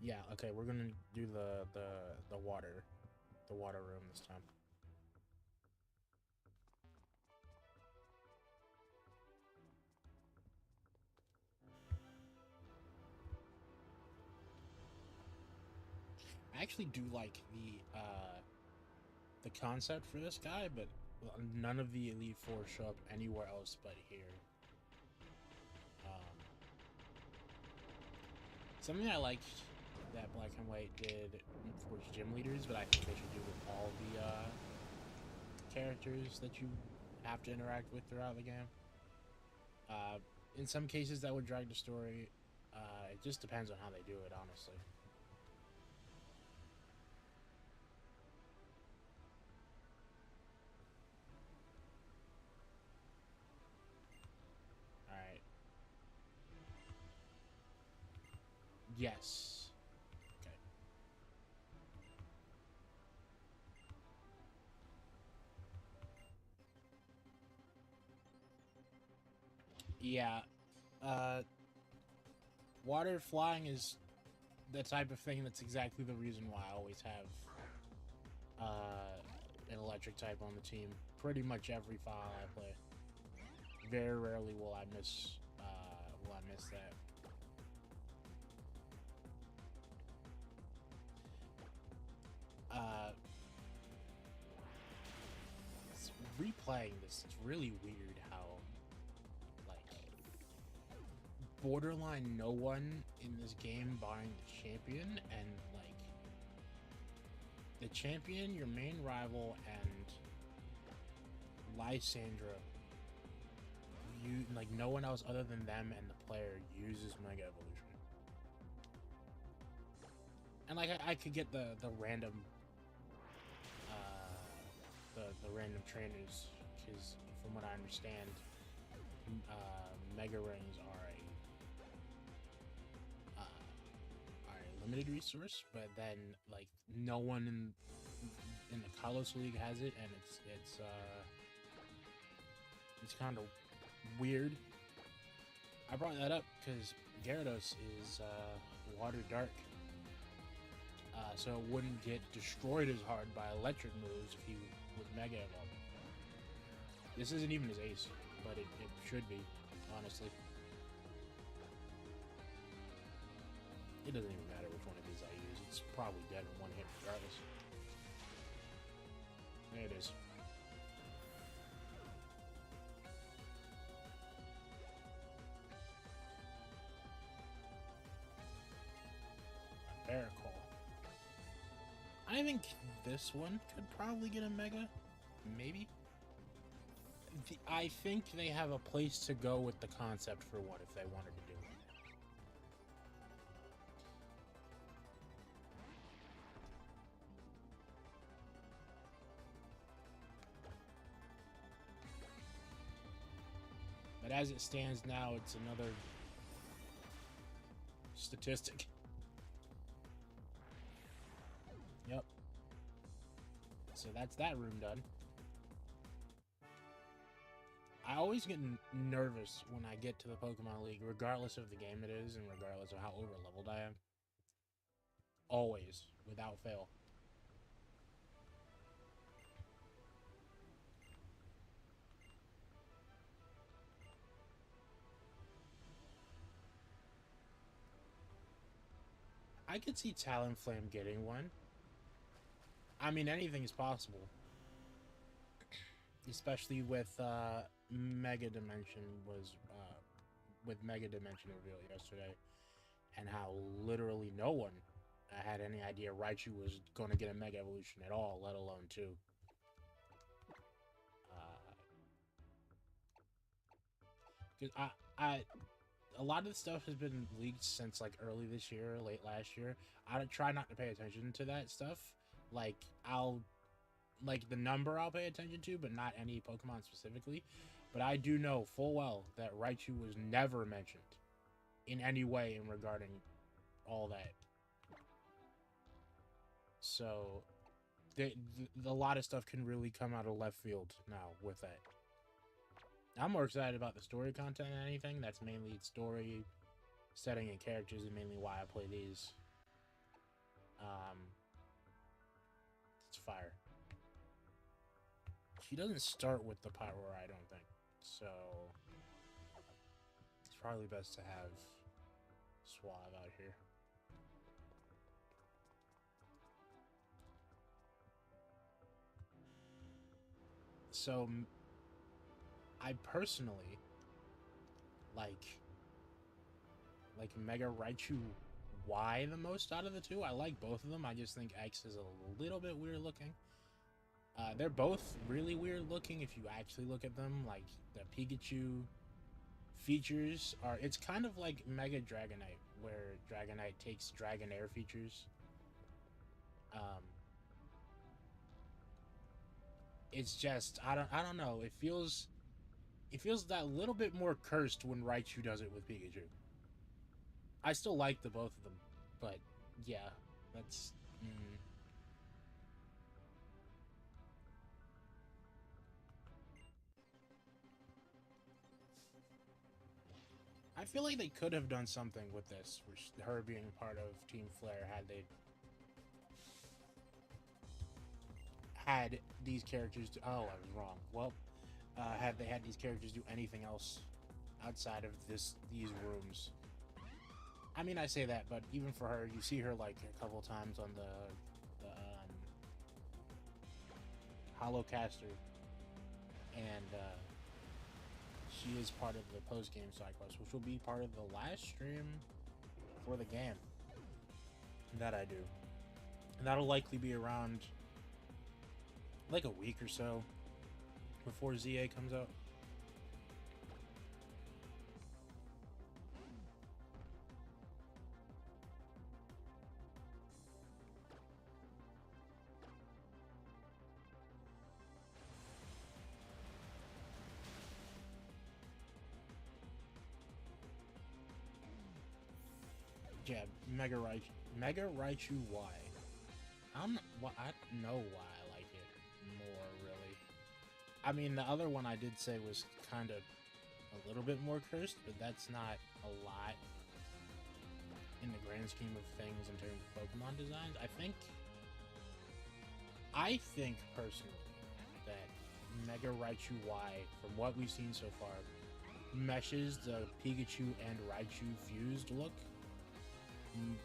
Yeah, okay, we're gonna do the water room this time. I actually do like the concept for this guy, but none of the Elite Four show up anywhere else but here. Something I liked that Black and White did for gym leaders, but I think they should do with all the characters that you have to interact with throughout the game. In some cases, that would drag the story. It just depends on how they do it, honestly. Alright. Yes. Okay. Yeah. Water flying is the type of thing that's exactly the reason why I always have an electric type on the team. Pretty much every file I play. Very rarely will I miss that. Replaying this, it's really weird how, like, borderline no one in this game barring the champion, and, like, the champion, your main rival, and Lysandra, like, no one else other than them and the player uses Mega Evolution. And, like, I could get the random the random trainers, because from what I understand, Mega Rings are a limited resource, but then, like, no one in the Kalos League has it, and it's kind of weird. I brought that up because Gyarados is Water Dark, so it wouldn't get destroyed as hard by electric moves if he would Mega Evolve. This isn't even his ace, but it should be, honestly. It doesn't even matter which one of these I use. It's probably dead in one hit regardless. There it is. Barracol. I think this one could probably get a Mega. Maybe. I think they have a place to go with the concept for one if they wanted to do it. But as it stands now, it's another statistic. Yep. So that's that room done. I always get nervous when I get to the Pokemon League, regardless of the game it is and regardless of how over-leveled I am. Always, without fail. I could see Talonflame getting one. I mean, anything is possible. Especially with Mega Dimension with Mega Dimension revealed yesterday, and how literally no one had any idea Raichu was going to get a Mega Evolution at all, let alone two. Because a lot of the stuff has been leaked since like early this year, late last year. I try not to pay attention to that stuff. Like the number I'll pay attention to, but not any Pokemon specifically. But I do know full well that Raichu was never mentioned in any way in regarding all that. So a lot of stuff can really come out of left field now with that. I'm more excited about the story content than anything. That's mainly story, setting, and characters, and mainly why I play these. It's fire. She doesn't start with the Pyro, I don't think. So it's probably best to have Suave out here. So I personally like Mega Raichu Y the most out of the two. I like both of them. I just think X is a little bit weird looking. They're both really weird looking if you actually look at them. Like, the Pikachu features are... It's kind of like Mega Dragonite, where Dragonite takes Dragonair features. It's just... I don't know. It feels that little bit more cursed when Raichu does it with Pikachu. I still like the both of them, but yeah, that's... I feel like they could have done something with this, which her being part of Team Flare, had these characters do... Oh, I was wrong. Well, had they had these characters do anything else outside of these rooms. I mean, I say that, but even for her, you see her like a couple times on the Holocaster, and she is part of the post-game side quest, which will be part of the last stream for the game that I do. And that'll likely be around like a week or so before ZA comes out. Yeah, Mega Raichu Y. I don't know why I like it more, really. I mean, the other one I did say was kind of a little bit more cursed, but that's not a lot in the grand scheme of things in terms of Pokemon designs. I think personally that Mega Raichu Y, from what we've seen so far, meshes the Pikachu and Raichu fused look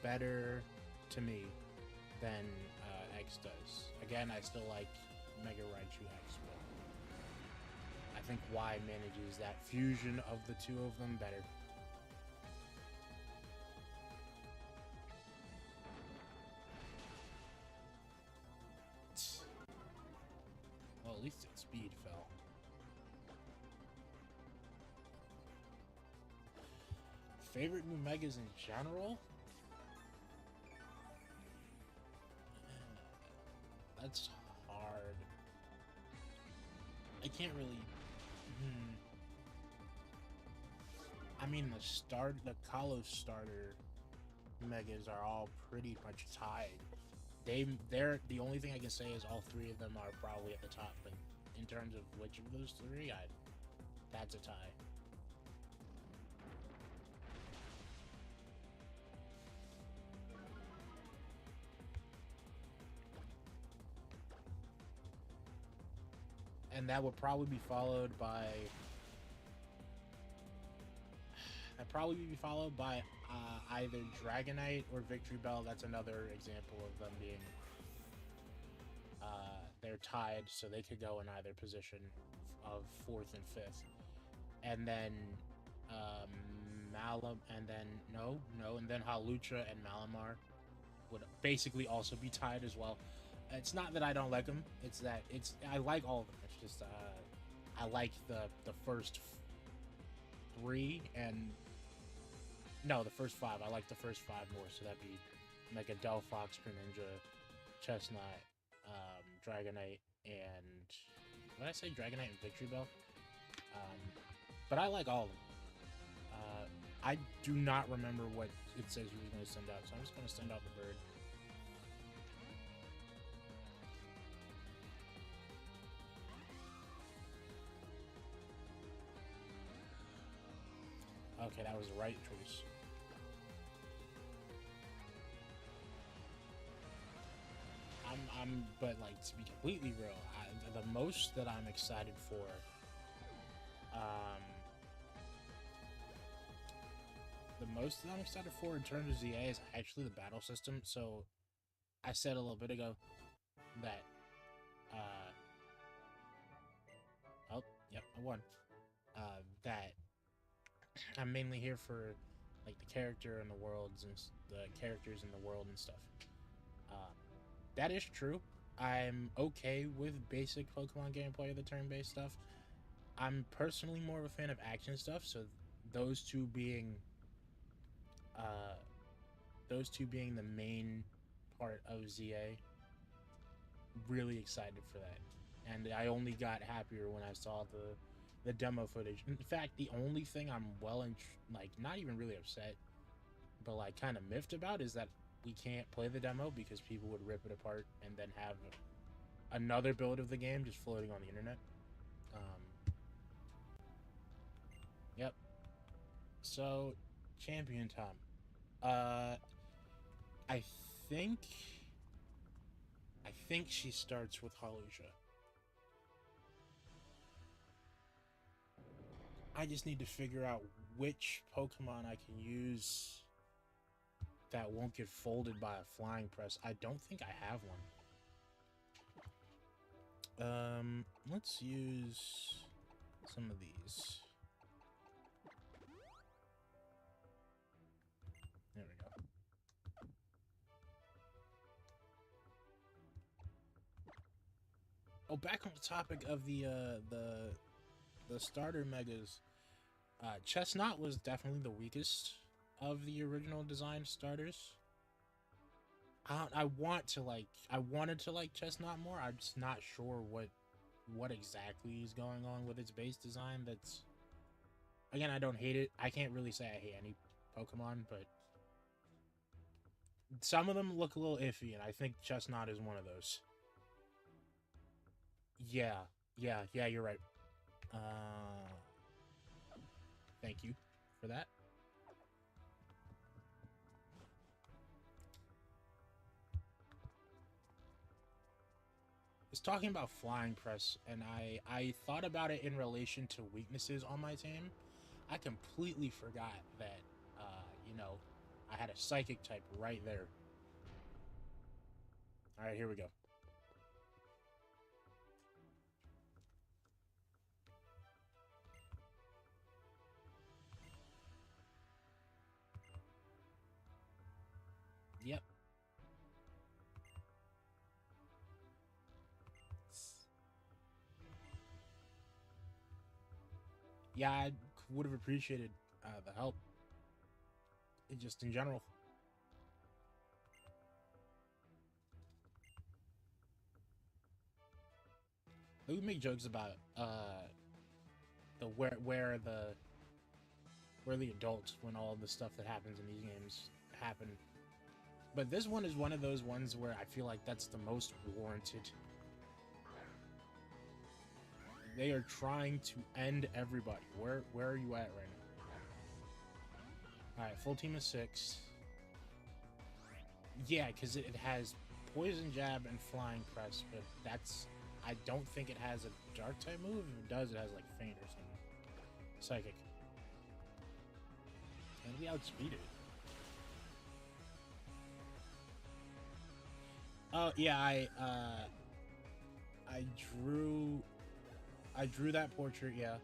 better to me than X does. Again, I still like Mega Raichu X, but I think Y manages that fusion of the two of them better. Well, at least its speed fell. Favorite new Megas in general? That's hard. I can't really... I mean, the Kalos starter Megas are all pretty much tied. They're the only thing I can say is all three of them are probably at the top, but in terms of which of those three, that's a tie. And that would probably be followed by... either Dragonite or Victory Bell. That's another example of them being... they're tied, so they could go in either position of 4th and 5th. And then... and then Halucha and Malamar would basically also be tied as well. It's not that I don't like them, it's that I like all of them. It's just I like the first 3 and the first 5. I like the first 5 more, so that'd be Mega Delphox, Greninja, Chestnut, Dragonite, and what did I say? Dragonite and Victory Bell. But I like all of them. I do not remember what it says he was going to send out, so I'm just going to send out the bird. Okay, that was the right choice. But like, to be completely real, the most that I'm excited for, in terms of ZA is actually the battle system. So, I said a little bit ago that, oh, yep, I won. That I'm mainly here for like the character and the worlds and the characters in the world and stuff. That is true. I'm okay with basic Pokemon gameplay of the turn-based stuff. I'm personally more of a fan of action stuff, so those two being the main part of ZA. Really excited for that, and I only got happier when I saw the demo footage. In fact, the only thing I'm like not even really upset, but like kind of miffed about is that we can't play the demo because people would rip it apart and then have another build of the game just floating on the internet. Yep. So, champion time. I think she starts with Halusha. I just need to figure out which Pokemon I can use that won't get folded by a flying press. I don't think I have one. Let's use some of these. There we go. Oh, back on the topic of the starter megas, Chestnut was definitely the weakest of the original design starters. I wanted to like Chestnut more. I'm just not sure what exactly is going on with its base design. That's, again, I don't hate it. I can't really say I hate any Pokemon, but some of them look a little iffy, and I think Chestnut is one of those. Yeah, you're right. Thank you for that. I was talking about flying press, and I thought about it in relation to weaknesses on my team. I completely forgot that, I had a psychic type right there. All right, here we go. Yep. Yeah, I would have appreciated the help. Just in general. We make jokes about the where the adults when all the stuff that happens in these games happen. But this one is one of those ones where I feel like that's the most warranted. They are trying to end everybody. Where are you at right now? Alright, full team of 6. Yeah, because it has Poison Jab and Flying Press, but that's... I don't think it has a Dark type move. If it does, it has like Feint or something. Psychic. And we outspeeded. Oh yeah, I drew that portrait. Yeah,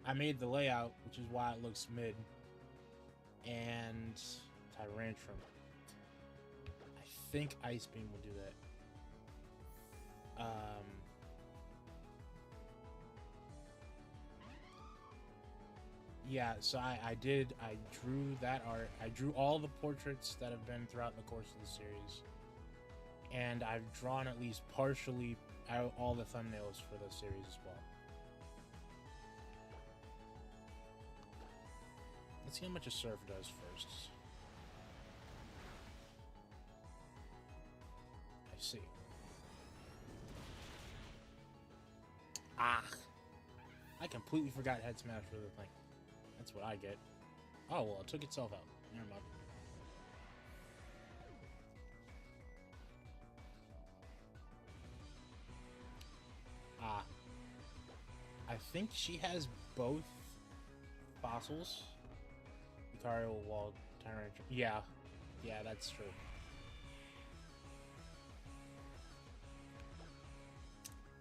I made the layout, which is why it looks mid. And Tyrantrum. I think Ice Beam will do that. Yeah, so I drew that art. I drew all the portraits that have been throughout the course of the series. And I've drawn at least partially out all the thumbnails for the series as well. Let's see how much a Surf does first. I see. Ah! I completely forgot Head Smash for the thing. That's what I get. Oh, well, it took itself out. Never mind. Ah. I think she has both fossils. Lucario, Wall, Tyrant. Yeah. Yeah, that's true.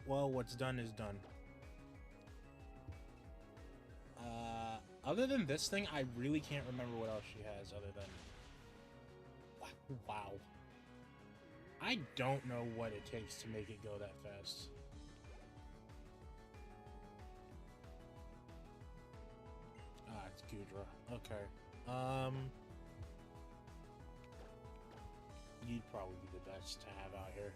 Well, what's done is done. Other than this thing, I really can't remember what else she has other than... Wow. I don't know what it takes to make it go that fast. Ah, it's Gudra. Okay. You'd probably be the best to have out here.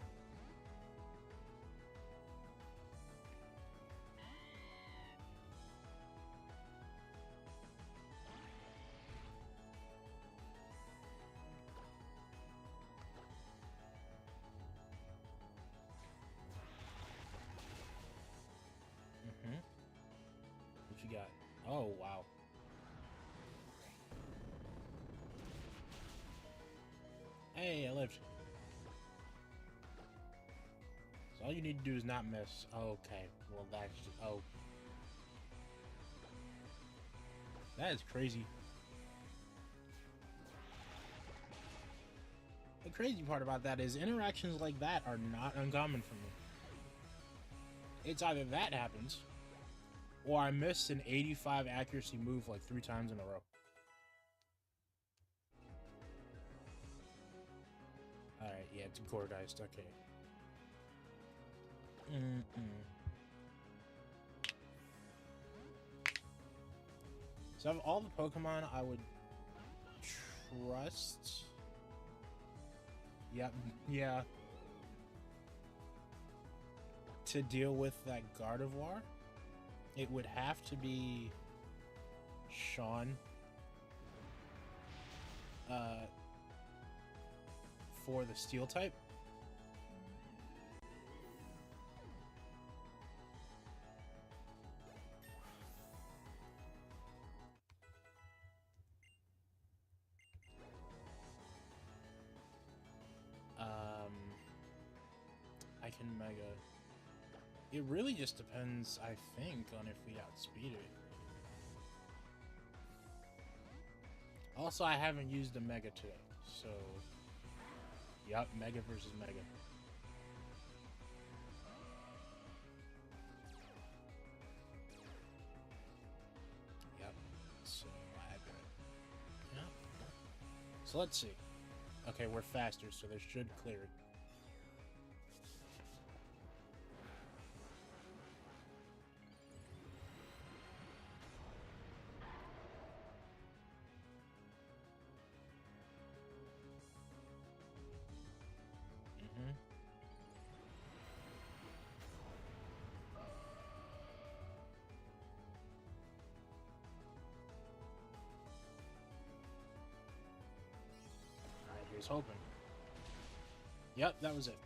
What you got? Oh, wow. Hey, I lived. So all you need to do is not miss. Okay, well that's just, oh. That is crazy. The crazy part about that is interactions like that are not uncommon for me. It's either that happens, or I miss an 85 accuracy move like 3 times in a row. Alright, yeah, it's Gorgeist, okay. So of all the Pokemon I would trust... Yep, yeah. To deal with that Gardevoir, it would have to be Sean. For the Steel type. I can Mega. It really just depends, I think, on if we outspeed it. Also, I haven't used a Mega today, so... Yup, Mega versus Mega. Yep, so I have it. Yep. So let's see. Okay, we're faster, so this should clear it. Here's hoping. Yep, that was it.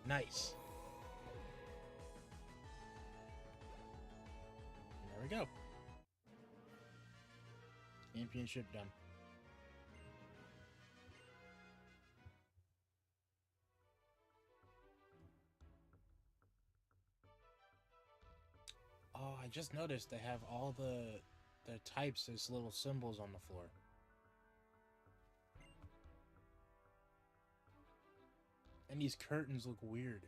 Nice. And there we go. Championship done. Oh, I just noticed they have all the types as little symbols on the floor. And these curtains look weird.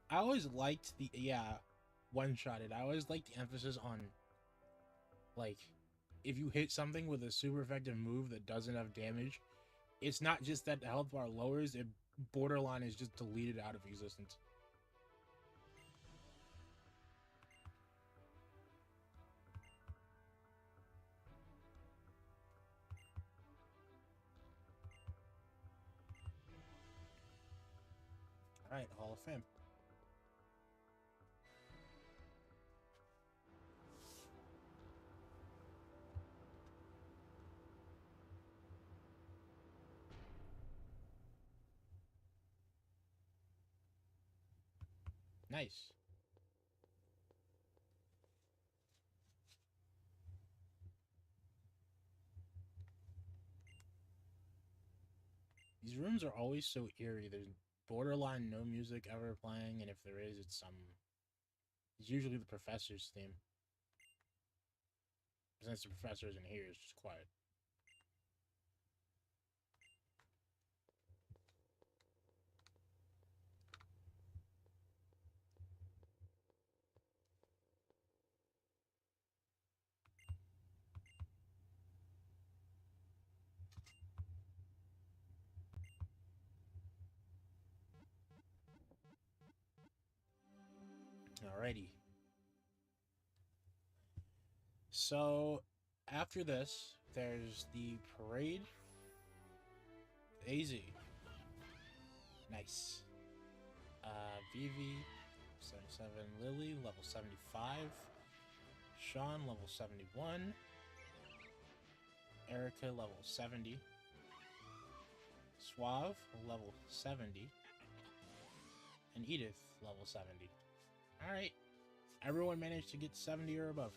I always liked the, one-shotted. I always liked the emphasis on, like, if you hit something with a super effective move that does enough damage, it's not just that the health bar lowers, it borderline is just deleted out of existence. Alright, Hall of Fame. Nice. These rooms are always so eerie. There's borderline no music ever playing, and if there is, it's it's usually the professor's theme. Since the professor isn't here, it's just quiet. Alrighty. So, after this, there's the parade. AZ. Nice. Vivi, 77. Lily, level 75. Sean, level 71. Erica, level 70. Suave, level 70. And Edith, level 70. Alright. Everyone managed to get 70 or above.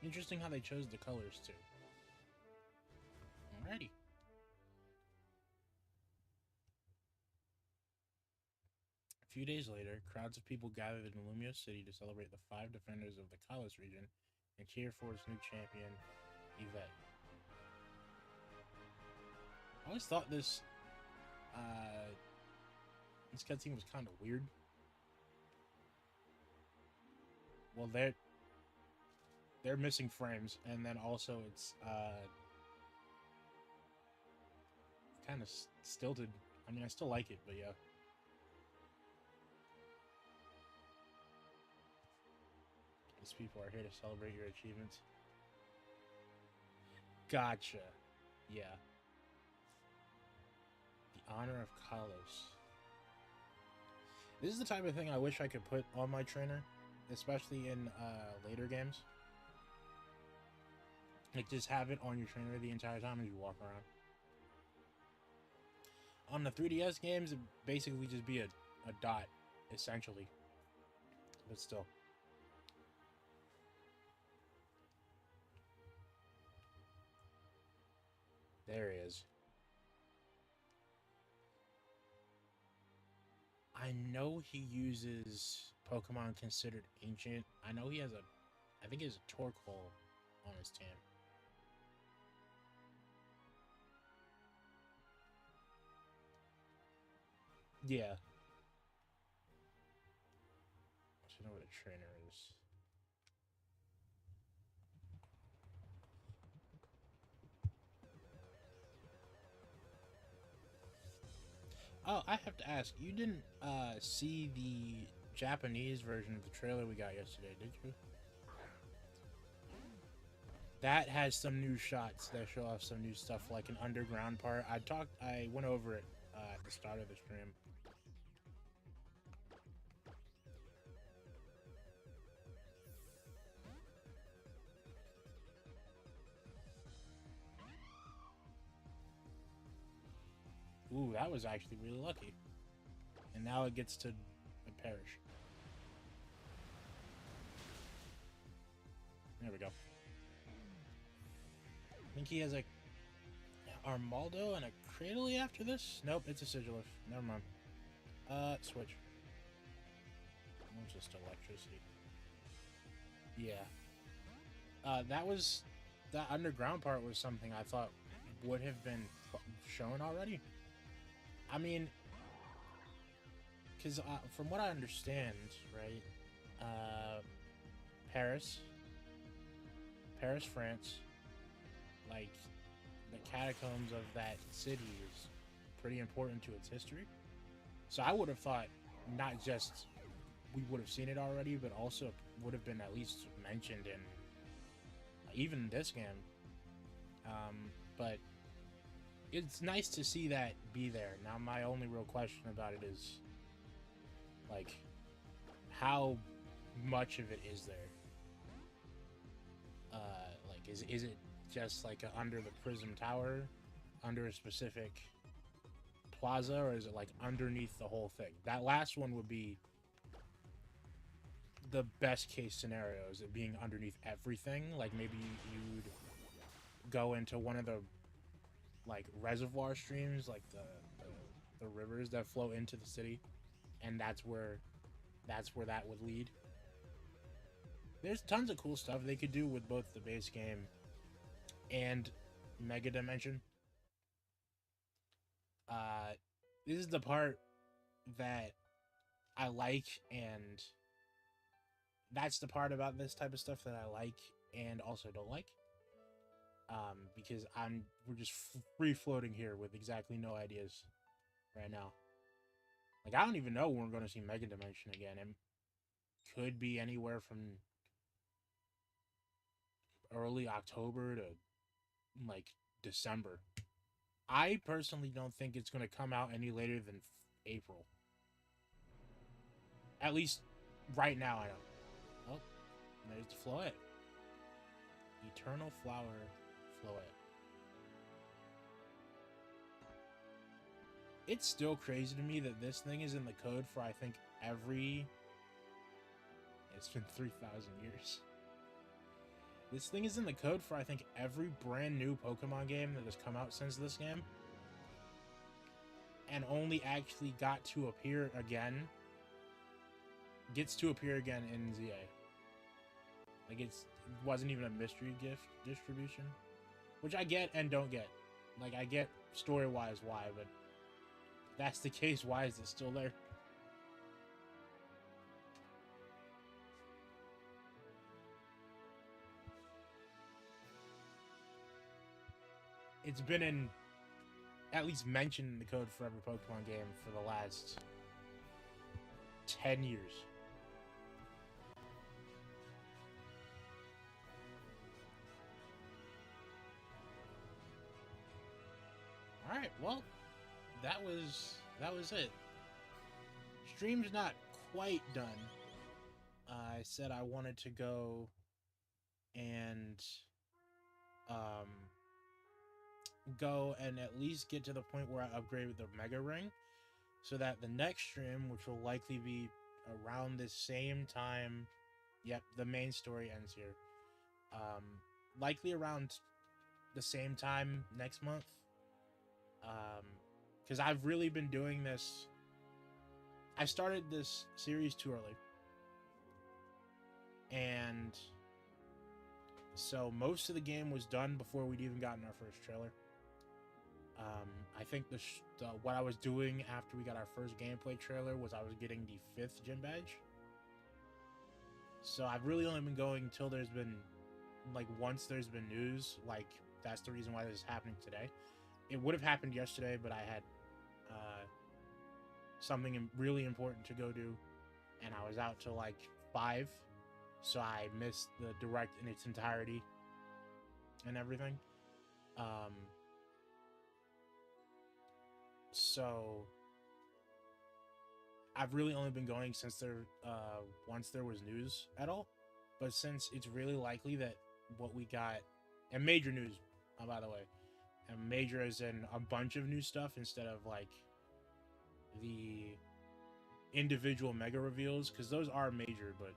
Interesting how they chose the colors, too. Alrighty. A few days later, crowds of people gathered in Lumio City to celebrate the 5 defenders of the Kalos region and cheer for its new champion, Yvette. I always thought this cutscene was kind of weird. Well, they're missing frames, and then also it's kind of stilted. I mean, I still like it, but yeah. These people are here to celebrate your achievements. Gotcha. Yeah. The honor of Kalos. This is the type of thing I wish I could put on my trainer, especially in later games. Like, just have it on your trainer the entire time as you walk around. On the 3DS games, it'd basically just be a dot, essentially. But still. There he is. I know he uses Pokemon considered ancient. I know he has I think he has a Torkoal on his team. Yeah. I should know what a trainer is. Oh, I have to ask, you didn't see the Japanese version of the trailer we got yesterday, did you? That has some new shots that show off some new stuff, like an underground part. I went over it at the start of the stream. Ooh, that was actually really lucky. And now it gets to perish. There we go. I think he has a Armaldo and a Cradily after this? Nope, it's a Sigilif. Never mind. Switch. It's just electricity. Yeah. That underground part was something I thought would have been shown already. I mean, because from what I understand, right, Paris, France, like, the catacombs of that city is pretty important to its history. So I would have thought not just we would have seen it already, but also would have been at least mentioned in even this game. But it's nice to see that be there. Now, my only real question about it is, like, how much of it is there? Like, is it just like under the Prism Tower under a specific plaza, or is it like underneath the whole thing? That last one would be the best case scenario, is it being underneath everything. Like maybe you'd go into one of the like reservoir streams, like the rivers that flow into the city, and that's where that would lead. There's tons of cool stuff they could do with both the base game and Mega Dimension. This is the part that I like, and that's the part about this type of stuff that I like and also don't like. Because we're just free floating here with exactly no ideas right now. Like, I don't even know when we're going to see Mega Dimension again. It could be anywhere from early October to like December. I personally don't think it's going to come out any later than April. At least right now, I don't. Oh, there's the Floette. Eternal Flower Floette. It's still crazy to me that this thing is in the code for, I think, every... It's been 3,000 years. This thing is in the code for, I think, every brand new Pokemon game that has come out since this game. And only actually got to appear again. Gets to appear again in ZA. Like, it wasn't even a mystery gift distribution. Which I get and don't get. Like, I get story-wise why, but if that's the case, why is it still there? It's been at least mentioned in the code for every Pokemon game for the last 10 years. Alright, well, that was it. Stream's not quite done. I said I wanted to go and at least get to the point where I upgraded the Mega Ring, so that the next stream, which will likely be around the same time, yep, the main story ends here, likely around the same time next month, because I've really been doing this. I started this series too early, and so most of the game was done before we'd even gotten our first trailer. I think what I was doing after we got our first gameplay trailer was I was getting the 5th gym badge. So I've really only been going until there's been, like, once there's been news. Like, that's the reason why this is happening today. It would have happened yesterday, but I had something really important to go do, and I was out till like 5, so I missed the direct in its entirety and everything. So I've really only been going since once there was news at all. But since it's really likely that what we got, and major news, by the way, and major as in a bunch of new stuff instead of like the individual mega reveals, because those are major, but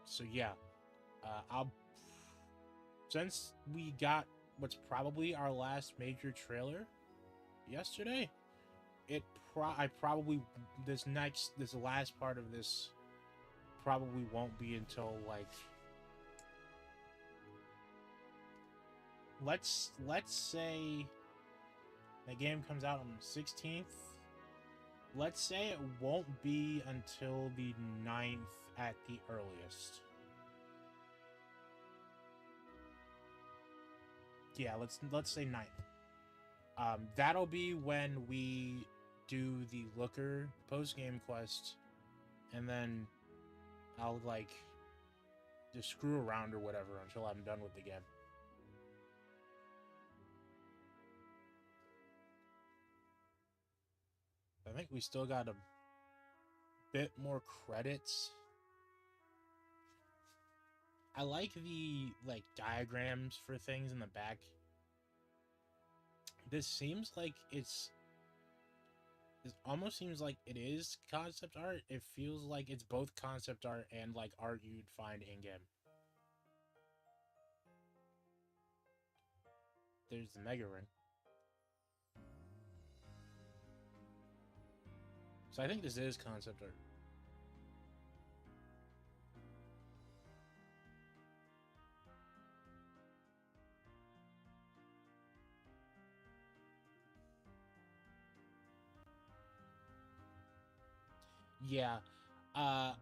so yeah, since we got what's probably our last major trailer yesterday, I probably this last part of this probably won't be until like, let's say the game comes out on the 16th. Let's say it won't be until the 9th at the earliest. Yeah, let's say 9th. That'll be when we do the Looker post-game quest, and then I'll like just screw around or whatever until I'm done with the game. I think we still got a bit more credits. I like the like diagrams for things in the back. this seems like it's... This almost seems like it is concept art. It feels like it's both concept art and like art you'd find in-game. There's the Mega Ring. So I think this is concept art. Yeah. Uh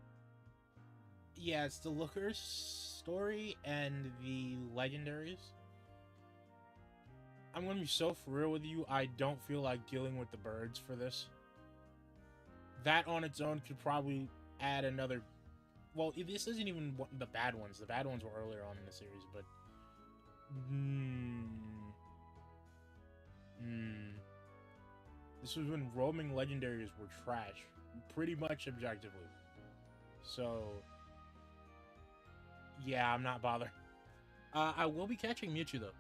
yeah, it's the Looker's story and the legendaries. I'm gonna be so for real with you, I don't feel like dealing with the birds for this. That on its own could probably add another... Well, this isn't even the bad ones. The bad ones were earlier on in the series, but... This was when roaming legendaries were trash. Pretty much objectively. So... Yeah, I'm not bothered. I will be catching Mewtwo, though.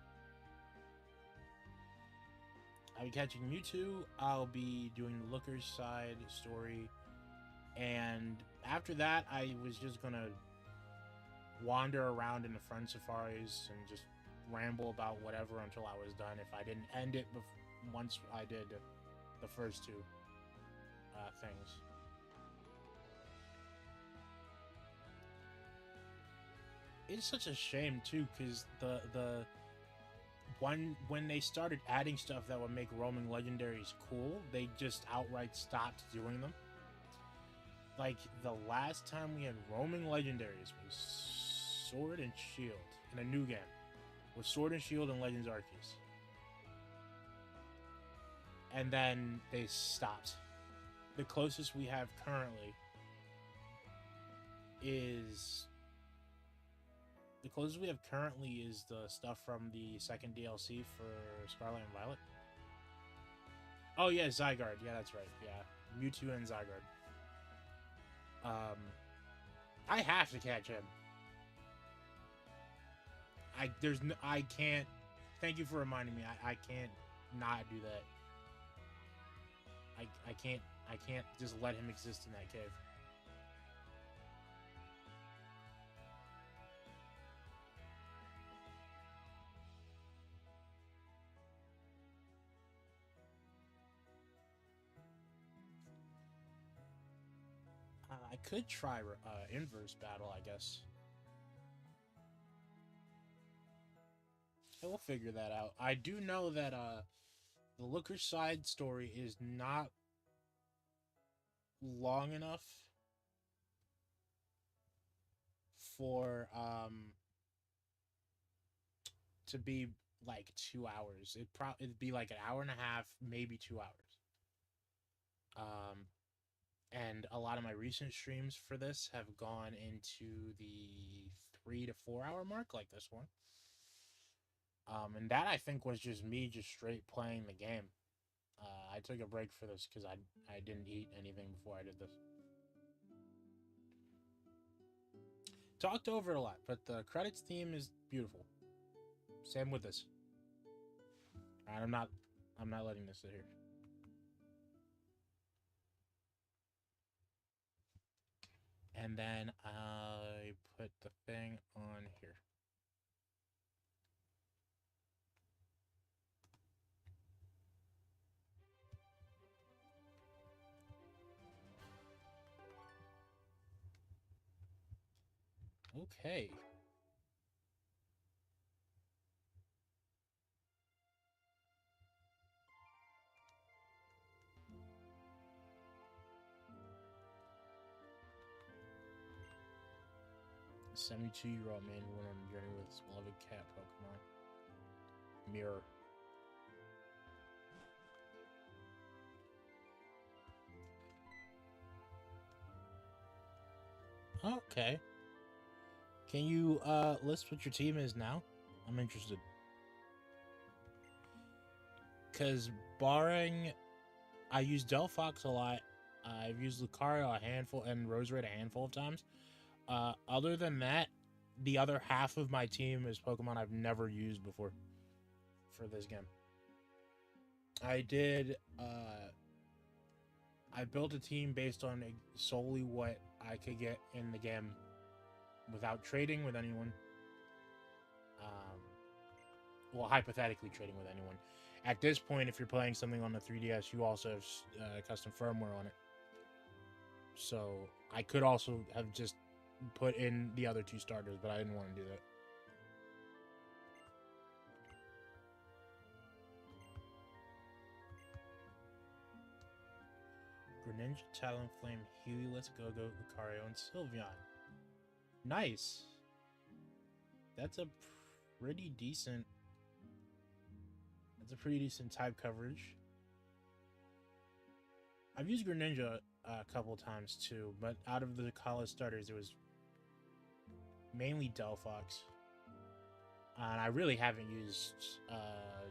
I'll be catching Mewtwo. I'll be doing the Looker's side story. And after that, I was just gonna wander around in the Friend Safaris and just ramble about whatever until I was done. If I didn't end it once I did the first two things. It's such a shame too, because when they started adding stuff that would make roaming legendaries cool, they just outright stopped doing them. Like, the last time we had roaming legendaries was Sword and Shield in a new game. With Sword and Shield and Legends Arceus. And then they stopped. The closest we have currently is... The closest we have currently is the stuff from the second DLC for Scarlet and Violet. Oh yeah, Zygarde. Yeah, that's right. Yeah, Mewtwo and Zygarde. I have to catch him. I can't. Thank you for reminding me. I can't not do that. I can't just let him exist in that cave. I could try inverse battle, I guess. I will figure that out. I do know that the Looker side story is not long enough for to be like 2 hours. It'd be like an hour and a half, maybe 2 hours. And a lot of my recent streams for this have gone into the 3 to 4 hour mark, like this one. And that I think was just me just straight playing the game. I took a break for this because I didn't eat anything before I did this. Talked over it a lot, but the credits theme is beautiful. Same with this. Alright, I'm not letting this sit here. And then I put the thing on here. Okay. A 72-year-old man who went on a journey with his beloved cat Pokemon. Mirror. Okay. Can you list what your team is now? I'm interested. Because barring... I use Delphox a lot. I've used Lucario a handful and Roserade a handful of times. Other than that, the other half of my team is Pokemon I've never used before for this game. I did. I built a team based on solely what I could get in the game without trading with anyone. Um, well, hypothetically trading with anyone. At this point, if you're playing something on the 3DS, you also have custom firmware on it. So I could also have just put in the other two starters, but I didn't want to do that. Greninja, Talonflame, Huey, Let's Go-Go, Lucario, and Sylveon. Nice. That's a pretty decent. That's a pretty decent type coverage. I've used Greninja a couple times too, but out of the Kalos starters, it was mainly Delphox. And I really haven't used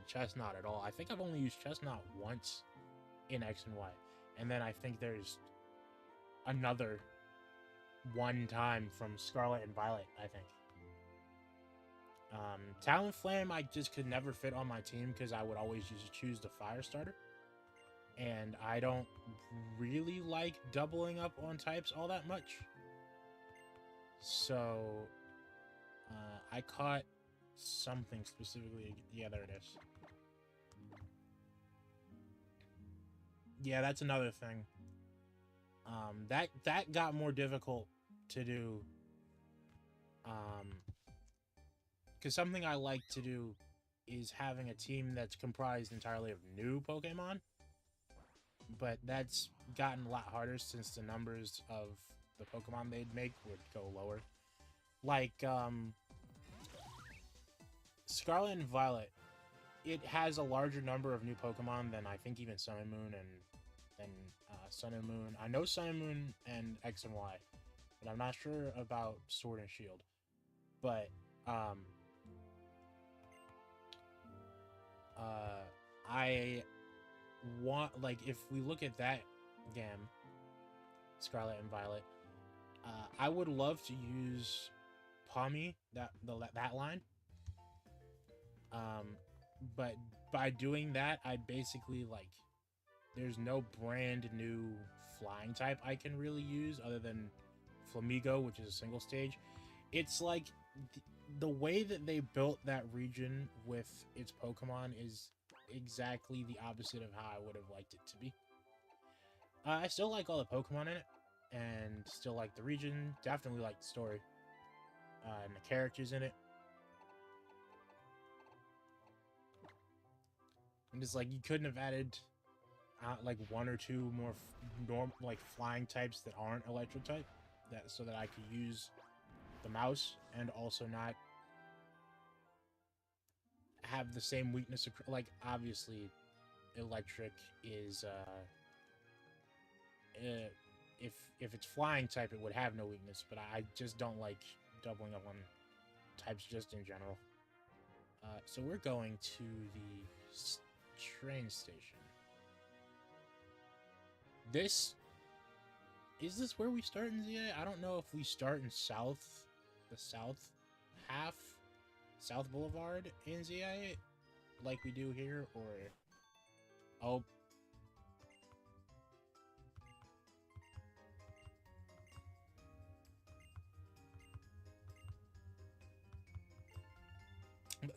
Chestnut at all. I think I've only used Chestnut once in X and Y. And then I think there's another one time from Scarlet and Violet, I think. Talonflame, I just could never fit on my team because I would always choose the fire starter. And I don't really like doubling up on types all that much. So, I caught something specifically. Yeah, there it is. Yeah, that's another thing. That got more difficult to do. Because something I like to do is having a team that's comprised entirely of new Pokemon. But that's gotten a lot harder since the numbers of the Pokemon they'd make would go lower. Like, Scarlet and Violet, it has a larger number of new Pokemon than I think even Sun and Moon and Sun and Moon. I know Sun and Moon and X and Y, but I'm not sure about Sword and Shield. But I want, like, if we look at that game, Scarlet and Violet, I would love to use Palmy, that line. But by doing that, I basically, like, there's no brand new flying type I can really use other than Flamigo, which is a single stage. It's like the way that they built that region with its Pokemon is exactly the opposite of how I would have liked it to be. I still like all the Pokemon in it, and still like the region. Definitely like the story and the characters in it. And it's like you couldn't have added like one or two more like flying types that aren't electro type, that so that I could use the mouse and also not have the same weakness. Like, obviously, electric is if it's flying type, it would have no weakness. But I just don't like doubling up on types just in general. So we're going to the train station. Is this where we start in ZA? I don't know if we start in the south half, South Boulevard in ZA, like we do here, or... Oh.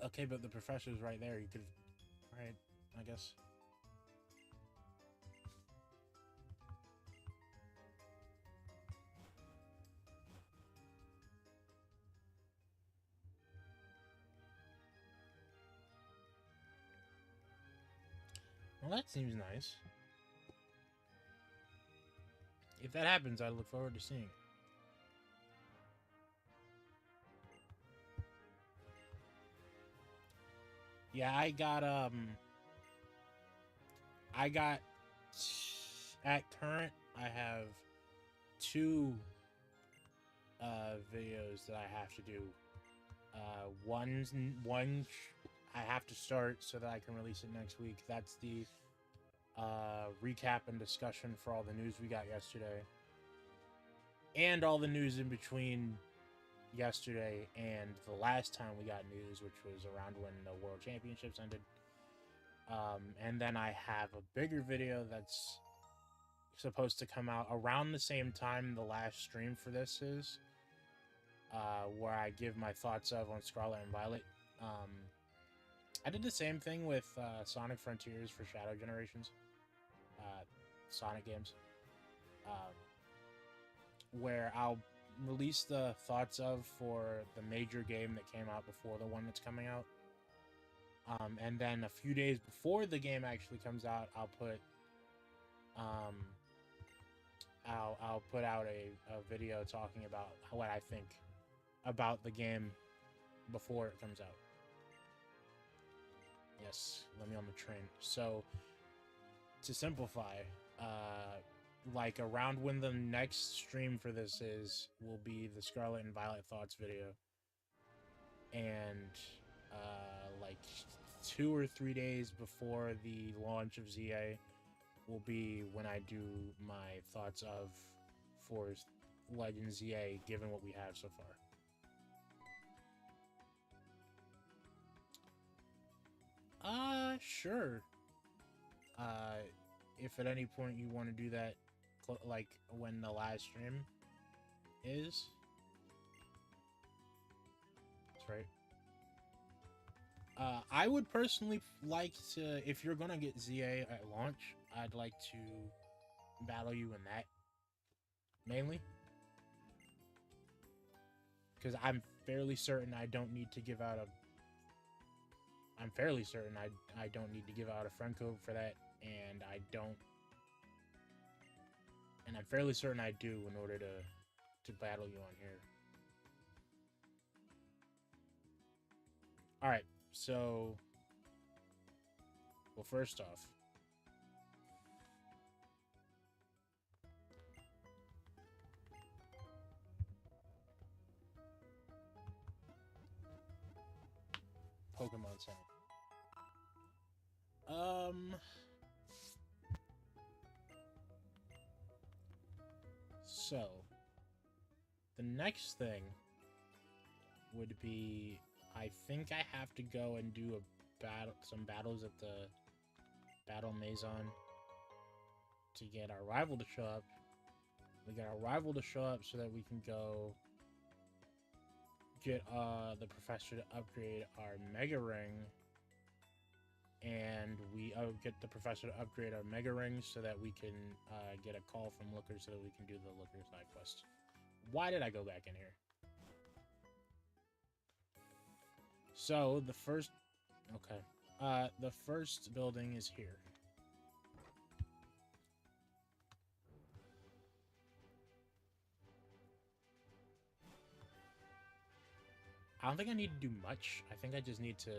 Okay, but the professor's right there. You could... Alright, I guess. Well, that seems nice. If that happens, I look forward to seeing it. Yeah, I got at current, I have two videos that I have to do. One I have to start so that I can release it next week. That's the recap and discussion for all the news we got yesterday, and all the news in between yesterday and the last time we got news, which was around when the World Championships ended. And then I have a bigger video that's supposed to come out around the same time the last stream for this is, where I give my thoughts of on Scarlet and Violet. I did the same thing with Sonic Frontiers for Shadow Generations, Sonic games, where I'll release the thoughts of for the major game that came out before the one that's coming out. And then a few days before the game actually comes out, I'll put I'll put out a video talking about what I think about the game before it comes out. Yes, let me on the train. So, to simplify, like around when the next stream for this is, will be the Scarlet and Violet Thoughts video. And, like 2 or 3 days before the launch of ZA will be when I do my thoughts of for Legend ZA, given what we have so far. Sure. If at any point you want to do that, like when the live stream is. That's right. I would personally like to, if you're gonna get ZA at launch, I'd like to battle you in that, mainly. Because I'm fairly certain I don't need to give out a... I'm fairly certain I don't need to give out a friend code for that, and I don't... And I'm fairly certain I do in order to battle you on here. Alright, so... Well, first off... Pokemon Center. So, the next thing would be, I think I have to go and do some battles at the Battle Maison to get our rival to show up. We got our rival to show up so that we can go get the professor to upgrade our Mega Ring, and we get the professor to upgrade our Mega Ring so that we can get a call from Looker so that we can do the Looker side quest. Why did I go back in here? So the first, okay, the first building is here. I don't think I need to do much. I think I just need to...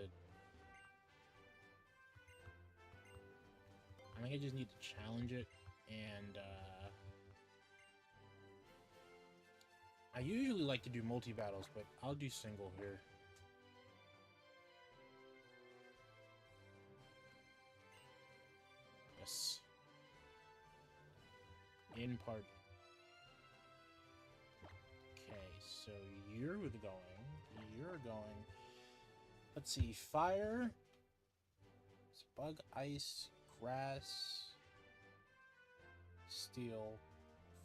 I think I just need to challenge it, and, I usually like to do multi-battles, but I'll do single here. Yes. In party. Okay, so you're going. Let's see, fire, bug, ice, grass, steel.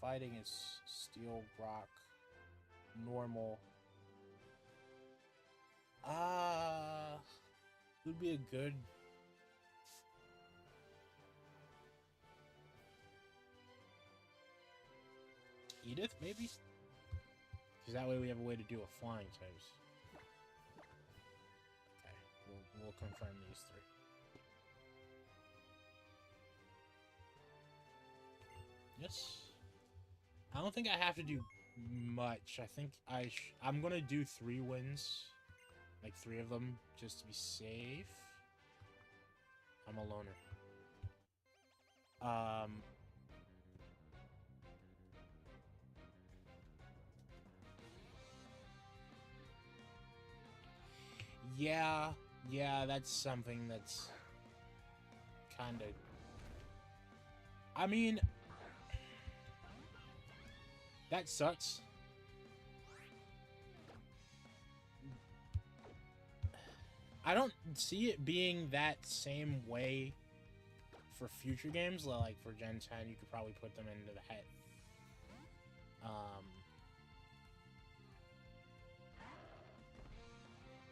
Fighting is steel, rock, normal. Would be a good... Edith, maybe? Because that way we have a way to do a flying types. Okay, we'll confirm these three. Yes. I don't think I have to do much. I think I'm gonna do 3 wins. Like 3 of them, just to be safe. I'm a loner. Yeah, that's something that's kind of... I mean... That sucks. I don't see it being that same way for future games. Like for Gen 10, you could probably put them into the head.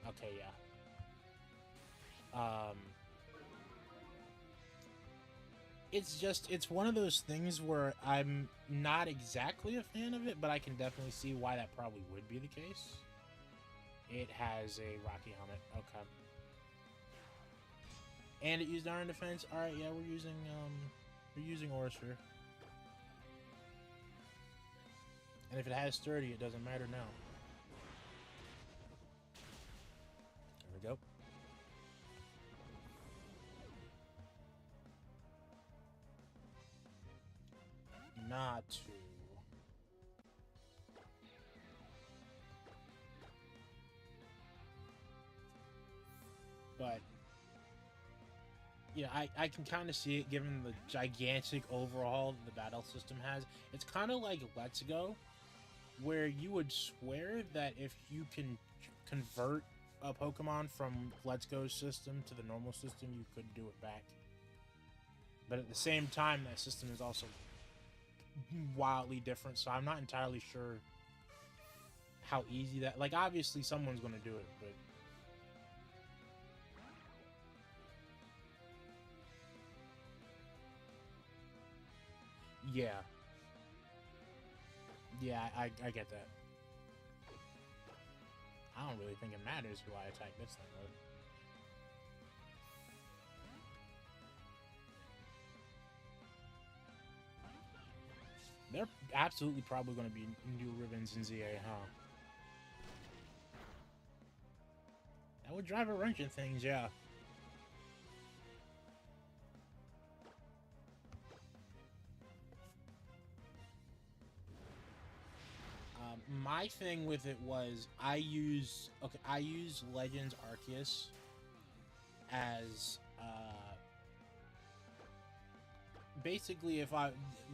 Okay, yeah. It's one of those things where I'm not exactly a fan of it, but I can definitely see why that probably would be the case. It has a Rocky helmet. Okay. And it used Iron Defense. Alright, yeah, we're using Orser. And if it has Sturdy, it doesn't matter now. There we go. Not to. But yeah, I can kind of see it given the gigantic overhaul that the battle system has. It's kind of like Let's Go, where you would swear that if you can convert a Pokemon from Let's Go's system to the normal system, you could do it back. But at the same time, that system is also wildly different, so I'm not entirely sure how easy that... Like, obviously someone's going to do it, but... Yeah. Yeah, I get that. I don't really think it matters who I attack this thing with. They're absolutely probably going to be new ribbons in ZA, huh? That would drive a wrench in things, yeah. My thing with it was I use Legends Arceus as basically if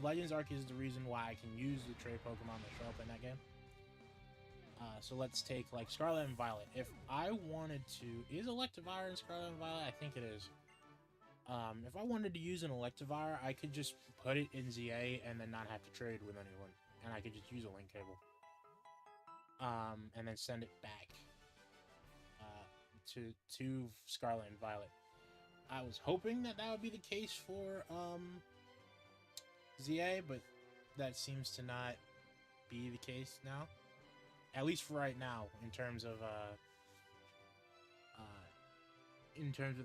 Legends Arceus is the reason why I can use the trade Pokemon that show up in that game. So let's take like Scarlet and Violet. If I wanted to, is Electivire in Scarlet and Violet? I think it is. If I wanted to use an Electivire, I could just put it in ZA and then not have to trade with anyone, and I could just use a link cable. And then send it back to Scarlet and Violet. I was hoping that would be the case for ZA, but that seems to not be the case now. At least for right now, in terms of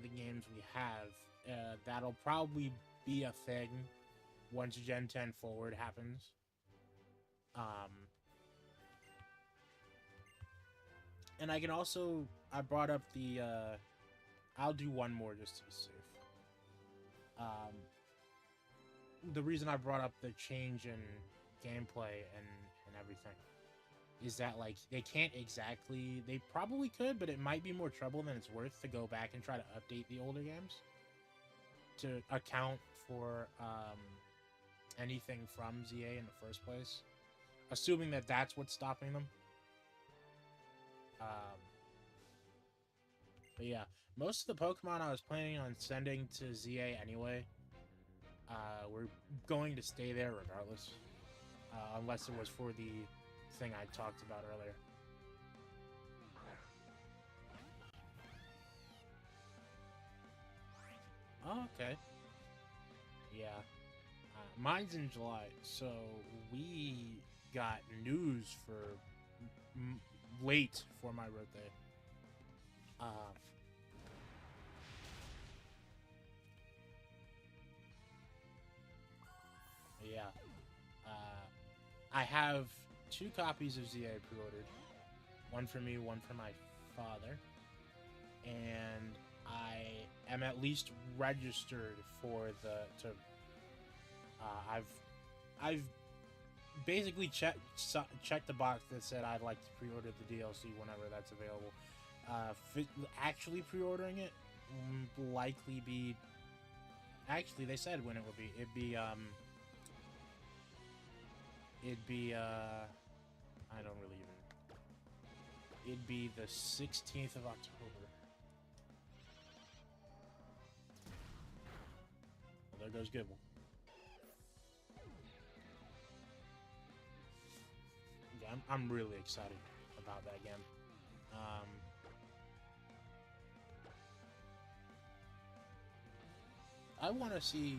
the games we have, that'll probably be a thing once Gen 10 forward happens. And I can also, I brought up the, I'll do one more just to be safe. The reason I brought up the change in gameplay and everything is that, like, they can't exactly, they probably could, but it might be more trouble than it's worth to go back and try to update the older games to account for, anything from ZA in the first place. Assuming that that's what's stopping them. But yeah, most of the Pokemon I was planning on sending to ZA anyway, we're going to stay there regardless. Unless it was for the thing I talked about earlier. Oh, okay. Yeah. Mine's in July, so we got news for late for my birthday. Yeah. I have 2 copies of ZA pre-ordered. One for me, one for my father. And I am at least registered for I've basically checked the box that said I'd like to pre-order the DLC whenever that's available. Actually pre-ordering it will likely be... Actually, they said when it would be. It'd be, I don't really even... It'd be the 16th of October. there goes Gibble. Yeah, I'm really excited about that game. I want to see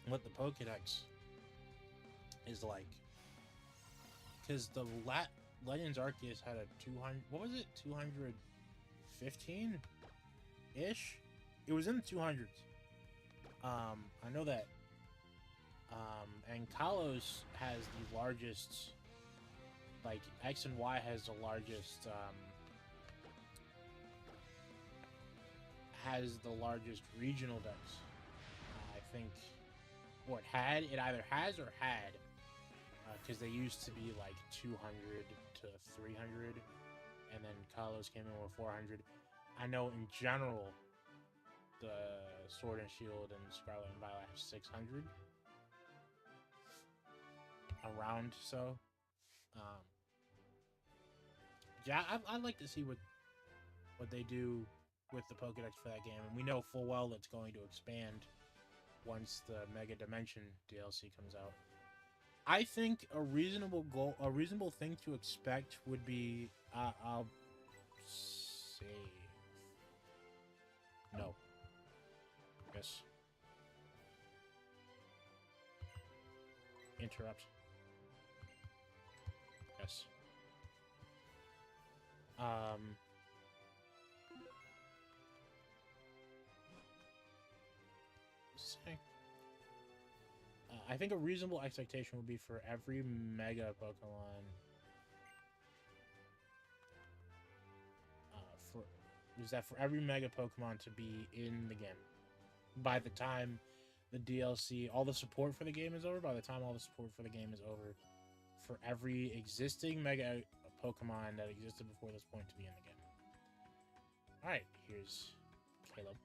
what the Pokédex is like, because the Legends Arceus had a 200. What was it? 215 ish. It was in the 200s. I know that. And Kalos has the largest. Like X and Y has the largest. Has the largest regional dex. I think, or it either has or had, because they used to be like 200 to 300, and then Kalos came in with 400. I know in general, the Sword and Shield and Scarlet and Violet have 600, around so. Yeah, I'd like to see what they do with the Pokédex for that game, and we know full well it's going to expand once the Mega Dimension DLC comes out. I think a reasonable thing to expect would be, I'll save. No. Yes. Interrupt. Yes. I think a reasonable expectation would be for every Mega Pokemon. For every Mega Pokemon to be in the game by the time the DLC, all the support for the game is over. By the time all the support for the game is over, for every existing Mega Pokemon that existed before this point to be in the game. All right, here's Caleb.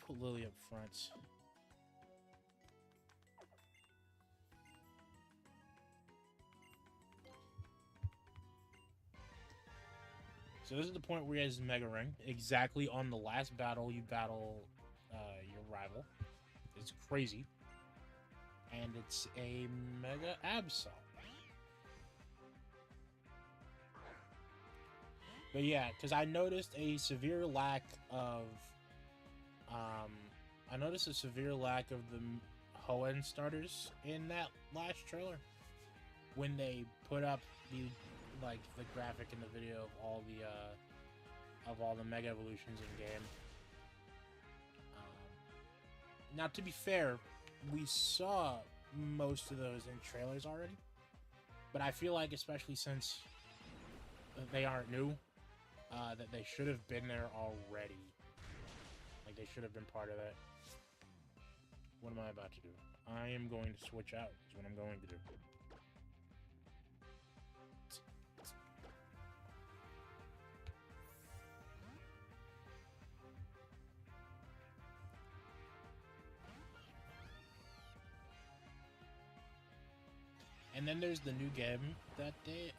Put Lily up front. So this is the point where he has Mega Ring. Exactly on the last battle, you battle your rival. It's crazy. And it's a Mega Absol. But yeah, because I noticed a severe lack of... the Hoenn starters in that last trailer. When they put up the graphic in the video of all the Mega Evolutions in game. Now, to be fair, we saw most of those in trailers already, but I feel like, especially since they aren't new, that they should have been there already. Like, they should have been part of that. What am I about to do? I am going to switch out, is what I'm going to do. And then there's the new game that they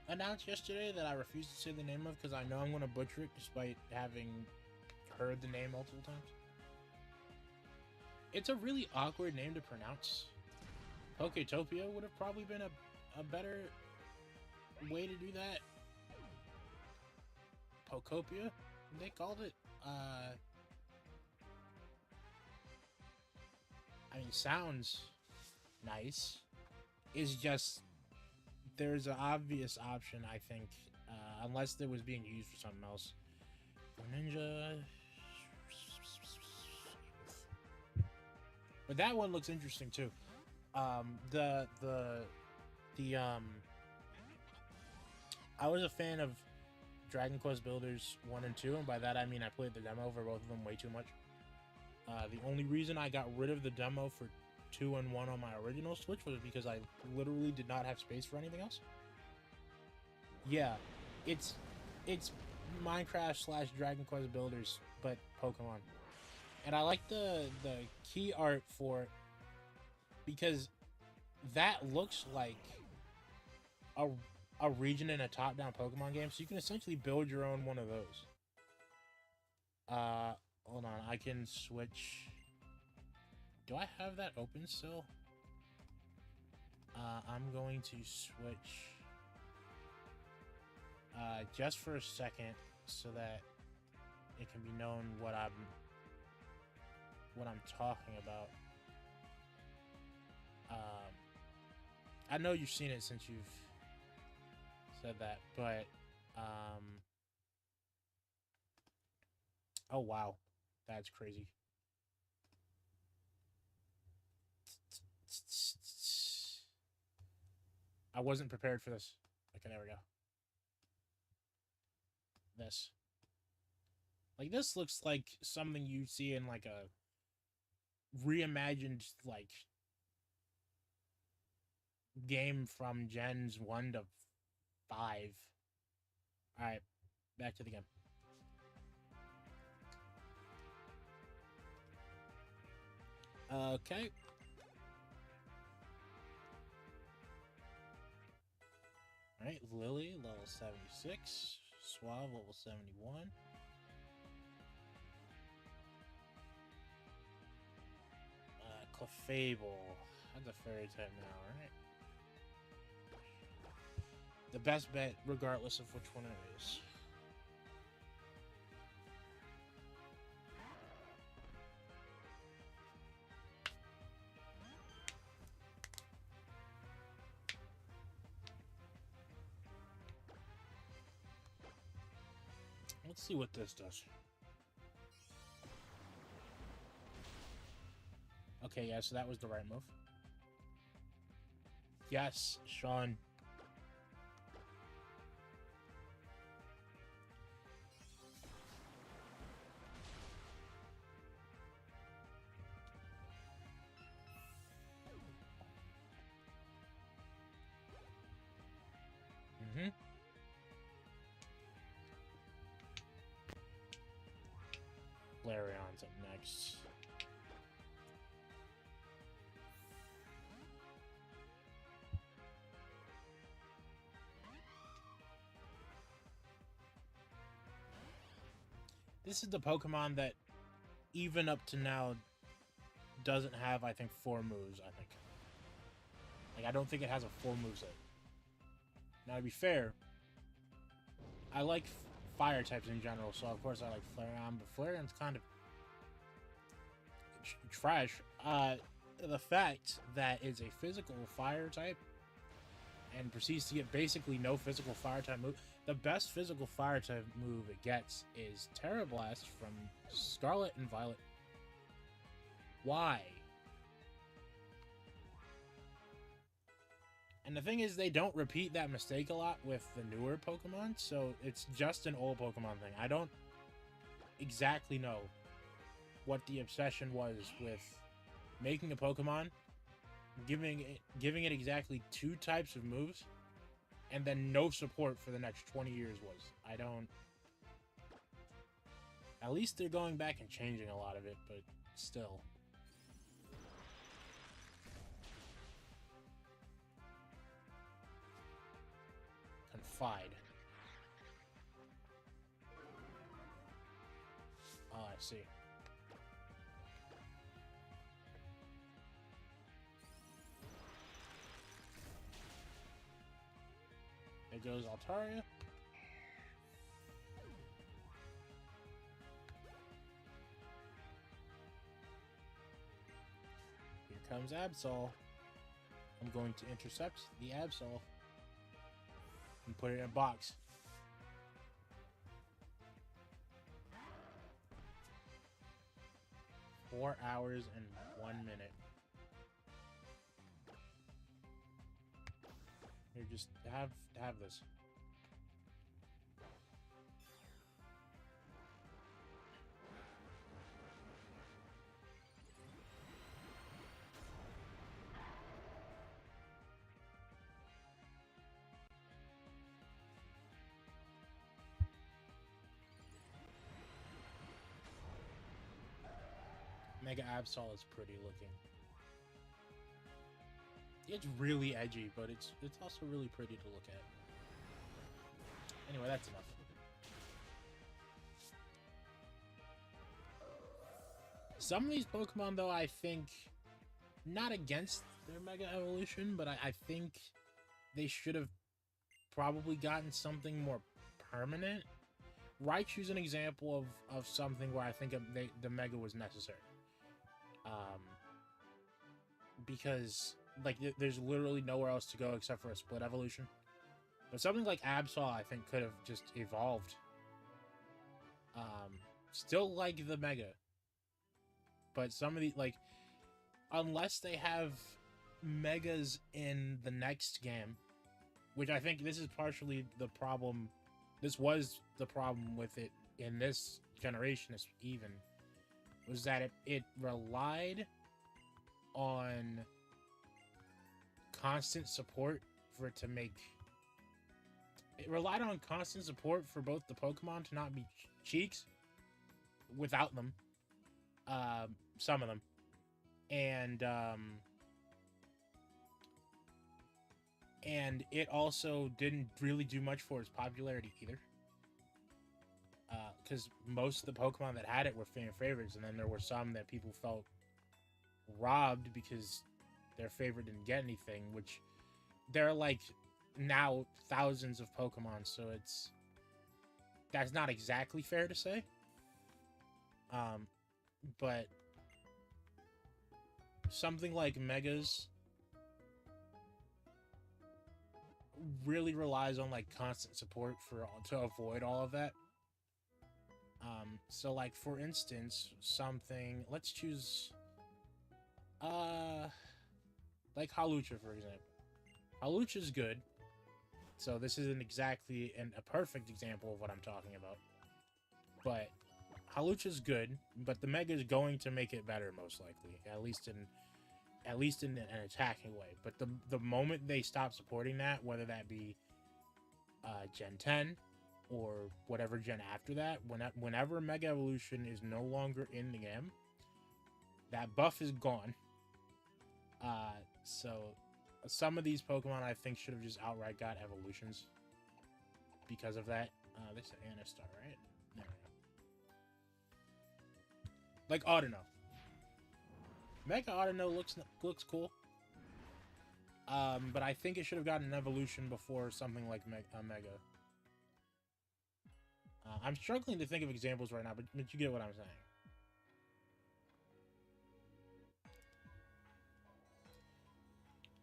announced yesterday that I refuse to say the name of because I know I'm going to butcher it despite having heard the name multiple times. It's a really awkward name to pronounce. Poketopia would have probably been a better way to do that. Pokopia, they called it. I mean, sounds nice. Is just there's an obvious option, I think, unless it was being used for something else. Ninja, but that one looks interesting too. I was a fan of Dragon Quest Builders 1 and 2, and by that I mean I played the demo for both of them way too much. The only reason I got rid of the demo for 2 and 1 on my original Switch was because I literally did not have space for anything else. Yeah, it's Minecraft / Dragon Quest Builders, but Pokemon. And I like the key art for it because that looks like a region in a top-down Pokemon game, so you can essentially build your own one of those. Hold on, I can switch. Do I have that open still? I'm going to switch just for a second so that it can be known what I'm talking about. I know you've seen it since you've said that, but oh wow, that's crazy. I wasn't prepared for this. Okay, there we go. This. Like, this looks like something you see in, like, a reimagined, like, game from Gens 1 to 5. Alright, back to the game. Okay. Alright, Lily, level 76. Suave, level 71. Clefable. That's a fairy type now, right? The best bet, regardless of which one it is. Let's see what this does. Okay, yeah, so that was the right move. Yes, Sean. Mm-hmm. Flareon's up next. This is the Pokemon that, even up to now, doesn't have, I think, 4 moves, I think. Like, I don't think it has a 4 moveset. Now, to be fair, I like fire types in general, so of course I like Flareon, but Flareon's kind of trash. The fact that it's a physical fire type and proceeds to get basically no physical fire type move. The best physical fire type move it gets is Terra Blast from Scarlet and Violet. Why? And the thing is, they don't repeat that mistake a lot with the newer Pokemon, so it's just an old Pokemon thing. I don't exactly know what the obsession was with making a Pokemon, giving it exactly 2 types of moves, and then no support for the next 20 years was. I don't... At least they're going back and changing a lot of it, but still. Confide. Oh, I see. There goes Altaria. Here comes Absol. I'm going to intercept the Absol and put it in a box. Four hours and 1 minute. Here, just have this. Mega Absol is pretty looking. It's really edgy, but it's also really pretty to look at. Anyway, that's enough. Some of these Pokemon, though, I think, not against their Mega Evolution, but I think they should have probably gotten something more permanent. Raichu's an example of something where I think the Mega was necessary. Because, like, there's literally nowhere else to go except for a split evolution. But something like Absol, I think, could have just evolved. Still like the Mega. But some of the, like, unless they have Megas in the next game, which I think this is partially the problem. This was the problem with it in this generation, even, was that it relied on constant support for it to make. It relied on constant support for both the Pokemon to not be cheeks without them. Some of them. And it also didn't really do much for its popularity either. Because most of the Pokemon that had it were fan favorites, and then there were some that people felt robbed because their favorite didn't get anything, which there are, like, now thousands of Pokemon, so that's not exactly fair to say. But something like Megas really relies on, like, constant support to avoid all of that. So, like, for instance, something, let's choose like Hawlucha, for example. Hawlucha's good, so this isn't exactly a perfect example of what I'm talking about, but Hawlucha's good, but the Mega is going to make it better, most likely, at least in an attacking way. But the moment they stop supporting that, whether that be Gen 10 or whatever gen after that, whenever Mega Evolution is no longer in the game, that buff is gone. So some of these Pokemon I think should have just outright got evolutions because of that. This is Anastar, right? No. Like Audino. Mega Audino looks cool. But I think it should have gotten an evolution before something like Mega. I'm struggling to think of examples right now, but you get what I'm saying.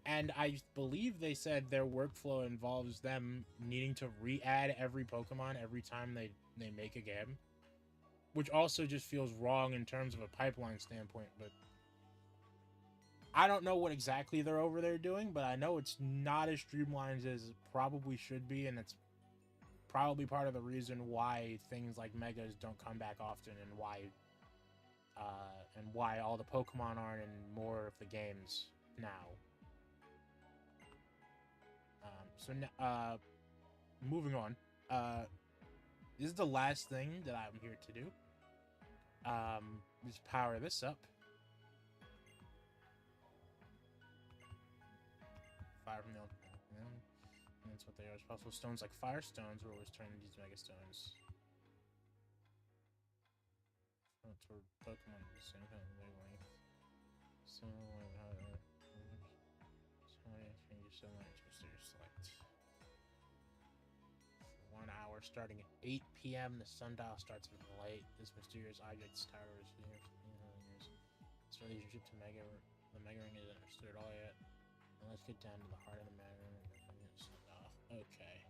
And I believe they said their workflow involves them needing to re-add every Pokemon every time they make a game. Which also just feels wrong in terms of a pipeline standpoint, but I don't know what exactly they're over there doing, but I know it's not as streamlined as it probably should be, and it's probably part of the reason why things like Megas don't come back often, and why all the Pokemon aren't in more of the games now. Moving on. This is the last thing that I'm here to do. Just power this up. Fire from the old, and that's what they are. As possible stones like fire stones will always turn into these mega stones. Toward Pokemon the same kind of wavelength. So how change sunlight to your select. 1 hour starting at 8 p.m. The sundial starts with light. This mysterious object towers here for years. Its relationship to the Mega Ring isn't understood at all yet. And let's get down to the heart of the matter. Okay.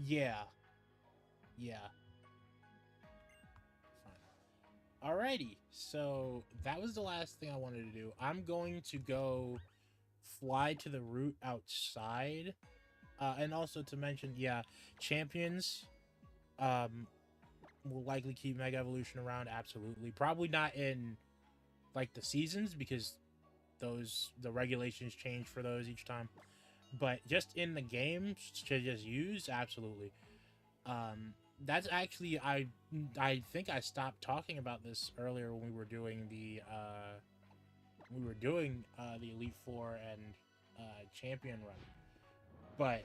Yeah. Fine. Alrighty, so that was the last thing I wanted to do. I'm going to go fly to the route outside. And also to mention, yeah, champions will likely keep Mega Evolution around, absolutely. Probably not in, like, the seasons, because the regulations change for those each time. But just in the game, to just use, absolutely. That's actually I think I stopped talking about this earlier when we were doing the Elite Four and Champion run, but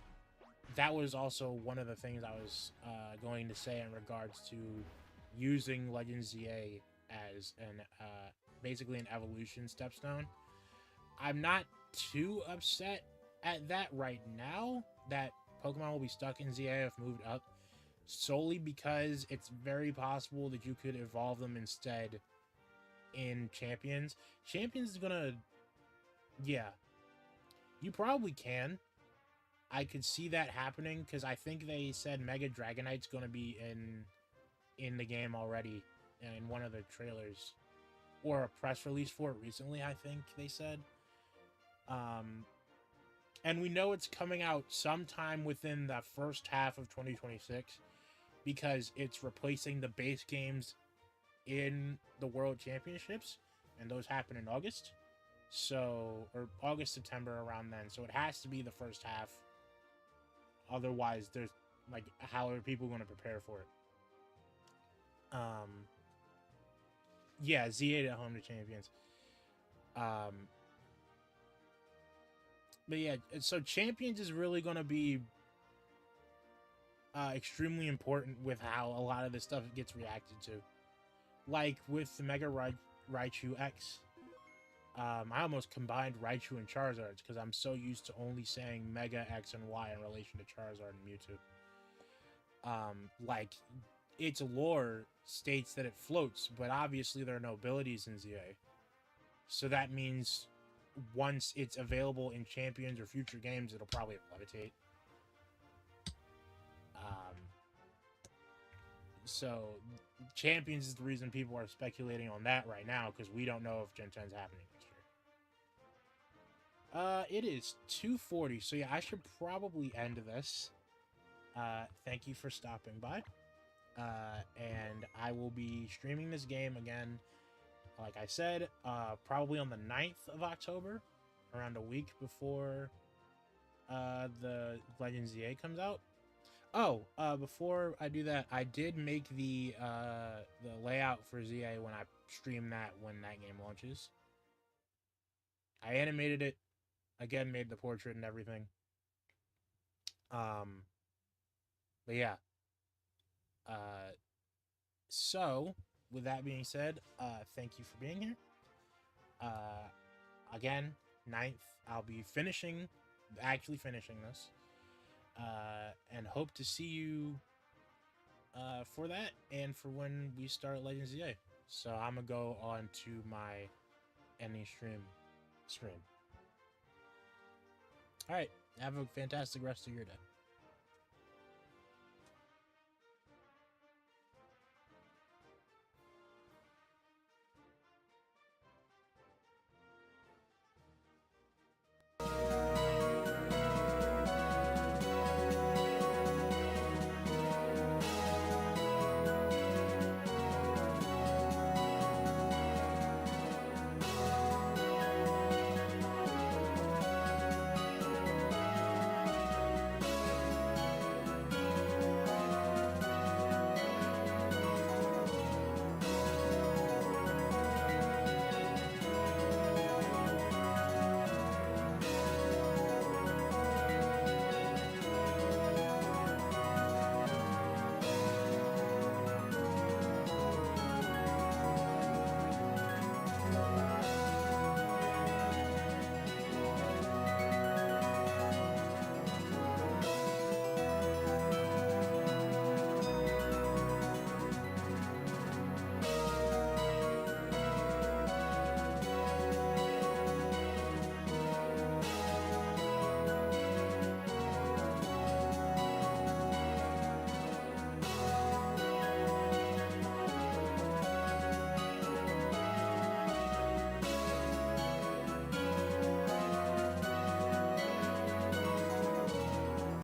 that was also one of the things I was going to say in regards to using Legends ZA as an basically an evolution stepstone. I'm not too upset at that right now that Pokemon will be stuck in ZA if moved up, solely because it's very possible that you could evolve them instead in Champions. Champions is gonna, yeah, you probably can. I could see that happening because I think they said Mega Dragonite's gonna be in the game already in one of the trailers or a press release for it recently. I think they said, and we know it's coming out sometime within the first half of 2026 because it's replacing the base games in the World Championships, and those happen in August. So, or August, September, around then. So it has to be the first half. Otherwise, there's like, how are people going to prepare for it? Yeah, Z8 at home to Champions. But yeah, so Champions is really going to be extremely important with how a lot of this stuff gets reacted to. Like with the Mega Raichu X, I almost combined Raichu and Charizard because I'm so used to only saying Mega X and Y in relation to Charizard and Mewtwo. Like, its lore states that it floats, but obviously there are no abilities in ZA. So that means once it's available in Champions or future games, it'll probably levitate. So Champions is the reason people are speculating on that right now, because we don't know if Gen 10's happening next year. It is 2:40, so yeah, I should probably end this. Thank you for stopping by. And I will be streaming this game again, like I said, probably on the 9th of October, around a week before the Legends ZA comes out. Oh, before I do that, I did make the layout for ZA when I stream that when that game launches. I animated it, again, made the portrait and everything. But yeah. So, with that being said, thank you for being here. Again, 9th, I'll be actually finishing this. And hope to see you for that and for when we start Legends ZA. So I'm gonna go on to my ending stream. All right, have a fantastic rest of your day.